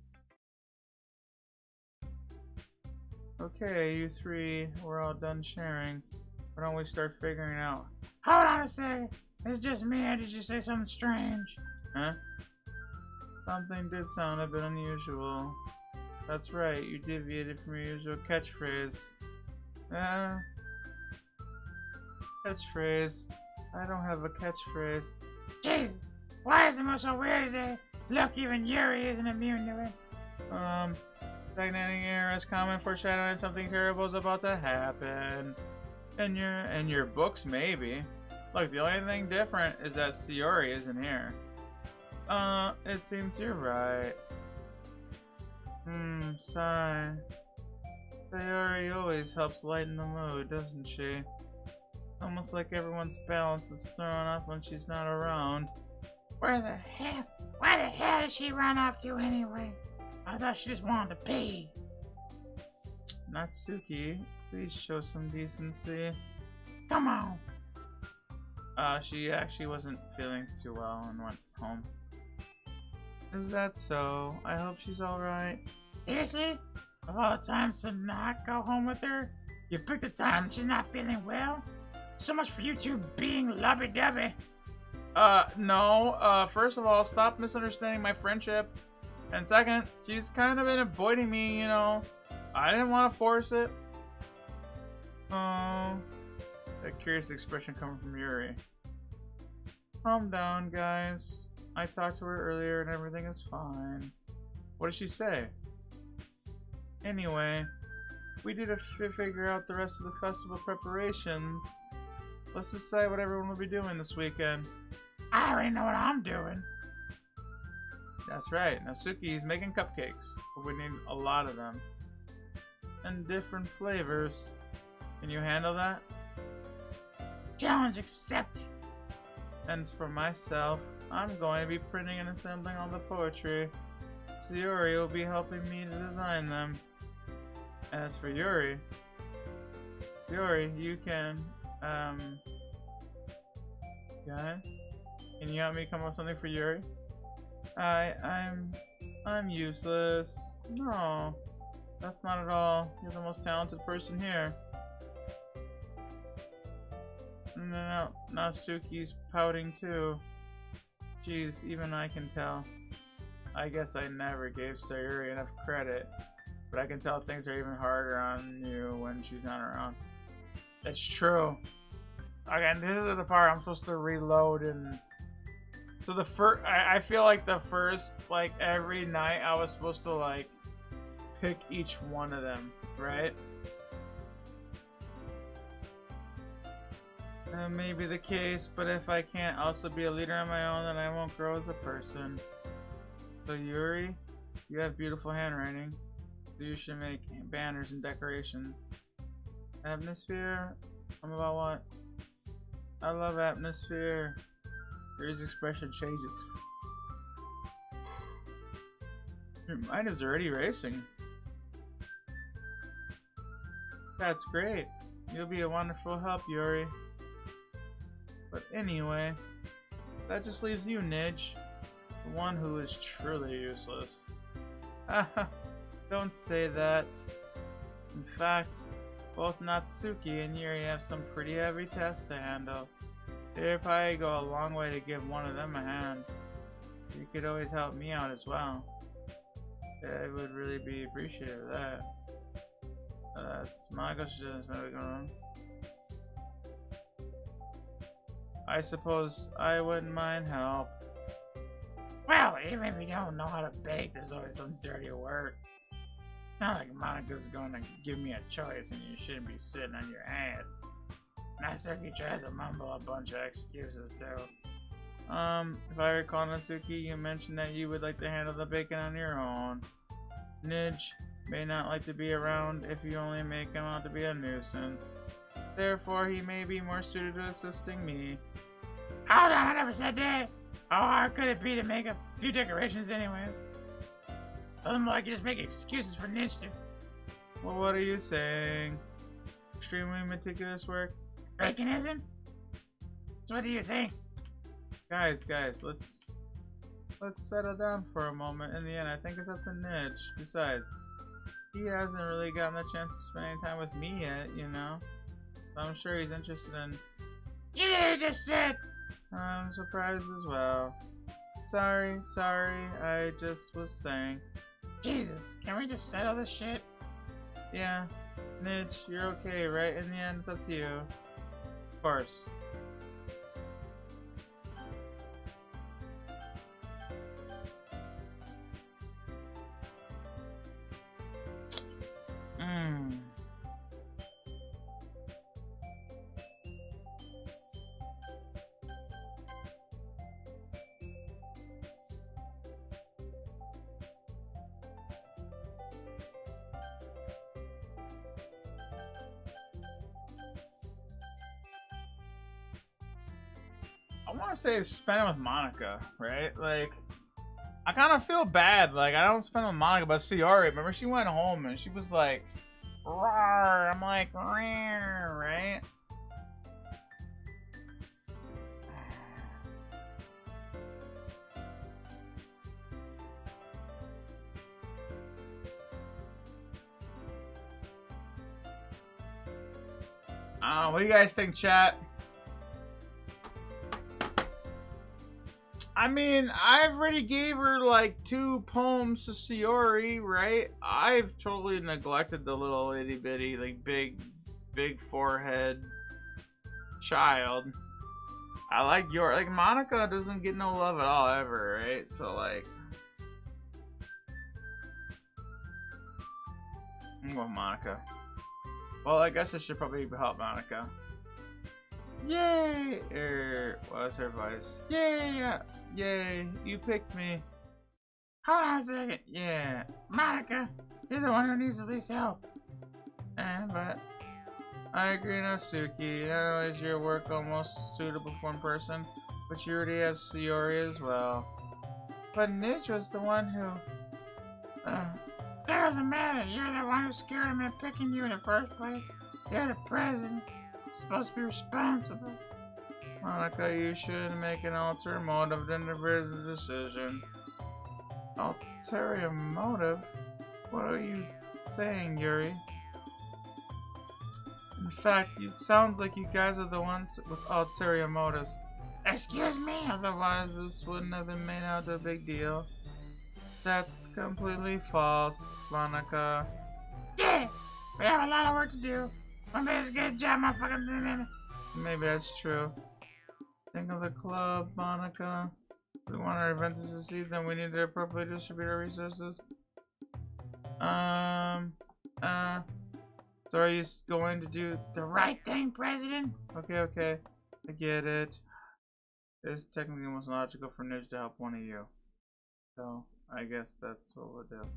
Okay, you three, we're all done sharing. Why don't we start figuring out? Hold on a second. It's just me, or did you say something strange? Huh? Something did sound a bit unusual. That's right, you deviated from your usual catchphrase. Catchphrase? I don't have a catchphrase. Jeez, why is it so weird today? Look, even Yuri isn't immune to it. Stagnating air is common foreshadowing something terrible is about to happen. In your books, maybe. Look, the only thing different is that Sayori isn't here. It seems you're right. Sigh. Sayori always helps lighten the mood, doesn't she? Almost like everyone's balance is thrown off when she's not around. Why the hell did she run off to anyway? I thought she just wanted to pee. Natsuki, please show some decency. Come on. She actually wasn't feeling too well and went home. Is that so? I hope she's alright. Seriously? Of all the times to not go home with her, you picked the time she's not feeling well? So much for you two being lovey-dovey. No. First of all, stop misunderstanding my friendship. And second, she's kind of been avoiding me, you know. I didn't want to force it. Oh. A curious expression coming from Yuri. Calm down, guys. I talked to her earlier and everything is fine. What did she say? Anyway, we need to figure out the rest of the festival preparations. Let's decide what everyone will be doing this weekend. I already know what I'm doing. That's right. Natsuki's making cupcakes, but we need a lot of them. And different flavors. Can you handle that? Challenge accepted. And for myself, I'm going to be printing and assembling all the poetry. Sayori will be helping me to design them. As for Yuri, you can, can you help me come up with something for Yuri? I'm useless. No, that's not at all. You're the most talented person here. No, Natsuki's pouting too. Jeez, even I can tell. I guess I never gave Sayuri enough credit, but I can tell things are even harder on you when she's not around. It's true. Again, this is the part I'm supposed to reload, and so the first, I feel like the first, like every night I was supposed to like pick each one of them, right? That may be the case, but if I can't also be a leader on my own, then I won't grow as a person. So Yuri, you have beautiful handwriting, so you should make banners and decorations. Atmosphere? About what? I love atmosphere. Yuri's expression changes. Your mind is already racing. That's great. You'll be a wonderful help, Yuri. But anyway, that just leaves you, Nidge. The one who is truly useless. Don't say that. In fact, both Natsuki and Yuri have some pretty heavy tasks to handle. It'd probably go a long way to give one of them a hand. You could always help me out as well. I would really be appreciative of that. That's my question. Maybe going on. I suppose I wouldn't mind help. Well, even if you don't know how to bake, there's always some dirty work. Not like Monica's gonna give me a choice and you shouldn't be sitting on your ass. Natsuki tries to mumble a bunch of excuses too. If I recall, Natsuki, you mentioned that you would like to handle the bacon on your own. Nidge may not like to be around if you only make him out to be a nuisance. Therefore, he may be more suited to assisting me. Hold on, I never said that. How hard could it be to make a few decorations anyways? Furthermore, I can just make excuses for Nidge to. Well, what are you saying? Extremely meticulous work? Baconism? So what do you think? Guys, let's settle down for a moment. In the end, I think it's up to Nidge. Besides, he hasn't really gotten the chance to spend any time with me yet, you know? So I'm sure he's interested in... You just said... I'm surprised as well. Sorry, I just was saying. Jesus, can we just settle this shit? Yeah, Nidge, you're okay, right? In the end, it's up to you. Of course. I want to say spend it with Monica, right? Like, I kind of feel bad. Like, I don't spend it with Monica, but Sayori, remember she went home and she was like, "Rawr." I'm like, "Rawr," right? What do you guys think, chat? I mean, I've already gave her like 2 poems to Sayori, right? I've totally neglected the little itty bitty, like big forehead child. I like Monica doesn't get no love at all ever, right? So like, I'm going with Monica. Well, I guess I should probably help Monica. Yay! What's her voice? Yay! You picked me. Hold on a second. Yeah. Monica, you're the one who needs the least help. But I agree, Natsuki. Not only is your work almost suitable for one person, but you already have Sayori as well. But Nidge was the one who... Doesn't matter. You're the one who scared him into picking you in the first place. You're the president. Supposed to be responsible. Monica, you should make an ulterior motive to interpret the decision. Ulterior motive? What are you saying, Yuri? In fact, it sounds like you guys are the ones with ulterior motives. Excuse me? Otherwise, this wouldn't have been made out a big deal. That's completely false, Monica. Yeah, we have a lot of work to do. I'm just get a job, motherfucker. Maybe that's true. Think of the club, Monica. If we want our event to succeed, then we need to appropriately distribute our resources. So are you going to do the right thing, President? Okay. I get it. It's technically most logical for Nidge to help one of you. So, I guess that's what we'll do.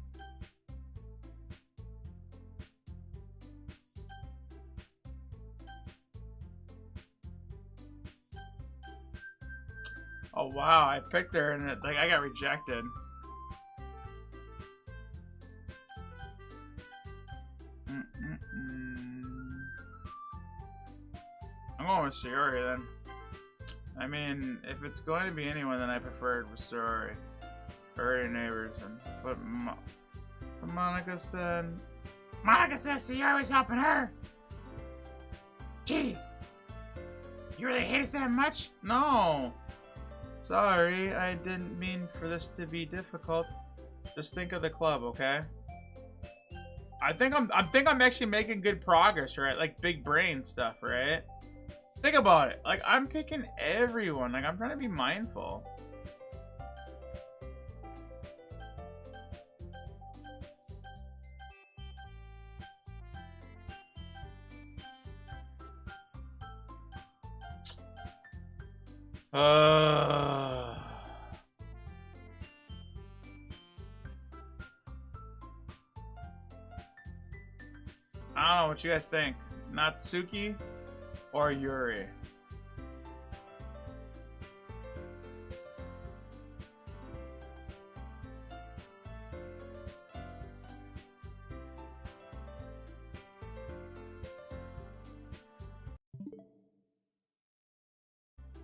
Oh wow, I picked her and like I got rejected. I'm going with Sayori then. I mean, if it's going to be anyone, then I prefer it with Sayori. Or neighbors, but Monica said... Monica says Sayori's helping her. Jeez. You really hate us that much? No. Sorry, I didn't mean for this to be difficult. Just think of the club, okay? I think I'm actually making good progress, right? Like big brain stuff, right? Think about it. Like I'm picking everyone. Like I'm trying to be mindful. I don't know what you guys think. Natsuki or Yuri?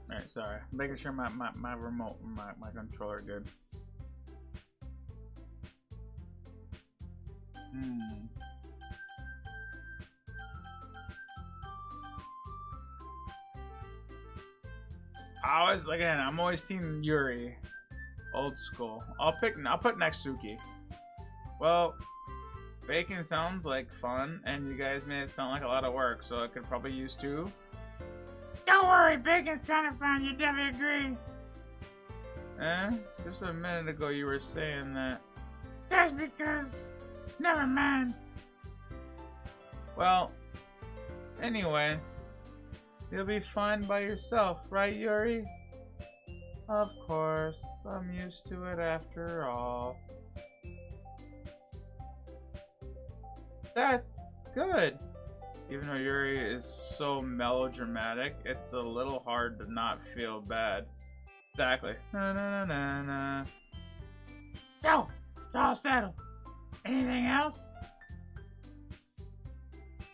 Alright, sorry. Making sure my remote, my controller good. I'm always team Yuri. Old school. I'll put Natsuki. Well, baking sounds like fun, and you guys made it sound like a lot of work, so I could probably use two. Don't worry, bacon's ton of fun. You definitely agree. Just a minute ago you were saying that. That's because... Never mind. Well, anyway, you'll be fine by yourself, right, Yuri? Of course, I'm used to it after all. That's good. Even though Yuri is so melodramatic, it's a little hard to not feel bad. Exactly. Na na na na. So, it's all settled. Anything else?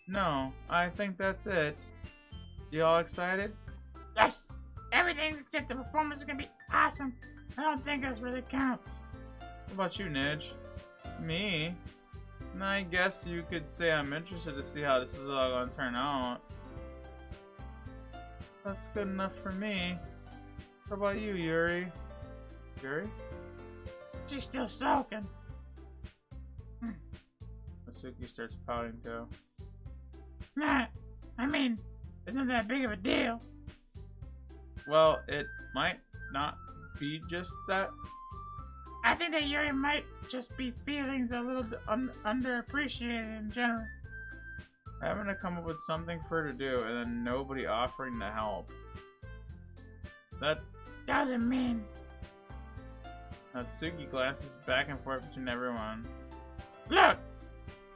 No, I think that's it. You all excited? Yes! Everything except the performance is gonna be awesome. I don't think this really counts. What about you, Nidge? Me? I guess you could say I'm interested to see how this is all gonna turn out. That's good enough for me. What about you, Yuri? Yuri? She's still soaking. Natsuki starts pouting too. It's not. I mean, it's not that big of a deal. Well, it might not be just that. I think that Yuri might just be feeling a little underappreciated in general. Having to come up with something for her to do and then nobody offering to help. That doesn't mean. Natsuki glances back and forth between everyone. Look!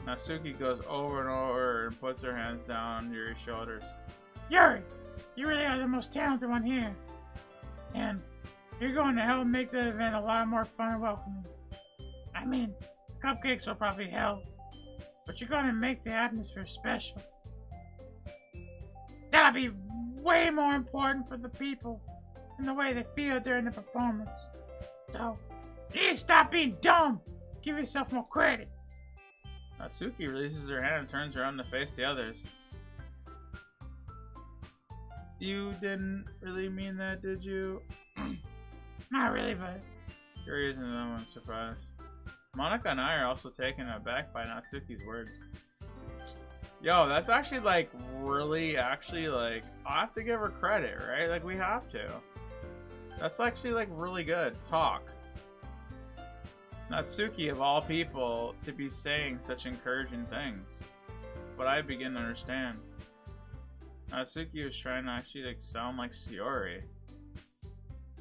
Natsuki goes over and over and puts her hands down Yuri's shoulders. Yuri, you really are the most talented one here. And you're going to help make the event a lot more fun and welcoming. I mean, cupcakes will probably help, but you're going to make the atmosphere special. That'll be way more important for the people and the way they feel during the performance. So, you need to stop being dumb. Give yourself more credit. Natsuki releases her hand and turns around to face the others. You didn't really mean that, did you? Not really, but... Yuri isn't the one surprised. Monica and I are also taken aback by Natsuki's words. Yo, that's actually like really, like, I have to give her credit, right? Like, we have to. That's actually like really good talk. Natsuki, of all people, to be saying such encouraging things. But I begin to understand. Natsuki was trying to actually like sound like Shiori.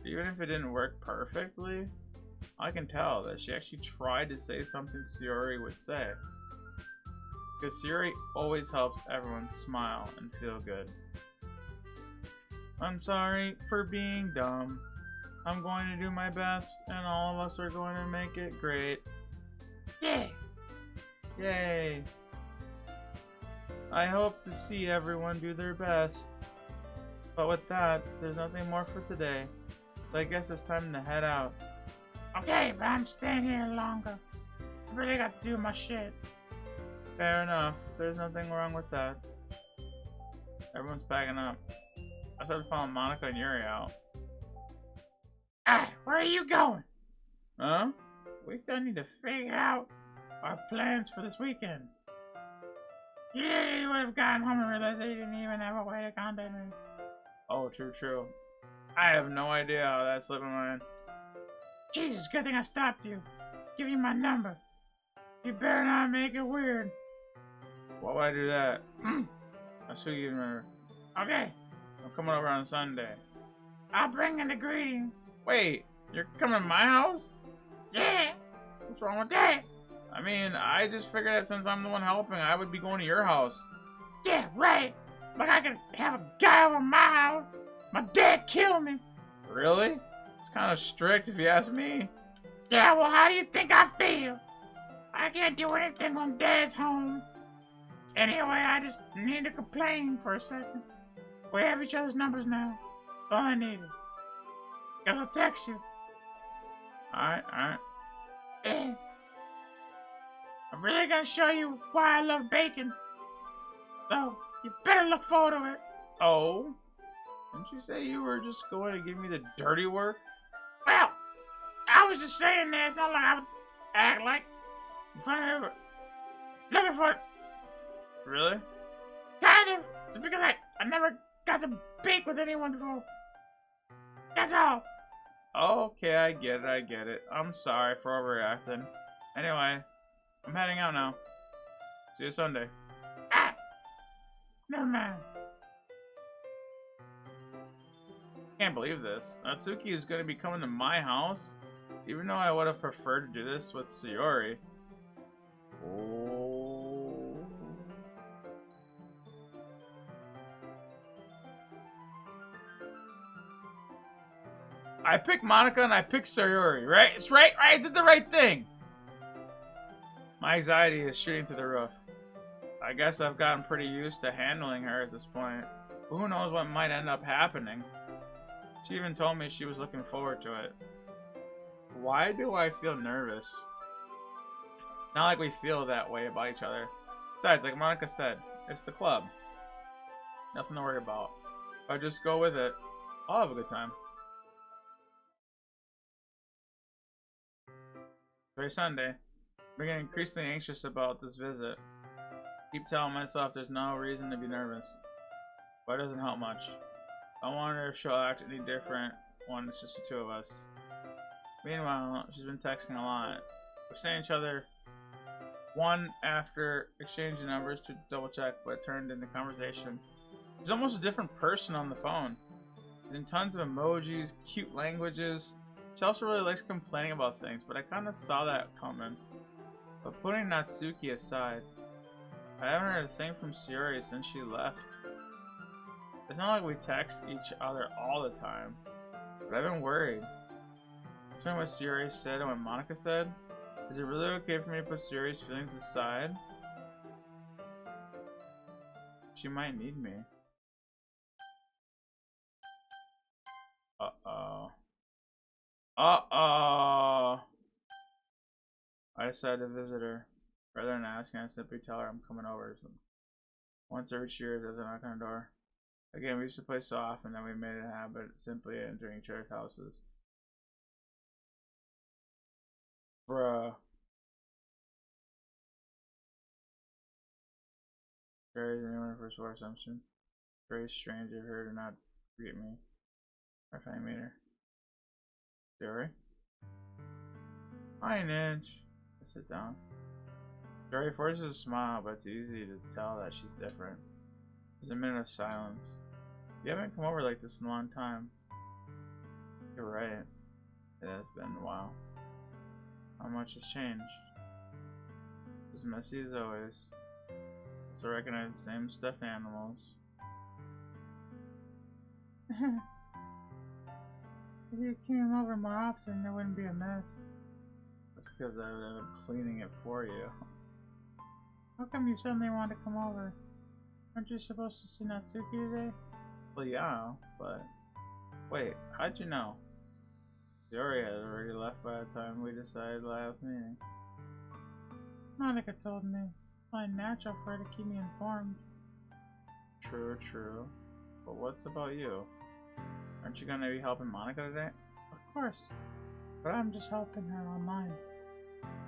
Even if it didn't work perfectly, I can tell that she actually tried to say something Shiori would say. Because Shiori always helps everyone smile and feel good. I'm sorry for being dumb. I'm going to do my best, and all of us are going to make it great. Yay! Yay! I hope to see everyone do their best. But with that, there's nothing more for today. So I guess it's time to head out. Okay, but I'm staying here longer. I really got to do my shit. Fair enough. There's nothing wrong with that. Everyone's packing up. I started following Monica and Yuri out. Alright, where are you going? Huh? We still need to figure out our plans for this weekend. You would have gotten home and realized that you didn't even have a way to contact me. Oh, true. I have no idea how that slipped my mind. Jesus, good thing I stopped you. Give you my number. You better not make it weird. Why would I do that? I'll show you the number. Okay. I'm coming over on Sunday. I'll bring in the ingredients. Wait, you're coming to my house? Yeah. What's wrong with that? I mean, I just figured that since I'm the one helping, I would be going to your house. Yeah, right. Like I could have a guy over my house. My dad killed me. Really? It's kind of strict if you ask me. Yeah, well, how do you think I feel? I can't do anything when Dad's home. Anyway, I just need to complain for a second. We have each other's numbers now. All I needed. Guess I'll text you. Alright. Yeah. I'm really gonna show you why I love bacon. So, you better look forward to it. Oh? Didn't you say you were just going to give me the dirty work? Well, I was just saying that. It's not like I would act like in front of her. Looking for it. Really? Kind of. Just because I never got to bake with anyone before. That's all. Okay, I get it. I'm sorry for overreacting. Anyway, I'm heading out now. See you Sunday. Ah! Never mind. Can't believe this. Natsuki is going to be coming to my house, even though I would have preferred to do this with Sayori. Oh. I picked Monica and I picked Sayori, right? It's right. I did the right thing. My anxiety is shooting to the roof. I guess I've gotten pretty used to handling her at this point. Who knows what might end up happening? She even told me she was looking forward to it. Why do I feel nervous? It's not like we feel that way about each other. Besides, like Monica said, it's the club. Nothing to worry about. If I just go with it, I'll have a good time. Today's Sunday. I'm getting increasingly anxious about this visit. Keep telling myself there's no reason to be nervous. But it doesn't help much. I wonder if she'll act any different when it's just the two of us. Meanwhile, she's been texting a lot. We're seeing each other one after exchanging numbers to double check, but it turned into conversation. She's almost a different person on the phone. And tons of emojis, cute languages. She also really likes complaining about things, but I kind of saw that coming. But putting Natsuki aside, I haven't heard a thing from Sayori since she left. It's not like we text each other all the time, but I've been worried. Between what Sayori said and what Monica said, is it really okay for me to put Sayori's feelings aside? She might need me. Uh-oh. Uh-oh! I decided to visit her. Rather than asking, I simply tell her I'm coming over. Once every year, there's a knock on the door. Again, we used to play so often that we made it a habit simply entering each other's houses. Bruh. Very anyone first floor assumption. Very strange of her to not greet me. Or if I meet her. Jerry? Hi, Nidge. I sit down. Jerry forces a smile, but it's easy to tell that she's different. There's a minute of silence. You haven't come over like this in a long time. You're right. It has been a while. How much has changed? As messy as always. So recognize the same stuffed animals. If you came over more often, there wouldn't be a mess. That's because I've been cleaning it for you. How come you suddenly wanted to come over? Aren't you supposed to see Natsuki today? Well, yeah, but... Wait, how'd you know? Sayori had already left by the time we decided last meeting. Monica told me. It's only natural for her to keep me informed. True, true. But what's about you? Aren't you gonna be helping Monica today? Of course. But I'm just helping her online.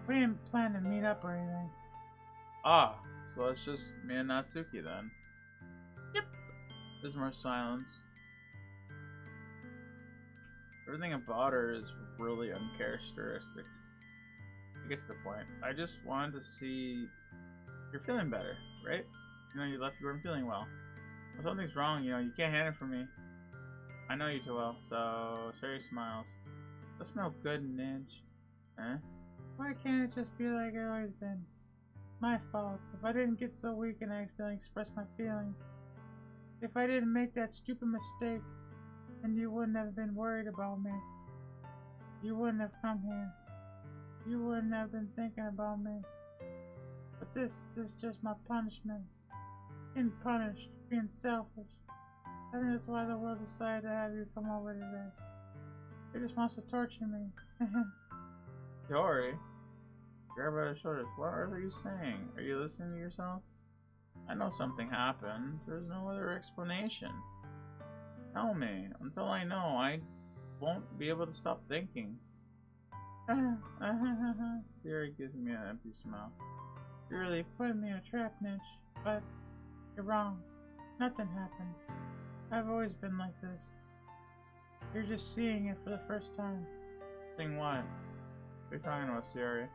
We didn't plan to meet up or anything. Ah, so it's just me and Natsuki then. Yep. There's more silence. Everything about her is really uncharacteristic. To get to the point, I just wanted to see you're feeling better, right? You know, you left, you weren't feeling well. If something's wrong, you know, you can't hand it from me. I know you too well, so Sherry smiles. That's no good, Nidge. Huh? Why can't it just be like it always been? My fault. If I didn't get so weak and accidentally express my feelings. If I didn't make that stupid mistake, then you wouldn't have been worried about me. You wouldn't have come here. You wouldn't have been thinking about me. But this is just my punishment. Being punished, being selfish. I think that's why the world decided to have you come over today. It just wants to torture me. Dory? Grab her by the shoulders. What are you saying? Are you listening to yourself? I know something happened. There's no other explanation. Tell me. Until I know, I won't be able to stop thinking. Siri gives me an empty smile. You really put me in a trap, Nidge, but you're wrong. Nothing happened. I've always been like this. You're just seeing it for the first time. Seeing what? You're talking about Siri.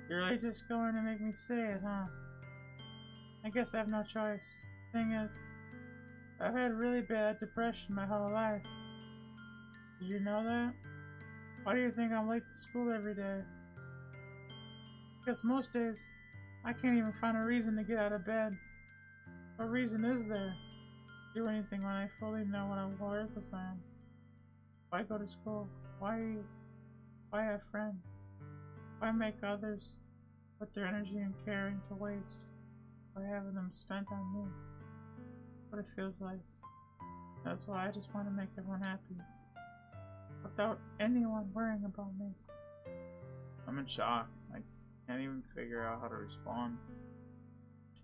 You're really just going to make me say it, huh? I guess I have no choice. Thing is, I've had really bad depression my whole life. Did you know that? Why do you think I'm late to school every day? Because most days, I can't even find a reason to get out of bed. What reason is there to do anything when I fully know what a worthless I am? Why go to school? Why eat? Why have friends? Why make others put their energy and caring to waste by having them spent on me? What it feels like. That's why I just want to make everyone happy. Without anyone worrying about me. I'm in shock. I can't even figure out how to respond.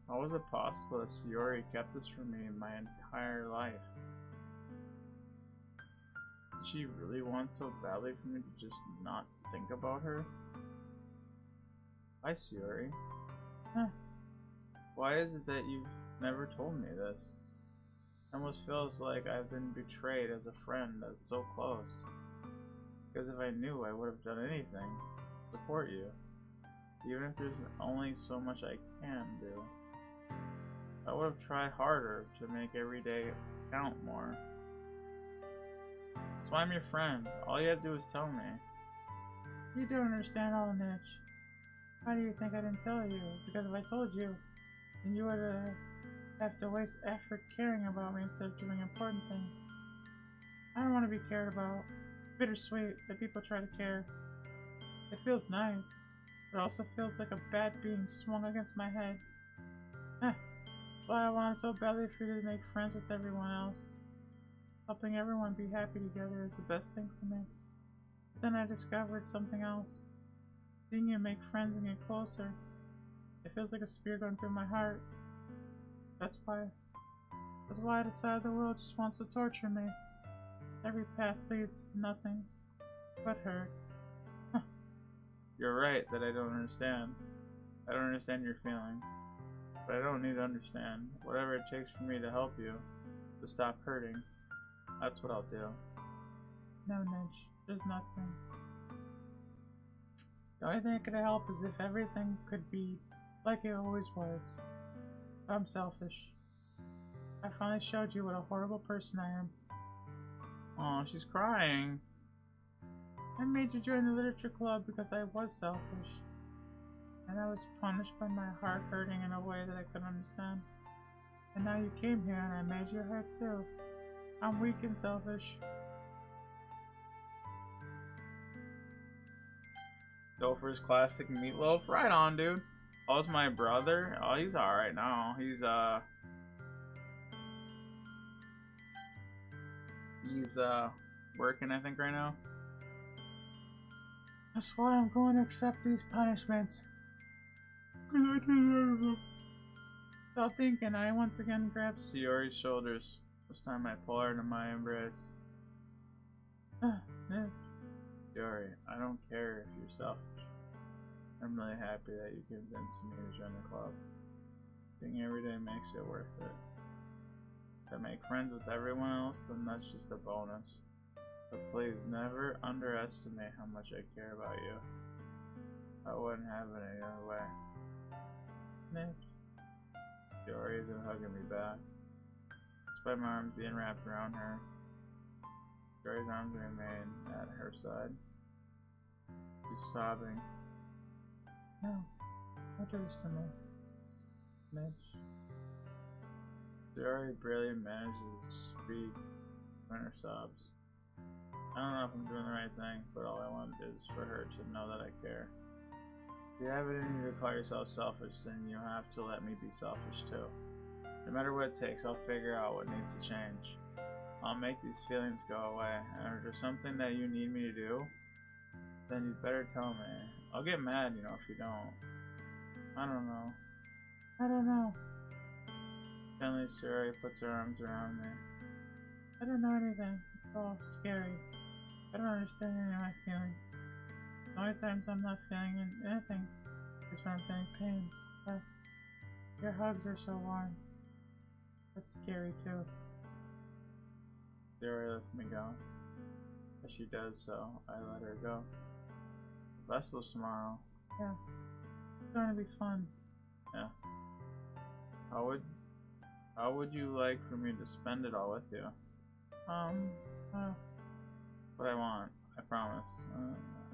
How was it possible that Sayori kept this from me my entire life? Did she really want so badly for me to just not think about her? Hi, Sayori. Huh. Why is it that you've never told me this? It almost feels like I've been betrayed as a friend that's so close. Because if I knew, I would have done anything to support you. Even if there's only so much I can do. I would have tried harder to make every day count more. So I'm your friend. All you have to do is tell me. You don't understand all, Nidge. Why do you think I didn't tell you? Because if I told you, then you would have to waste effort caring about me instead of doing important things. I don't want to be cared about. Bittersweet that people try to care. It feels nice, but it also feels like a bat being swung against my head. Why I wanted so badly for you to make friends with everyone else. Helping everyone be happy together is the best thing for me. But then I discovered something else. Seeing you make friends and get closer, it feels like a spear going through my heart. That's why I decided the world just wants to torture me. Every path leads to nothing but hurt. You're right that I don't understand. I don't understand your feelings. But I don't need to understand. Whatever it takes for me to help you to stop hurting, that's what I'll do. No, Nidge. There's nothing. The only thing that could help is if everything could be like it always was. I'm selfish. I finally showed you what a horrible person I am. Oh, she's crying. I made you join the literature club because I was selfish. And I was punished by my heart hurting in a way that I couldn't understand. And now you came here and I made you hurt too. I'm weak and selfish. Go for his classic meatloaf? Right on, dude. Oh, it's my brother? Oh, he's alright now. He's working, I think, right now. That's why I'm going to accept these punishments. Because I deserve them. Without thinking, I once again grabbed Sayori's shoulders. This time I pull her into my embrace. Sayori, I don't care if you're selfish. I'm really happy that you convinced me to join the club. Being every day makes it worth it. If I make friends with everyone else, then that's just a bonus. But please never underestimate how much I care about you. I wouldn't have it any other way. Nidge. Sayori isn't hugging me back. It's despite my arms being wrapped around her. Scary's arms remain at her side. She's sobbing. No, don't do this to me, Nidge. Scaredy barely manages to speak when her sobs. I don't know if I'm doing the right thing, but all I want is for her to know that I care. If you have it in you to call yourself selfish, then you have to let me be selfish too. No matter what it takes, I'll figure out what needs to change. I'll make these feelings go away. And if there's something that you need me to do, then you'd better tell me. I'll get mad, if you don't. I don't know. I don't know. Finally, Scaredy puts her arms around me. I don't know anything. It's all scary. I don't understand any of my feelings. The only times I'm not feeling anything is when I'm feeling pain. Yeah. Your hugs are so warm. That's scary too. Scaredy lets me go. As she does so, I let her go. The festival's tomorrow. Yeah. It's going to be fun. Yeah. How would you like for me to spend it all with you? What I want, I promise.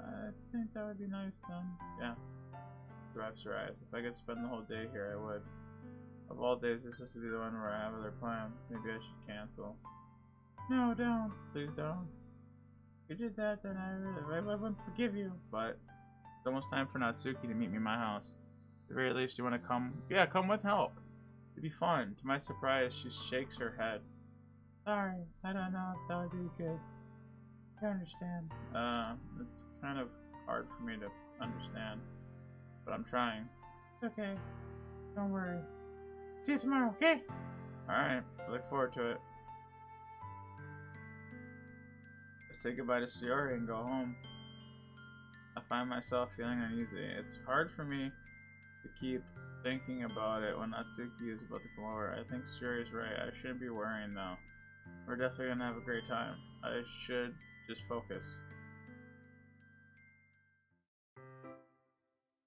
I think that would be nice then. Yeah. She wipes her eyes. If I could spend the whole day here, I would. Of all days, this has to be the one where I have other plans. Maybe I should cancel. No, don't. Please don't. If you did that, then I wouldn't forgive you. But it's almost time for Natsuki to meet me in my house. At the very least, you want to come? Yeah, come with help. It'd be fun. To my surprise, she shakes her head. Sorry, I don't know if that would be good. I understand. It's kind of hard for me to understand, but I'm trying. It's okay. Don't worry. See you tomorrow, okay? Alright, I look forward to it. I say goodbye to Sayori and go home. I find myself feeling uneasy. It's hard for me to keep thinking about it when Natsuki is about to come over. I think Sayori's right. I shouldn't be worrying though. We're definitely gonna have a great time. I should just focus.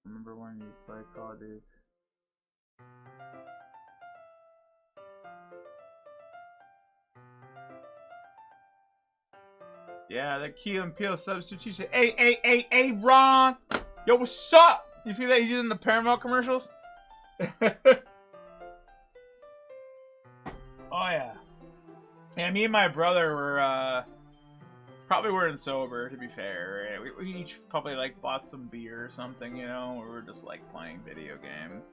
Remember when you play Call of Duty? Yeah, that Key and Peele substitution. Hey, Ron! Yo, what's up? You see that he's using the Paramount commercials? Oh, yeah. Yeah, me and my brother were, probably weren't sober, to be fair. Right? We each probably, bought some beer or something, we were just, playing video games.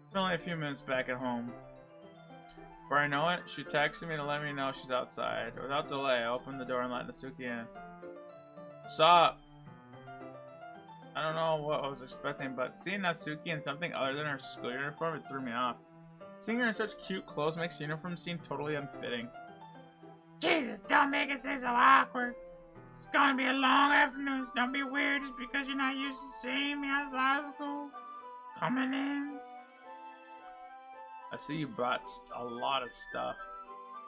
It's only a few minutes back at home. Before I know it, she texted me to let me know she's outside. Without delay, I opened the door and let Natsuki in. What's up? I don't know what I was expecting, but seeing Natsuki in something other than her school uniform, it threw me off. Seeing her in such cute clothes makes the uniform seem totally unfitting. Jesus, don't make it seem so awkward. It's gonna be a long afternoon. Don't be weird just because you're not used to seeing me outside of school. Coming in. I see you brought a lot of stuff.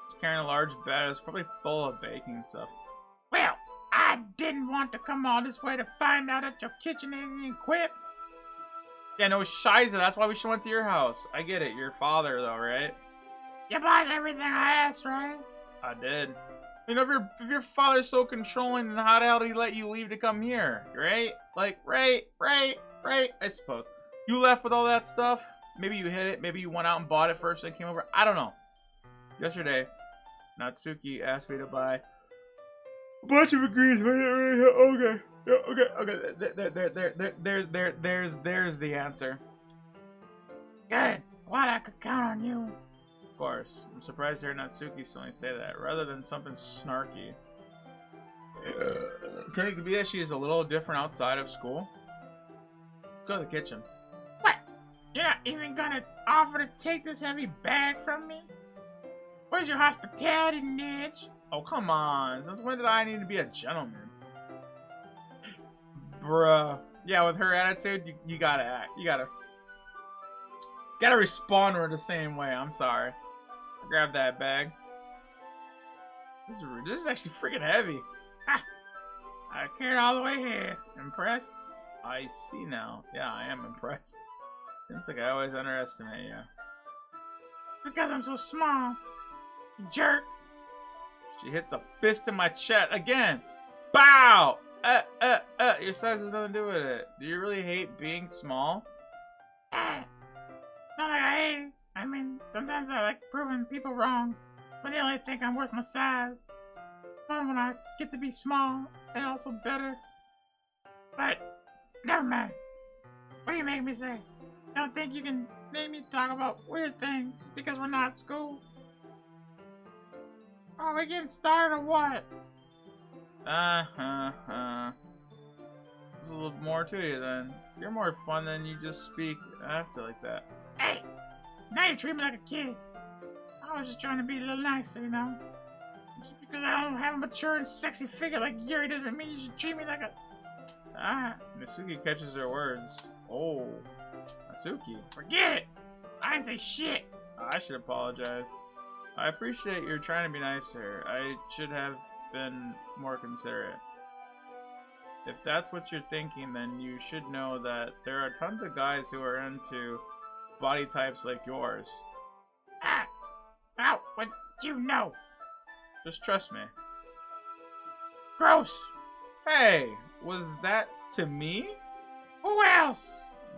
It's carrying a large bag. It's probably full of baking stuff. Well, I didn't want to come all this way to find out that your kitchen isn't equipped. Yeah, no, Shiza. That's why we should went to your house. I get it. Your father, though, right? You bought everything I asked, right? I did. If your father's so controlling, then how the hell did he let you leave to come here? Right? Right. I suppose. You left with all that stuff? Maybe you hid it. Maybe you went out and bought it first and came over. I don't know. Yesterday, Natsuki asked me to buy a bunch of ingredients. Okay. There's the answer. Good. Glad I could count on you. Of course. I'm surprised to hear Natsuki suddenly say that, rather than something snarky. Can it be that she is a little different outside of school? Go to the kitchen. What? You're not even gonna offer to take this heavy bag from me? Where's your hospitality, Nidge? Oh, come on. Since when did I need to be a gentleman? Bruh. Yeah, with her attitude, you gotta act. You gotta respond to her the same way. I'm sorry. Grab that bag. This is actually freaking heavy. Ha! I carried all the way here. Impressed? I see now. Yeah, I am impressed. Seems like I always underestimate you. Because I'm so small. You jerk. She hits a fist in my chest again. Bow! Your size has nothing to do with it. Do you really hate being small? Not like I hate it. I mean, sometimes I like proving people wrong, but they only think I'm worth my size. Fun when I get to be small and also better. But, never mind. What do you make me say? Don't think you can make me talk about weird things because we're not at school. Are we getting started or what? There's a little more to you then. You're more fun than you just speak after like that. Hey! Now you treat me like a kid. I was just trying to be a little nicer, you know? Just because I don't have a mature and sexy figure like Yuri doesn't mean you should treat me like a... Natsuki catches her words. Oh, Natsuki. Forget it! I didn't say shit! I should apologize. I appreciate you're trying to be nicer. I should have been more considerate. If that's what you're thinking, then you should know that there are tons of guys who are into body types like yours. Ow, what do you know? Just trust me. Gross! Hey, was that to me? Who else?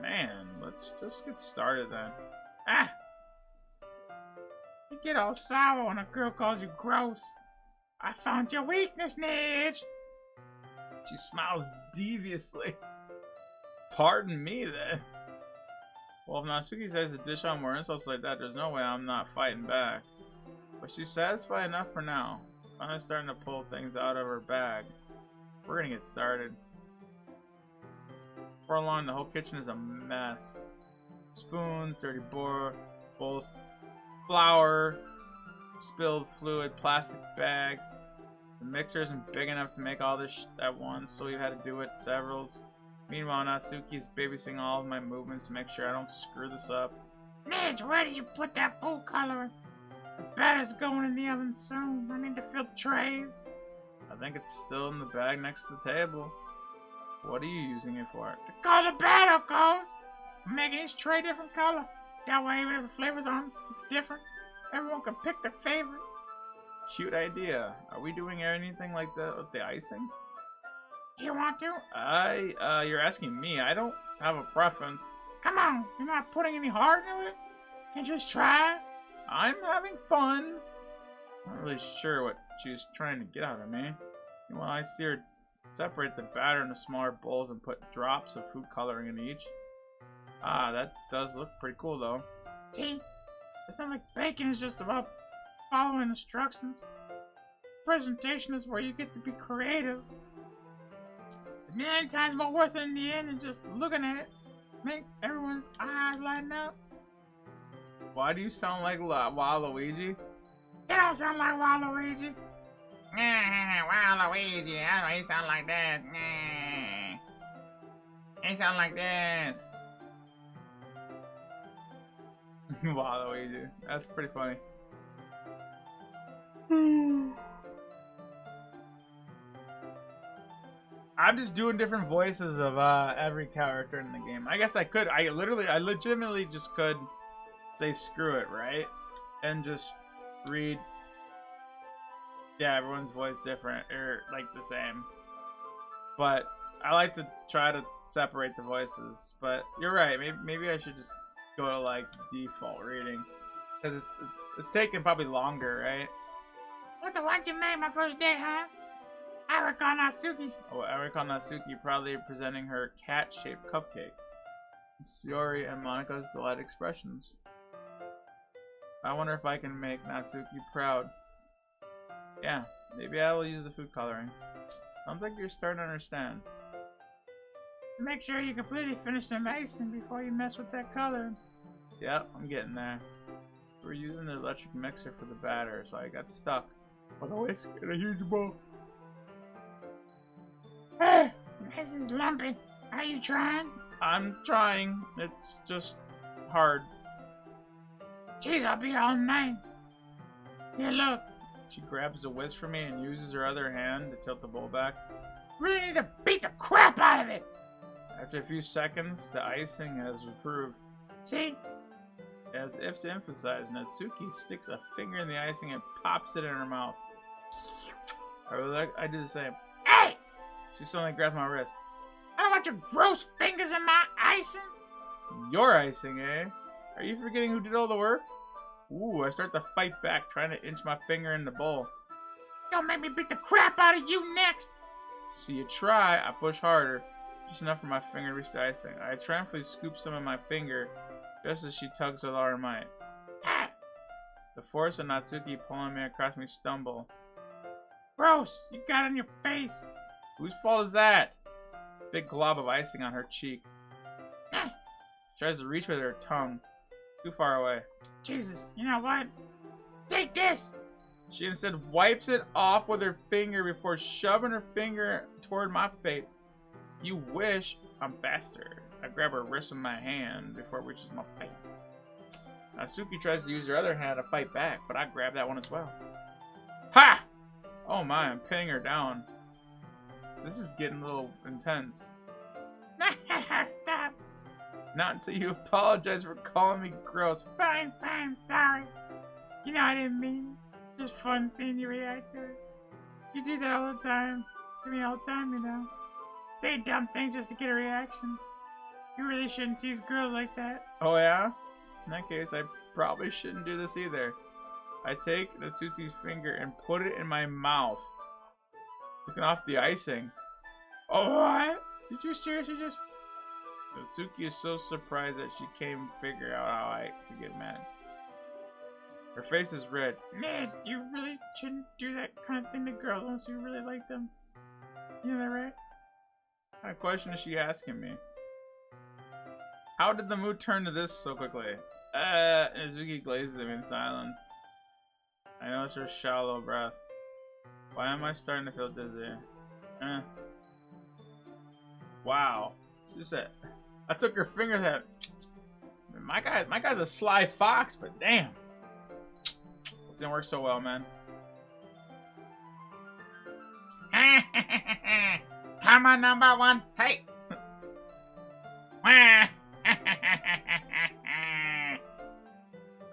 Man, let's just get started then. You get all sour when a girl calls you gross. I found your weakness, Nidge. She smiles deviously. Pardon me then. Well, if Natsuki says to dish out more insults like that, there's no way I'm not fighting back. But she's satisfied enough for now. I'm starting to pull things out of her bag. We're gonna get started. Before long, the whole kitchen is a mess. Spoons, dirty bowls, flour, spilled fluid, plastic bags. The mixer isn't big enough to make all this at once, so we've had to do it several. Meanwhile, Natsuki is babysitting all of my movements to make sure I don't screw this up. Nidge, where did you put that food coloring? The batter's going in the oven soon. I need to fill the trays. I think it's still in the bag next to the table. What are you using it for? To color the batter, cuz. I'm making each tray different color. That way, even if the flavors aren't different, everyone can pick their favorite. Cute idea. Are we doing anything like that with the icing? Do you want to? You're asking me. I don't have a preference. Come on, you're not putting any heart into it? Can't you just try? I'm having fun. Not really sure what she's trying to get out of me. Well, I see her separate the batter into smaller bowls and put drops of food coloring in each. That does look pretty cool though. See? It's not like baking is just about following instructions. Presentation is where you get to be creative. It's a million times more worth it in the end than just looking at it. Make everyone's eyes lighten up. Why do you sound like Waluigi? You don't sound like Waluigi. Waluigi, I don't know, he sound like that. He sound like this. Waluigi. That's pretty funny. I'm just doing different voices of every character in the game. I guess I could. I legitimately just could say screw it, right? And just read. Yeah, everyone's voice different or like the same. But I like to try to separate the voices. But you're right. Maybe I should just go to like default reading because it's taking probably longer, right? What the one you made my first day, huh? I recall Natsuki. Oh, I recall Natsuki proudly presenting her cat-shaped cupcakes. Shiori and Monika's delighted expressions. I wonder if I can make Natsuki proud. Yeah, maybe I will use the food coloring. Sounds like you're starting to understand. Make sure you completely finish the icing before you mess with that color. Yep, I'm getting there. We're using the electric mixer for the batter, so I got stuck. With a whisk and a huge bowl. This is lumpy. Are you trying? I'm trying. It's just hard. Jeez, I'll be all night. Here, look. She grabs a whisk from me and uses her other hand to tilt the bowl back. Really need to beat the crap out of it. After a few seconds, the icing has improved. See? As if to emphasize, Natsuki sticks a finger in the icing and pops it in her mouth. I do the same. Hey! She suddenly grabs my wrist. I don't want your gross fingers in my icing. Your icing, eh? Are you forgetting who did all the work? Ooh, I start to fight back, trying to inch my finger in the bowl. Don't make me beat the crap out of you next. See you try, I push harder. Just enough for my finger to reach the icing. I triumphantly scoop some in my finger, just as she tugs with all her might. Ah, The force of Natsuki pulling me across me stumble. gross, you got it on your face. Whose fault is that? Big glob of icing on her cheek. Ah, She tries to reach with her tongue. Too far away. Jesus, you know what? Take this. She instead wipes it off with her finger before shoving her finger toward my face. You wish I'm faster. I grab her wrist with my hand before it reaches my face. Natsuki tries to use her other hand to fight back, but I grab that one as well. Ha! Oh my, I'm pinning her down. This is getting a little intense. Stop. Not until you apologize for calling me gross. Fine, sorry. You know I didn't mean it. It's just fun seeing you react to it. You do that all the time. To me all the time, you know. Say dumb things just to get a reaction. You really shouldn't tease girls like that. Oh yeah? In that case, I probably shouldn't do this either. I take Natsuki's finger and put it in my mouth, looking off the icing. Oh, what? Did you seriously just... Natsuki is so surprised that she can't even figure out how to get mad. Her face is red. Ned, you really shouldn't do that kind of thing to girls unless you really like them. You know that, right? What kind of question is she asking me? How did the mood turn to this so quickly? Natsuki glazes at me in silence. I notice her shallow breath. Why am I starting to feel dizzy? Wow. She said, I took her finger that. My guy's a sly fox, but damn. It didn't work so well, man. I'm a number one. Hey.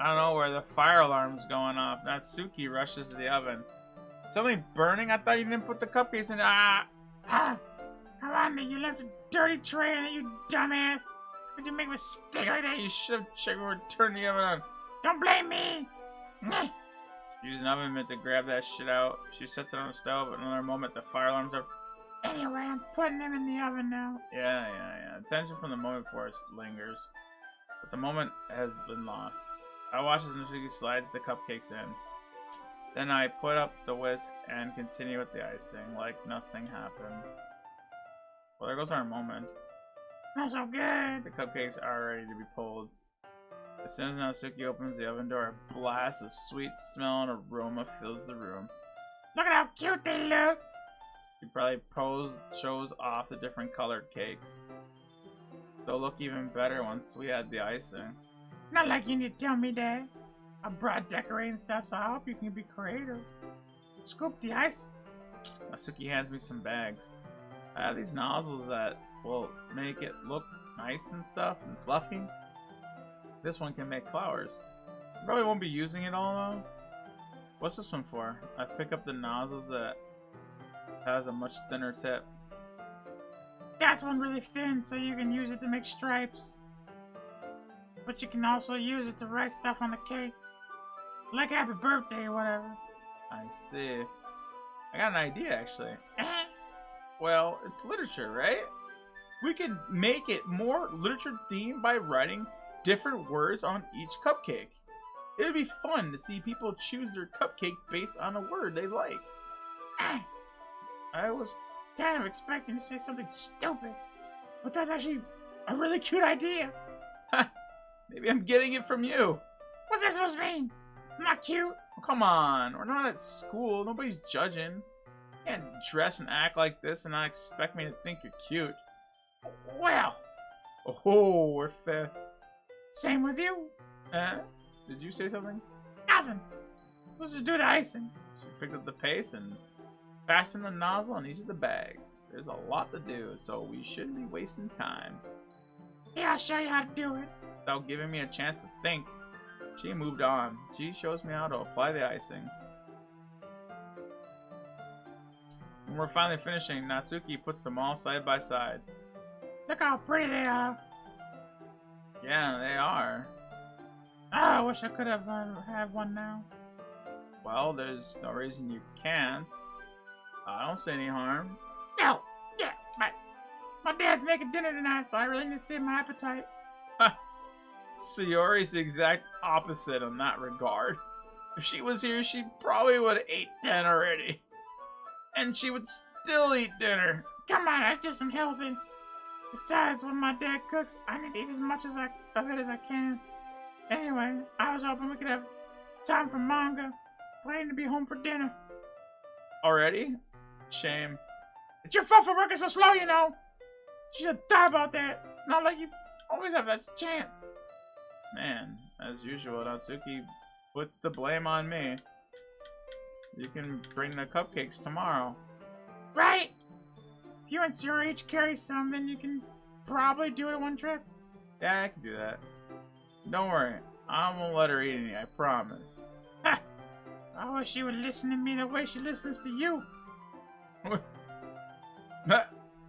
I don't know where the fire alarm's going off. Natsuki rushes to the oven. Something burning? I thought you didn't put the cupcakes in. Come on, you left a dirty tray in it, you dumbass. Would you make a mistake like that? You should have checked before turning the oven on. Don't blame me. She used an oven mitt to grab that shit out. She sets it on the stove. At another moment, the fire alarms are. Anyway, I'm putting them in the oven now. Yeah. Tension from the moment before it lingers. But the moment has been lost. I watch as Natsuki slides the cupcakes in. Then I put up the whisk and continue with the icing like nothing happened. Well, there goes our moment. Not so good. The cupcakes are ready to be pulled. As soon as Natsuki opens the oven door, a blast of sweet smell and aroma fills the room. Look at how cute they look. She probably shows off the different colored cakes. They'll look even better once we add the icing. Not like you need to tell me that. I brought decorating stuff, so I hope you can be creative. Scoop the ice. Natsuki hands me some bags. I have these nozzles that will make it look nice and stuff and fluffy. This one can make flowers. Probably won't be using it all though. What's this one for? I pick up the nozzles that has a much thinner tip. That's one really thin, so you can use it to make stripes. But you can also use it to write stuff on the cake. Like happy birthday or whatever. I see. I got an idea actually. Well, it's literature, right? We can make it more literature themed by writing different words on each cupcake. It would be fun to see people choose their cupcake based on a word they like. I was kind of expecting to say something stupid, but that's actually a really cute idea. Maybe I'm getting it from you. What's that supposed to mean? I'm not cute. Oh, come on, we're not at school. Nobody's judging. You can't dress and act like this and not expect me to think you're cute. Well. Oh, we're fair. Same with you. Did you say something? Nothing. Let's just do the icing. She picked up the paste and fastened the nozzle on each of the bags. There's a lot to do, so we shouldn't be wasting time. Yeah, I'll show you how to do it. Without giving me a chance to think, She moved on. She shows me how to apply the icing. When we're finally finishing, Natsuki puts them all side by side. Look how pretty they are. Yeah, they are. Oh, I wish I could have one now. Well, there's no reason you can't. I don't see any harm. No, yeah, my dad's making dinner tonight, so I really need to save my appetite. Sayori's the exact opposite in that regard. If she was here, she probably would have ate 10 already. And she would still eat dinner. Come on, that's just unhealthy. Besides, when my dad cooks, I need to eat as much of it as I can. Anyway, I was hoping we could have time for manga, but I need to be home for dinner. Already? Shame. It's your fault for working so slow, you know. You should have thought about that. It's not like you always have a chance. Man, as usual, Natsuki puts the blame on me. You can bring the cupcakes tomorrow. Right? If you and Sayori each carry some, then you can probably do it in one trip. Yeah, I can do that. Don't worry, I won't let her eat any, I promise. Ha! I wish she would listen to me the way she listens to you.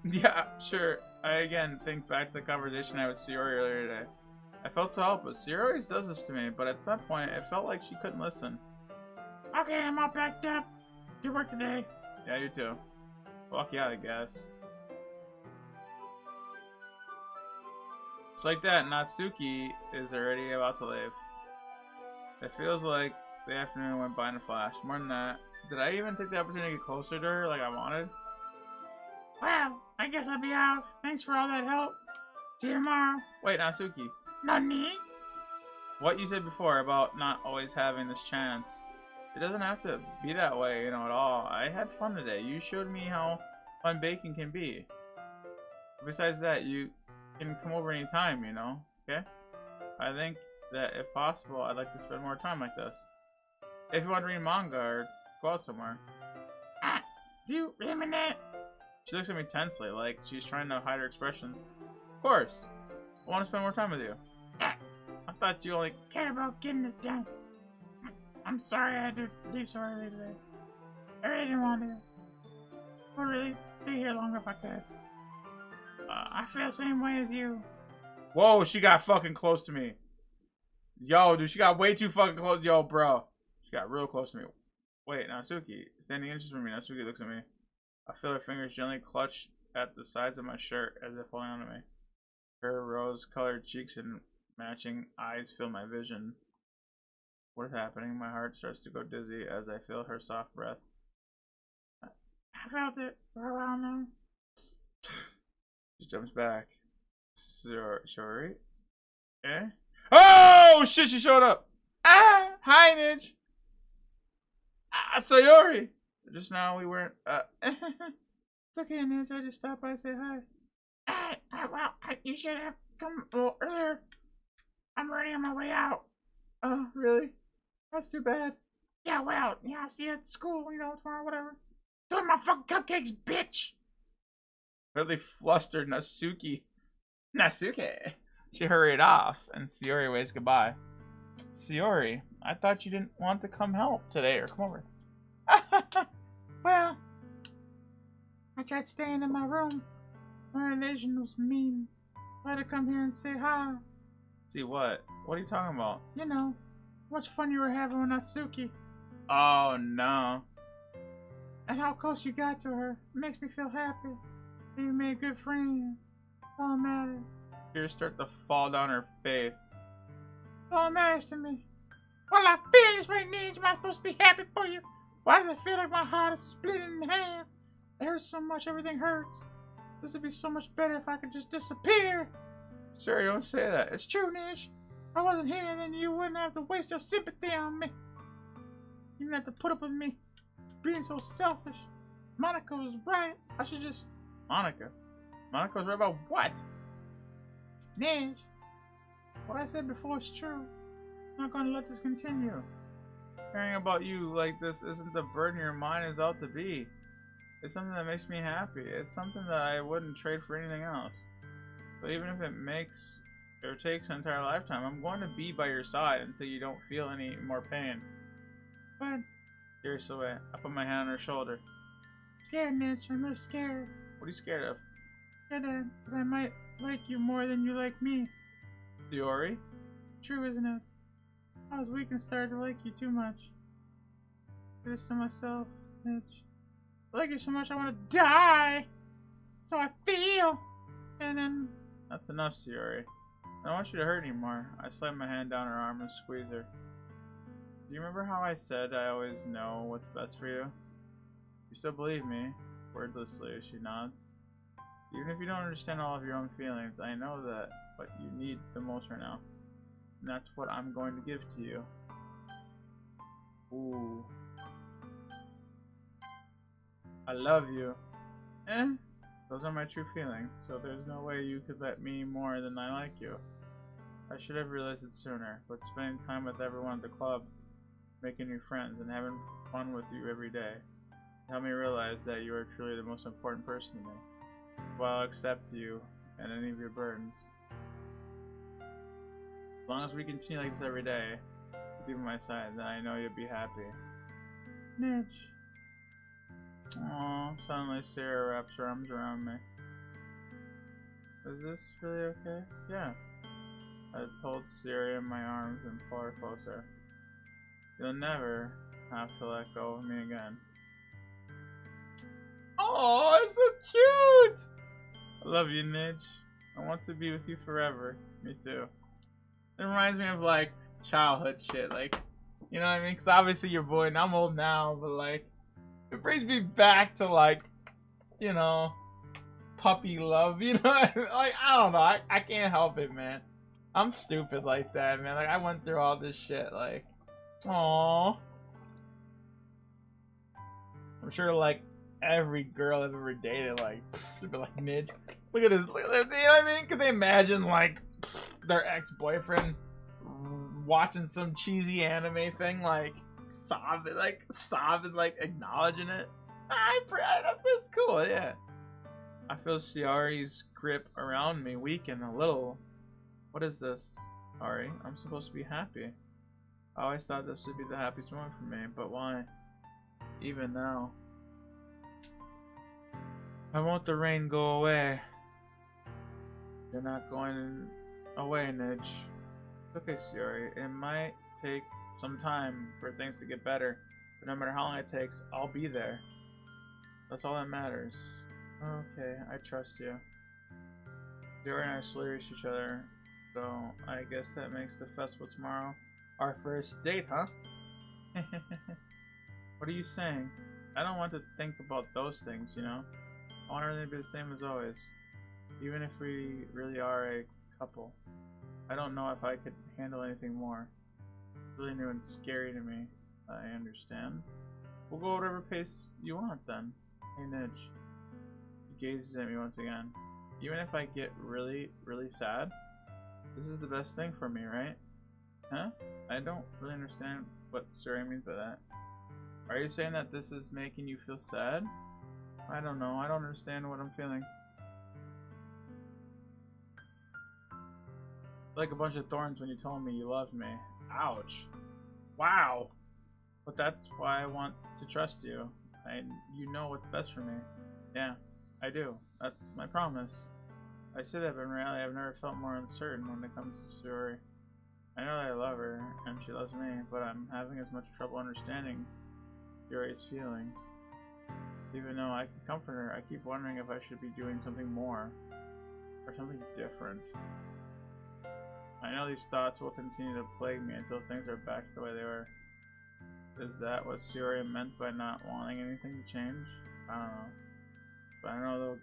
Yeah, sure. I again think back to the conversation I had with Sayori earlier today. I felt so helpless. Sayori always does this to me, but at that point, it felt like she couldn't listen. Okay, I'm all packed up. Good work today. Yeah, you too. Fuck yeah, I guess. It's like that, Natsuki is already about to leave. It feels like the afternoon went by in a flash. More than that, did I even take the opportunity to get closer to her like I wanted? Well, I guess I'll be off. Thanks for all that help. See you tomorrow. Wait, Natsuki. Nani? What you said before about not always having this chance. It doesn't have to be that way, at all. I had fun today. You showed me how fun baking can be. Besides that, you can come over anytime, okay? I think that if possible, I'd like to spend more time like this. If you want to read manga or go out somewhere. Do you really mean that? She looks at me tensely, like she's trying to hide her expression. Of course. I want to spend more time with you. I thought you only cared about getting this done. I'm sorry I had to leave so early today. I really didn't want to. I would really stay here longer if I could. I feel the same way as you. Whoa, she got fucking close to me. Yo, dude, she got way too fucking close. Yo, bro. She got real close to me. Wait, Natsuki. Standing inches from me, Natsuki looks at me. I feel her fingers gently clutch at the sides of my shirt as if holding onto me. Her rose-colored cheeks and matching eyes fill my vision. What is happening? My heart starts to go dizzy as I feel her soft breath. I felt it for a while now. She jumps back. Sorry? Eh? Oh, shit, she showed up! Ah! Hi, Nidge! Ah, Sayori! Just now we weren't, It's okay, Nidge. I just stopped by to say hi. Well, you should have come a little earlier. I'm already on my way out. Oh, really? That's too bad. Yeah, well, yeah, I'll see you at school, tomorrow, whatever. Doing my fucking cupcakes, bitch! Really flustered Natsuki. She hurried off, and Sayori waves goodbye. Sayori, I thought you didn't want to come help today, or come over. Well, I tried staying in my room. My relation was mean. I had to come here and say hi. See what? What are you talking about? How much fun you were having with Natsuki. Oh, no. And how close you got to her. It makes me feel happy. You made a good friend. That's all that matters. Tears start to fall down her face. That's all that matters to me. Well, I feel this way, Nidge. Am I supposed to be happy for you? Why does it feel like my heart is split in half? It hurts so much, everything hurts. This would be so much better if I could just disappear. Sorry, don't say that. It's true. True, Nidge. If I wasn't here, then you wouldn't have to waste your sympathy on me. You didn't have to put up with me being so selfish. Monica was right. I should just... Monica? Monica was right about what? Nidge, what I said before is true. I'm not going to let this continue. Caring about you like this isn't the burden your mind is out to be. It's something that makes me happy. It's something that I wouldn't trade for anything else. But even if it makes it takes an entire lifetime. I'm going to be by your side until you don't feel any more pain. But Tears away. I put my hand on her shoulder. scared, Nidge. I'm really scared. What are you scared of? That I might like you more than you like me. Shiori? True, isn't it? I was weak and started to like you too much. I did this to myself, Nidge. I like you so much I want to die. That's how I feel. And then That's enough, Shiori. I don't want you to hurt anymore. I slid my hand down her arm and squeezed her. Do you remember how I said I always know what's best for you? You still believe me? Wordlessly, she nods. Even if you don't understand all of your own feelings, I know that what you need the most right now. And that's what I'm going to give to you. Ooh. I love you. Those are my true feelings, so there's no way you could let me more than I like you. I should have realized it sooner, but spending time with everyone at the club, making new friends, and having fun with you every day helped me realize that you are truly the most important person to me. While I'll accept you and any of your burdens. As long as we continue like this every day, with you by my side, then I know you'll be happy. Nidge. Aww, suddenly Sarah wraps her arms around me. Is this really okay? Yeah. I hold Siri in my arms and pull her closer. You'll never have to let go of me again. Oh, it's so cute! I love you, Nidge. I want to be with you forever. Me too. It reminds me of like childhood shit, like, you know what I mean? Because obviously you're boy and I'm old now, but like, it brings me back to like, you know, puppy love, you know? Like, I don't know, I can't help it, man. I'm stupid like that, man. Like, I went through all this shit, like, aww. I'm sure, like, every girl I've ever dated, like, they'd be like, Nidge, look at this, you know what I mean? Could they imagine, like, their ex-boyfriend watching some cheesy anime thing, like, sobbing, like, acknowledging it? That's cool, yeah. I feel Shiori's grip around me weaken a little. What is this, Ari? I'm supposed to be happy. I always thought this would be the happiest moment for me, but why? Even now. I want the rain go away. You're not going away, Nidge. It's okay, Shiori. It might take some time for things to get better, but no matter how long it takes, I'll be there. That's all that matters. Okay, I trust you. Shiori and I slowly reach each other, so I guess that makes the festival tomorrow our first date, huh? What are you saying? I don't want to think about those things, you know? I want everything to be the same as always. Even if we really are a couple. I don't know if I could handle anything more. It's really new and scary to me. I understand. We'll go whatever pace you want then. Hey, Nidge. He gazes at me once again. Even if I get really, really sad, this is the best thing for me, right? Huh? I don't really understand what Suri means by that. Are you saying that this is making you feel sad? I don't know. I don't understand what I'm feeling. Like a bunch of thorns when you told me you loved me. Ouch. Wow. But that's why I want to trust you. You know what's best for me. Yeah, I do. That's my promise. I say that, but in reality, I've never felt more uncertain when it comes to Suri. I know that I love her, and she loves me, but I'm having as much trouble understanding Suri's feelings. Even though I can comfort her, I keep wondering if I should be doing something more, or something different. I know these thoughts will continue to plague me until things are back the way they were. Is that what Suri meant by not wanting anything to change? I don't know. But I know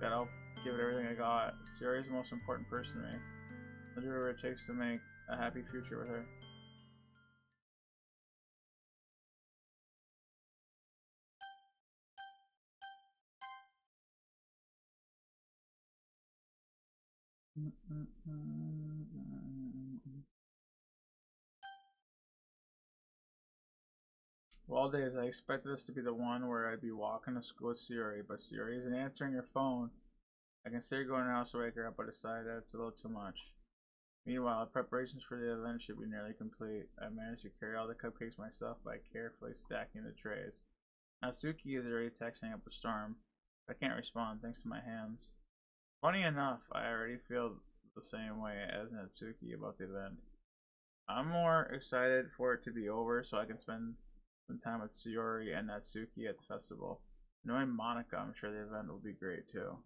that I'll give it everything I got. Suri is the most important person to me. I'll do whatever it takes to make a happy future with her. Of all days, I expected this to be the one where I'd be walking to school with Suri, but Suri isn't answering her phone. I consider going to the house to wake her up, but decided that it's a little too much. Meanwhile, preparations for the event should be nearly complete. I managed to carry all the cupcakes myself by carefully stacking the trays. Natsuki is already texting up a storm. I can't respond thanks to my hands. Funny enough, I already feel the same way as Natsuki about the event. I'm more excited for it to be over so I can spend some time with Sayori and Natsuki at the festival. Knowing Monica, I'm sure the event will be great too.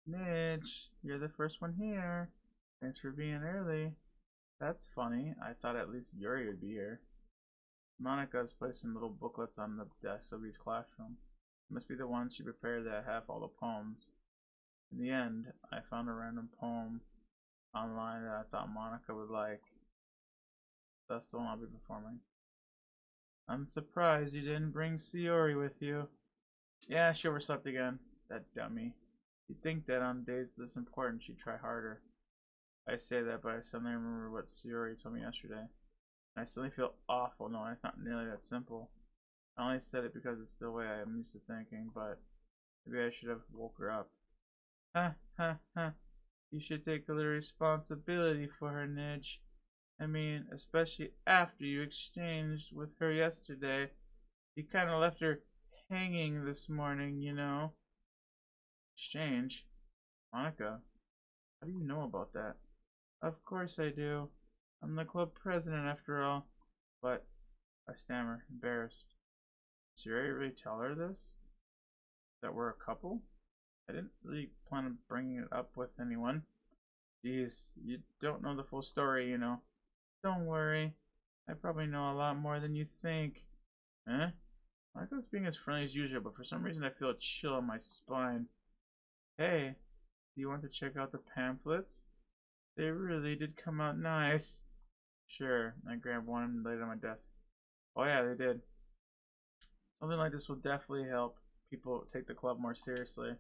Nidge, you're the first one here. Thanks for being early. That's funny. I thought at least Yuri would be here. Monica is placing little booklets on the desk of each classroom. It must be the ones she prepared that have all the poems. In the end, I found a random poem online that I thought Monica would like. That's the one I'll be performing. I'm surprised you didn't bring Sayori with you. Yeah, she overslept again. That dummy. You'd think that on days this important she'd try harder. I say that, but I suddenly remember what Sayori told me yesterday. I suddenly feel awful knowing it's not nearly that simple. I only said it because it's the way I am used to thinking, but maybe I should have woke her up. Ha ha ha. You should take a little responsibility for her, Nidge. I mean, especially after you exchanged with her yesterday. You kinda left her hanging this morning, you know. Exchange? Monica, how do you know about that? Of course I do. I'm the club president after all. But, I stammer, embarrassed. Did Sayori really tell her this? That we're a couple? I didn't really plan on bringing it up with anyone. Jeez, you don't know the full story, you know. Don't worry. I probably know a lot more than you think. Eh? Michael's being as friendly as usual, but for some reason I feel a chill on my spine. Hey, do you want to check out the pamphlets? They really did come out nice. Sure, I grabbed one and laid it on my desk. Oh yeah, they did. Something like this will definitely help people take the club more seriously.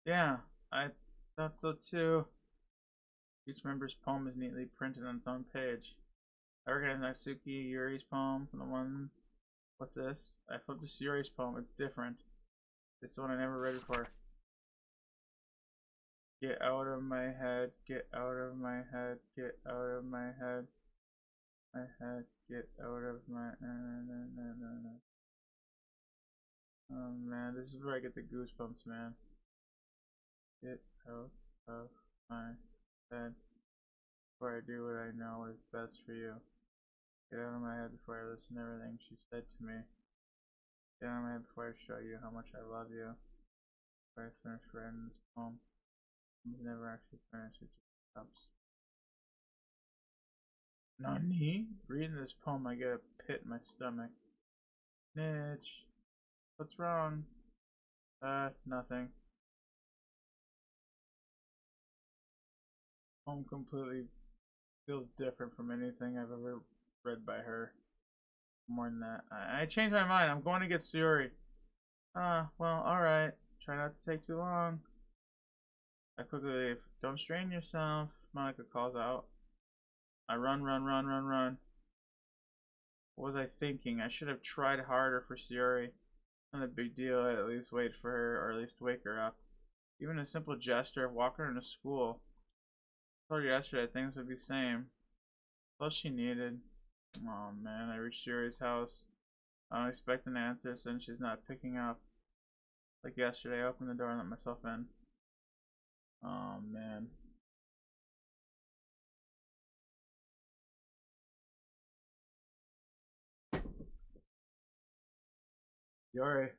Yeah, I thought so too. Each member's poem is neatly printed on its own page. I recognize Natsuki Yuri's poem from the ones. What's this? I flipped to Sayori's poem. It's different. This one I never read before. Get out of my head, get out of my head, get out of my head. My head, get out of my. Oh man, this is where I get the goosebumps, man. Get out of my head before I do what I know is best for you. Get out of my head before I listen to everything she said to me. Get out of my head before I show you how much I love you. Before I finish writing this poem. I've never actually finished it, just stops. Nani? Reading this poem, I get a pit in my stomach. Nidge, what's wrong? Nothing. Poem completely feels different from anything I've ever read by her. More than that. I changed my mind. I'm going to get Sayori. Well, alright. Try not to take too long. I quickly leave. Don't strain yourself, Monica calls out. I run. What was I thinking? I should have tried harder for Sayori. Not a big deal. I'd at least wait for her, or at least wake her up. Even a simple gesture of walking her into school. I told her yesterday things would be the same. All she needed. Oh man, I reached Sayori's house. I don't expect an answer since she's not picking up. Like yesterday, I opened the door and let myself in. Oh man. Sayori,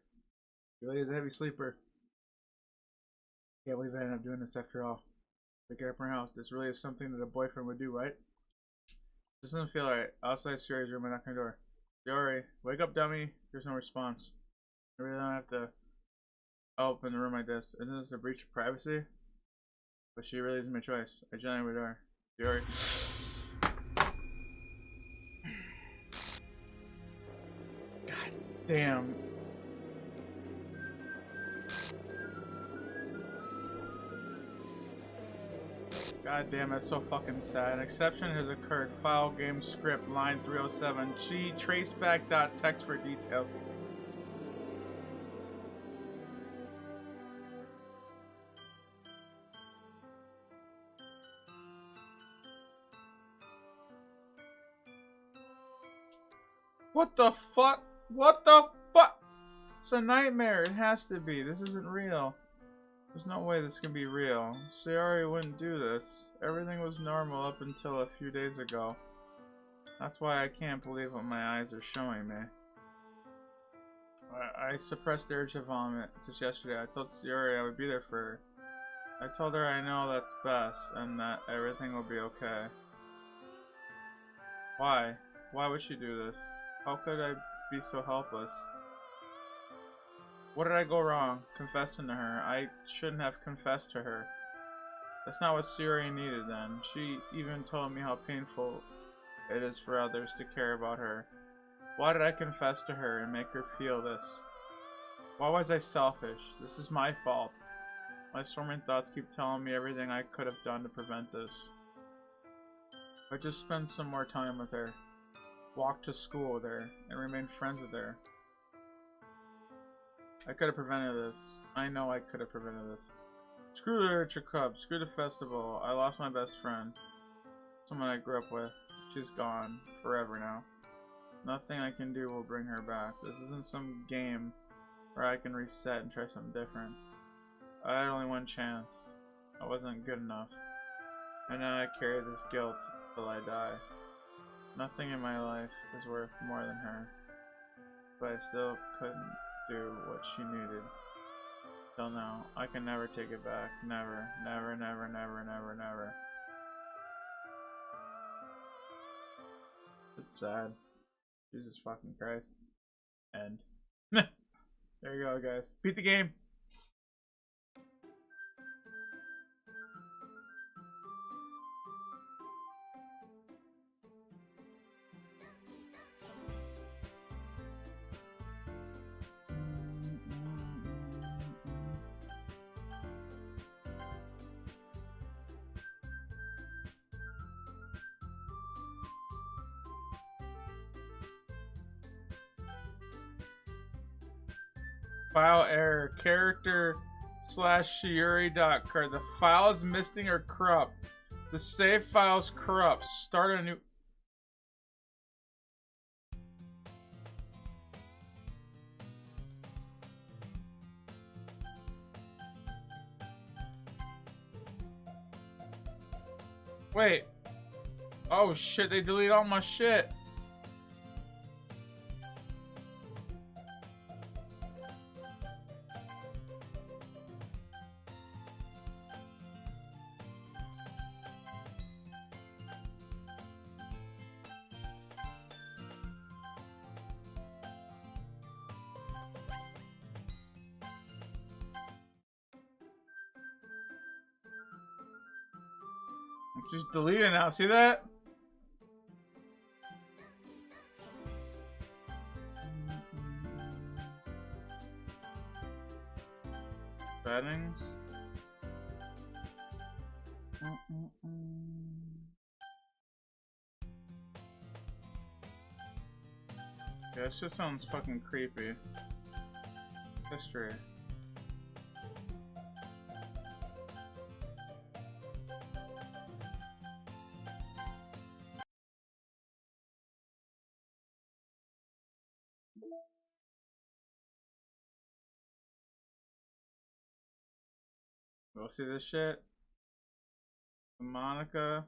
really is a heavy sleeper. Can't believe I ended up doing this after all. Pick her up from her house. This really is something that a boyfriend would do, right? This doesn't feel right. Outside Sayori's room, I knock on the door. Sayori, wake up, dummy. There's no response. I really don't have to open the room like this. Isn't this a breach of privacy? But she really isn't my choice. I gently open the door. Sayori. God damn. God damn, that's so fucking sad. An exception has occurred. File game script, line 307. G traceback.txt for details. What the fuck? What the fuck? It's a nightmare. It has to be. This isn't real. There's no way this can be real. Sayori wouldn't do this. Everything was normal up until a few days ago. That's why I can't believe what my eyes are showing me. I suppressed the urge to vomit just yesterday. I told Sayori I would be there for her. I told her I know that's best and that everything will be okay. Why? Why would she do this? How could I be so helpless? What did I go wrong? Confessing to her. I shouldn't have confessed to her. That's not what Sayori needed then. She even told me how painful it is for others to care about her. Why did I confess to her and make her feel this? Why was I selfish? This is my fault. My storming thoughts keep telling me everything I could have done to prevent this. I just spend some more time with her. Walk to school with her and remain friends with her. I could have prevented this. I know I could have prevented this. Screw the Literature Club. Screw the festival. I lost my best friend. Someone I grew up with. She's gone. Forever now. Nothing I can do will bring her back. This isn't some game where I can reset and try something different. I had only one chance. I wasn't good enough. And now I carry this guilt till I die. Nothing in my life is worth more than hers. But I still couldn't do what she needed. Till now. I can never take it back. Never. Never, never, never, never, never. It's sad. Jesus fucking Christ. End. There you go, guys. Beat the game. File error. Character / Shiori.card. The file is missing or corrupt. The save file is corrupt. Start a new. Wait. Oh shit, they deleted all my shit. Just delete it now. See that? Settings. Yeah, this just sounds fucking creepy. History. We'll see this shit. Monica,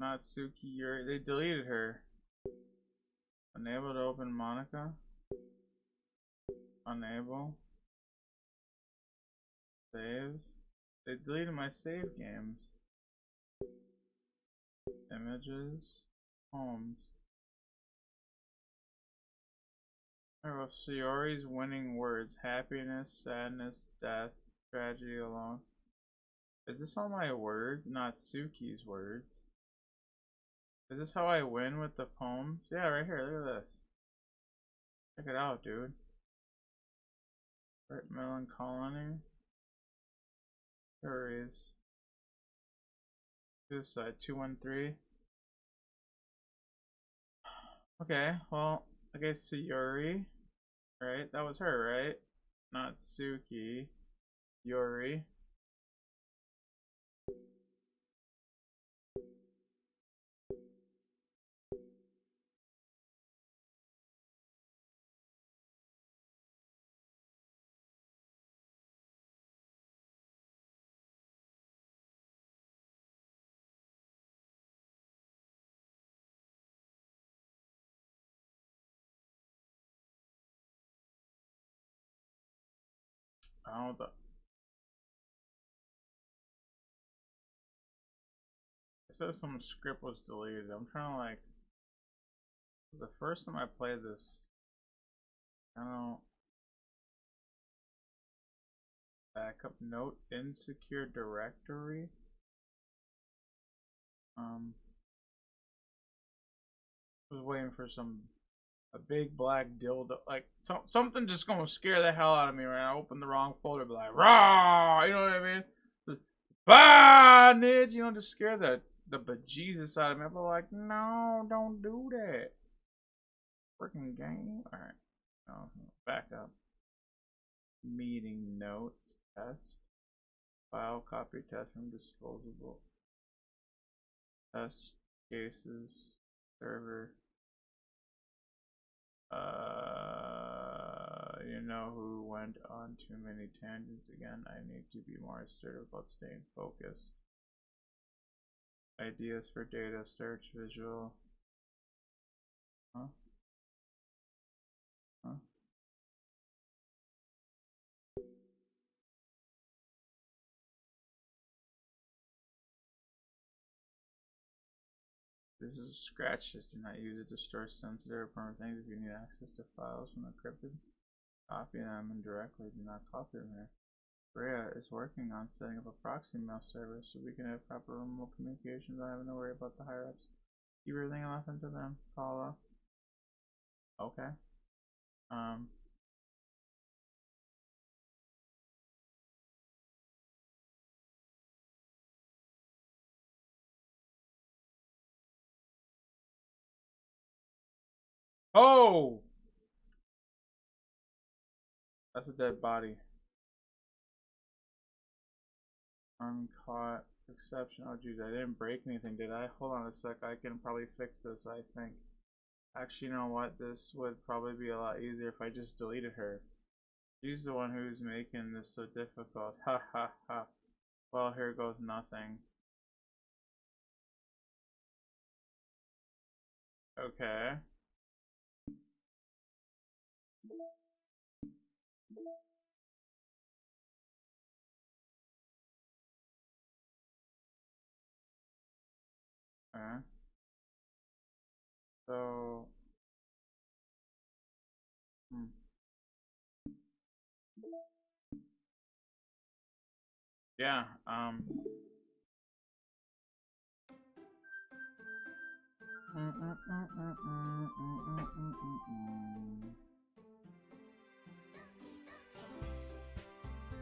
Natsuki, Yuri. They deleted her. Unable to open Monica. Unable. Save. They deleted my save games. Images. Homes. Oh, Sayori's winning words. Happiness, sadness, death, tragedy alone. Is this all my words? Not Suki's words. Is this how I win with the poems? Yeah, right here. Look at this. Check it out, dude. Right, Melancholy. Stories. Suicide 213. Okay, well, I guess Sayori. Right? That was her, right? Not Suki. Yuri. I don't know what the... It says some script was deleted. I'm trying to like... The first time I played this... I don't know... Backup note, insecure directory. Was waiting for a big black dildo, like something just gonna scare the hell out of me right now. I open the wrong folder, be like, raw, you know what I mean? Ah, Nidge, you know, just scare the bejesus out of me. I'm like, no, don't do that. Freaking game. All right, oh, back up. Meeting notes, test, file, copy, test from disposable, test cases, server. You know who went on too many tangents again. I need to be more assertive about staying focused. Ideas for data, search, visual. Huh? Huh? This is a scratch. Do not use it to store sensitive or permanent things. If you need access to files from encrypted, copy them indirectly. Do not copy them here. Rhea is working on setting up a proxy mail service so we can have proper remote communication without having to worry about the higher ups. Keep everything off into them. Paula. Okay. Oh! That's a dead body. Uncaught exception. Oh, geez, I didn't break anything, did I? Hold on a sec. I can probably fix this, I think. Actually, you know what? This would probably be a lot easier if I just deleted her. She's the one who's making this so difficult. Ha ha ha. Well, here goes nothing. Okay. Okay. So... Yeah,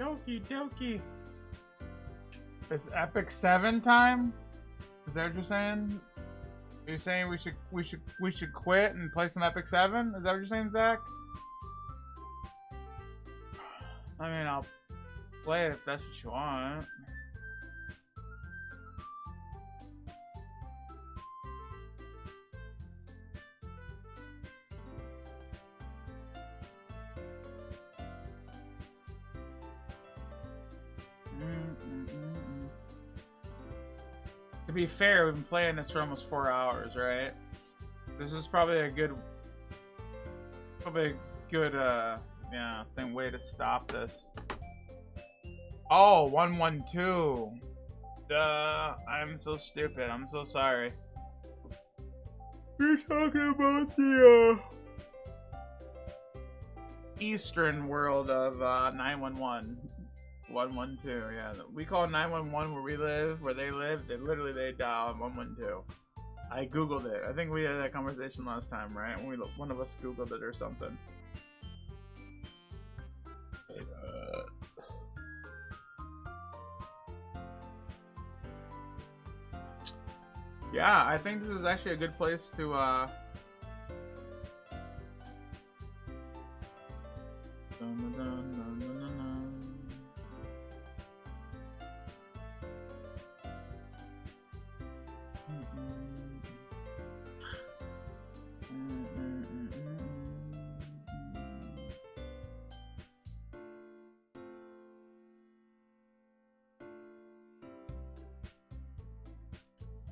Doki Doki. It's Epic 7 time? Is that what you're saying? Are you saying we should quit and play some Epic 7? Is that what you're saying, Zach? I mean, I'll play it if that's what you want. To be fair, we've been playing this for almost 4 hours, right? This is probably a good, yeah, way to stop this. Oh, 112. Duh, I'm so stupid. I'm so sorry. You're talking about the Eastern world of 911. 112, yeah. We call 911 where we live, where they live. They dial 112. I googled it. I think we had that conversation last time, right? When one of us googled it or something. Yeah, I think this is actually a good place to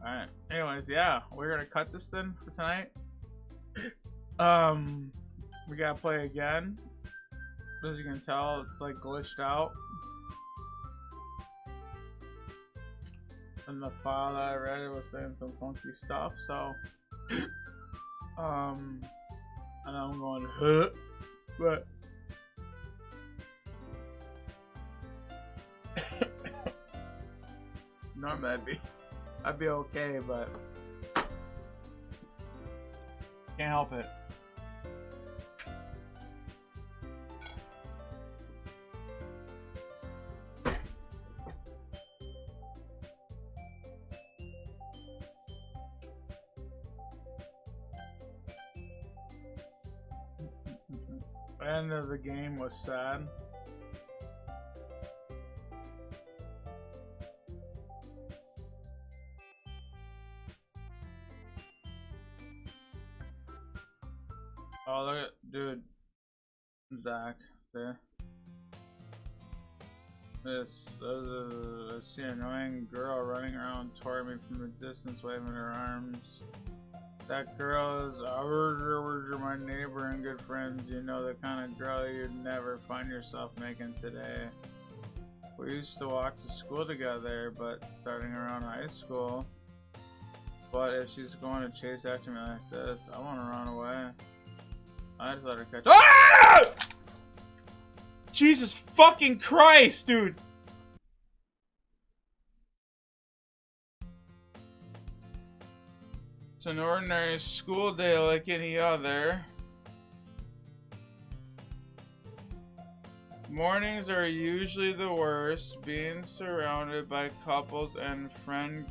Alright, anyways, yeah, we're gonna cut this then for tonight. We gotta play again. As you can tell, it's like glitched out. And the file that I read, it was saying some funky stuff, so and I'm going, huh? But normally I'd be okay, but can't help it. The end of the game was sad. Oh, look at, dude, Zach, there. I see an annoying girl running around toward me from a distance, waving her arms. That girl is my neighbor and good friends. You know, the kind of girl you'd never find yourself making today. We used to walk to school together, but starting around high school. But if she's going to chase after me like this, I want to run away. I just let her catch. Ah! Jesus fucking Christ, dude! It's an ordinary school day like any other. Mornings are usually the worst, being surrounded by couples and friend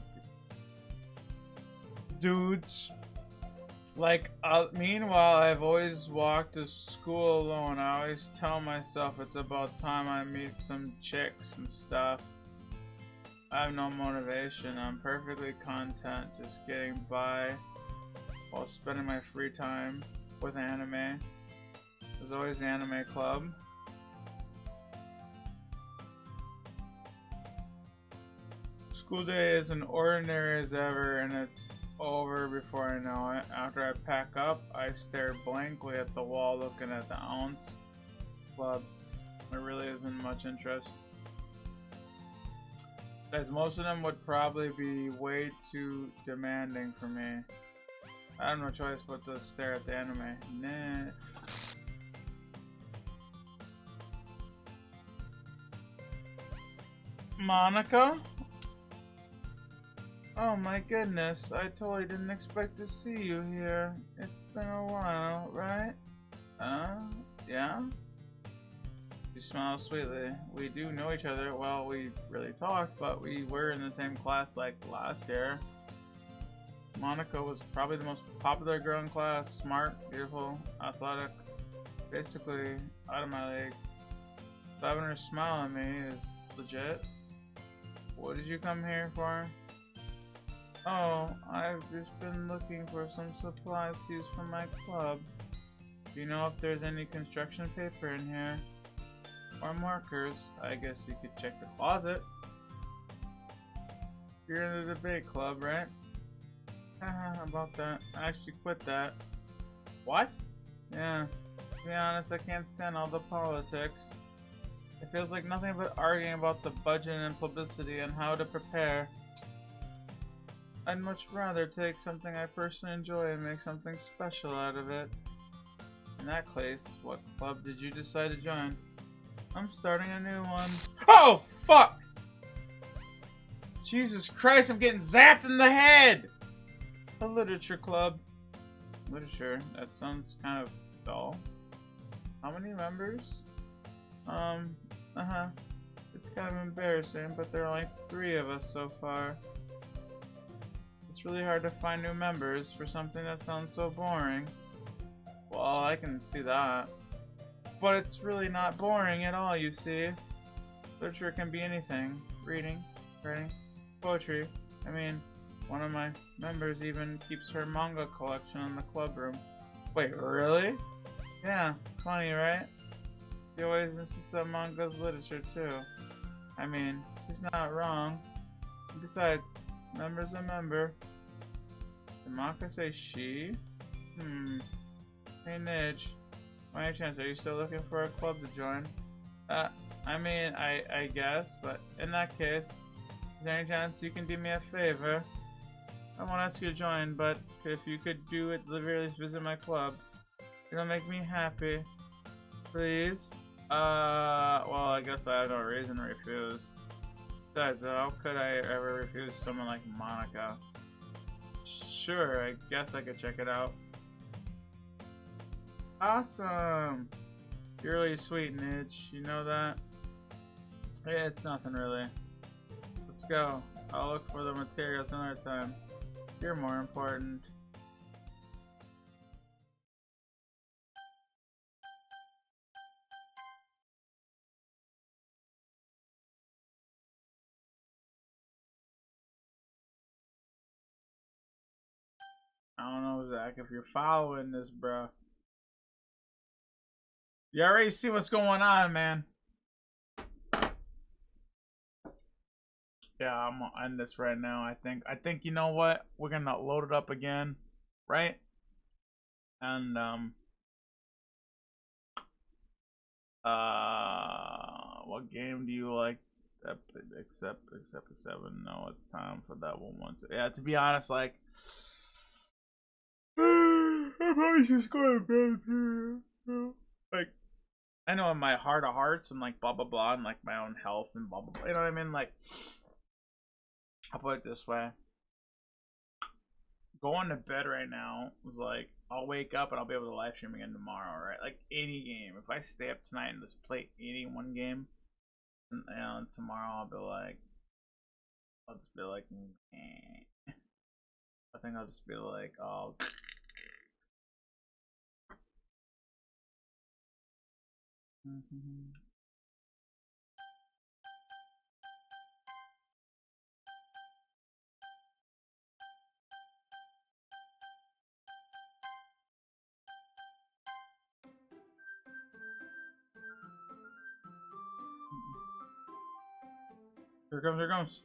dudes. Meanwhile, I've always walked to school alone. I always tell myself it's about time I meet some chicks and stuff. I have no motivation. I'm perfectly content just getting by while spending my free time with anime. There's always the anime club. School day is an ordinary as ever, and it's over before I know it. After I pack up, I stare blankly at the wall looking at the ounce clubs. There really isn't much interest, as most of them would probably be way too demanding for me. I have no choice but to stare at the anime. Nah. Monica? Oh my goodness, I totally didn't expect to see you here. It's been a while, right? Yeah? She smiles sweetly. We do know each other. Well, we really talked, but we were in the same class like last year. Monica was probably the most popular girl in class. Smart, beautiful, athletic. Basically, out of my league. So having her smile at me is legit. What did you come here for? Oh, I've just been looking for some supplies to use for my club. Do you know if there's any construction paper in here? Or markers? I guess you could check the closet. You're in the debate club, right? Haha, about that. I actually quit that. What? Yeah. To be honest, I can't stand all the politics. It feels like nothing but arguing about the budget and publicity and how to prepare. I'd much rather take something I personally enjoy and make something special out of it. In that case, what club did you decide to join? I'm starting a new one. Oh, fuck! Jesus Christ, I'm getting zapped in the head! A literature club. Literature? That sounds kind of dull. How many members? It's kind of embarrassing, but there are only 3 of us so far. It's really hard to find new members for something that sounds so boring. Well, I can see that. But it's really not boring at all, you see. Literature can be anything. Reading, writing, poetry. I mean, one of my members even keeps her manga collection in the club room. Wait, really? Yeah, funny, right? She always insists that manga's literature too. I mean, she's not wrong. Besides, member's a member. Did Maka say she? Hey Nidge, By any chance, are you still looking for a club to join? I mean, I guess, but in that case, is there any chance you can do me a favor? I won't ask you to join, but if you could do it, at the very least visit my club. It'll make me happy. Please? Well, I guess I have no reason to refuse. Besides, how could I ever refuse someone like Monica? Sure, I guess I could check it out. Awesome! You're really sweet, Nidge. You know that? Yeah, it's nothing really. Let's go. I'll look for the materials another time. You're more important. I don't know, Zach, if you're following this, bro. You already see what's going on, man. Yeah, I'm gonna end this right now. I think you know what? We're gonna load it up again, right? And what game do you like? Except 7. No, it's time for that one. Yeah, to be honest, like I'm probably just going to bed here. Like, I know in my heart of hearts and like blah blah blah and like my own health and blah blah blah. You know what I mean? Like, I'll put it this way. Going to bed right now was like, I'll wake up and I'll be able to live stream again tomorrow, right? Like any game. If I stay up tonight and just play any one game, and tomorrow I'll just be like, eh. I think I'll just be like, oh. Here it comes, here it comes.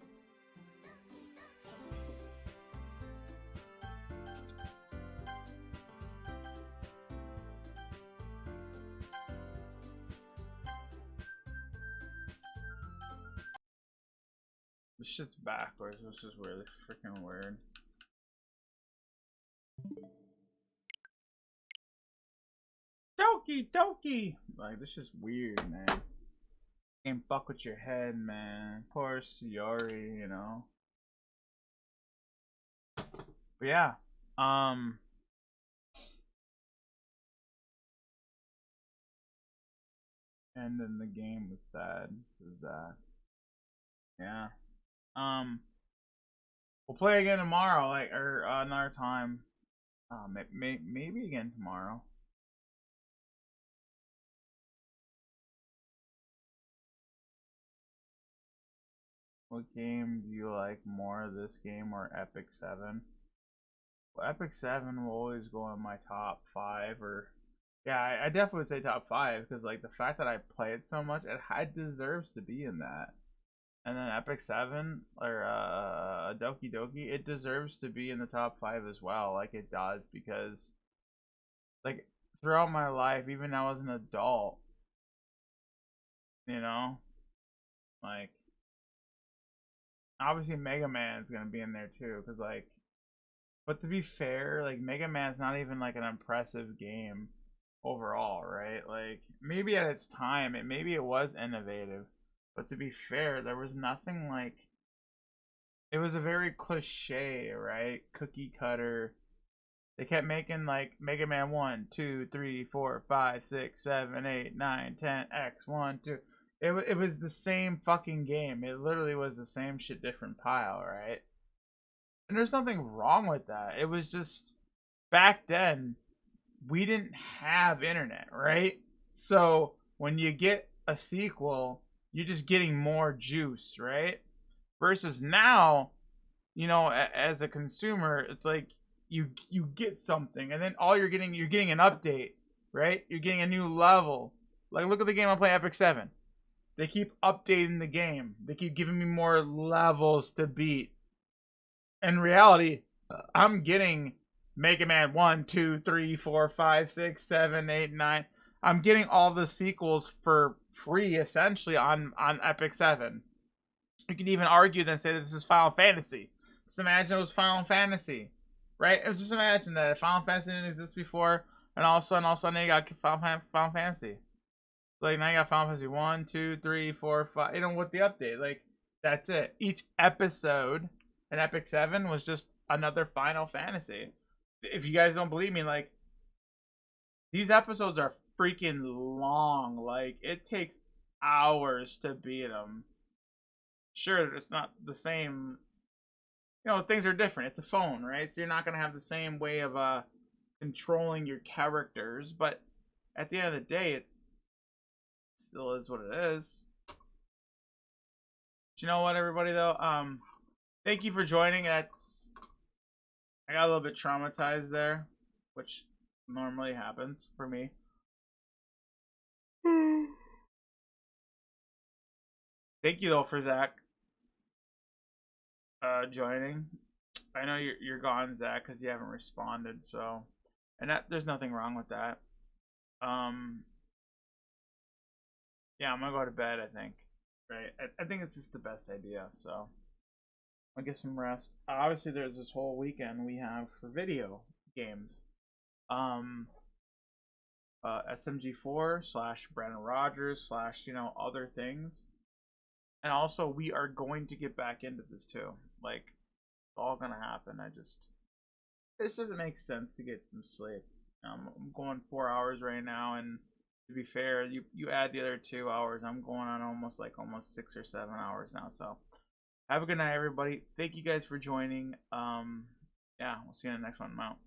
This shit's backwards, which is really freaking weird. Doki Doki! Like, this is weird, man. Can't fuck with your head, man. Poor Siori, you know. But yeah, and then the game was sad. Is that? Yeah. We'll play again tomorrow, like, or another time. Maybe again tomorrow. What game do you like more, this game or Epic 7? Well, Epic 7 will always go in my top 5, or yeah, I definitely would say top 5, because like the fact that I play it so much, it deserves to be in that. And then Epic 7 or Doki Doki, it deserves to be in the top 5 as well, like it does, because like throughout my life, even now as an adult, you know, like obviously Mega Man is gonna be in there too, because like, but to be fair, like Mega Man's not even like an impressive game overall, right? Like maybe at its time, maybe it was innovative, but to be fair, there was nothing like. It was a very cliche, right? Cookie cutter. They kept making like Mega Man 1, 2, 3, 4, 5, 6, 7, 8, 9, 10, X, 1, 2. It was the same fucking game. It literally was the same shit, different pile, right? And there's nothing wrong with that. It was just back then we didn't have internet, right? So when you get a sequel, you're just getting more juice, right? Versus now, you know, as a consumer, it's like you get something, and then all you're getting an update, right? You're getting a new level. Like look at the game I play, Epic 7. They keep updating the game. They keep giving me more levels to beat. In reality, I'm getting Mega Man 1, 2, 3, 4, 5, 6, 7, 8, 9. I'm getting all the sequels for free, essentially, on Epic 7. You can even argue then say that this is Final Fantasy. Just imagine it was Final Fantasy, right? Just imagine that if Final Fantasy didn't exist before, and all of a sudden you got Final Fantasy. Like now you got Final Fantasy 1, 2, 3, 4, 5. You know, with the update, like that's it. Each episode in Epic 7 was just another Final Fantasy. If you guys don't believe me, like these episodes are freaking long. Like it takes hours to beat them. Sure, it's not the same. You know, things are different. It's a phone, right? So you're not gonna have the same way of controlling your characters. But at the end of the day, it still is what it is. But you know what, everybody? Though, thank you for joining. I got a little bit traumatized there, which normally happens for me. Thank you though for Zach joining. I know you're gone, Zach, because you haven't responded. So, and there's nothing wrong with that. Yeah, I'm gonna go to bed. I think, right? I think it's just the best idea. So, I'll get some rest. Obviously, there's this whole weekend we have for video games. SMG4 / Brandon Rogers / other things. And also, we are going to get back into this too. Like, it's all gonna happen. This doesn't make sense to get some sleep. I'm going 4 hours right now, and to be fair, you add the other 2 hours, I'm going on almost 6 or 7 hours now. So, have a good night, everybody. Thank you guys for joining. Yeah, we'll see you in the next one. I'm out.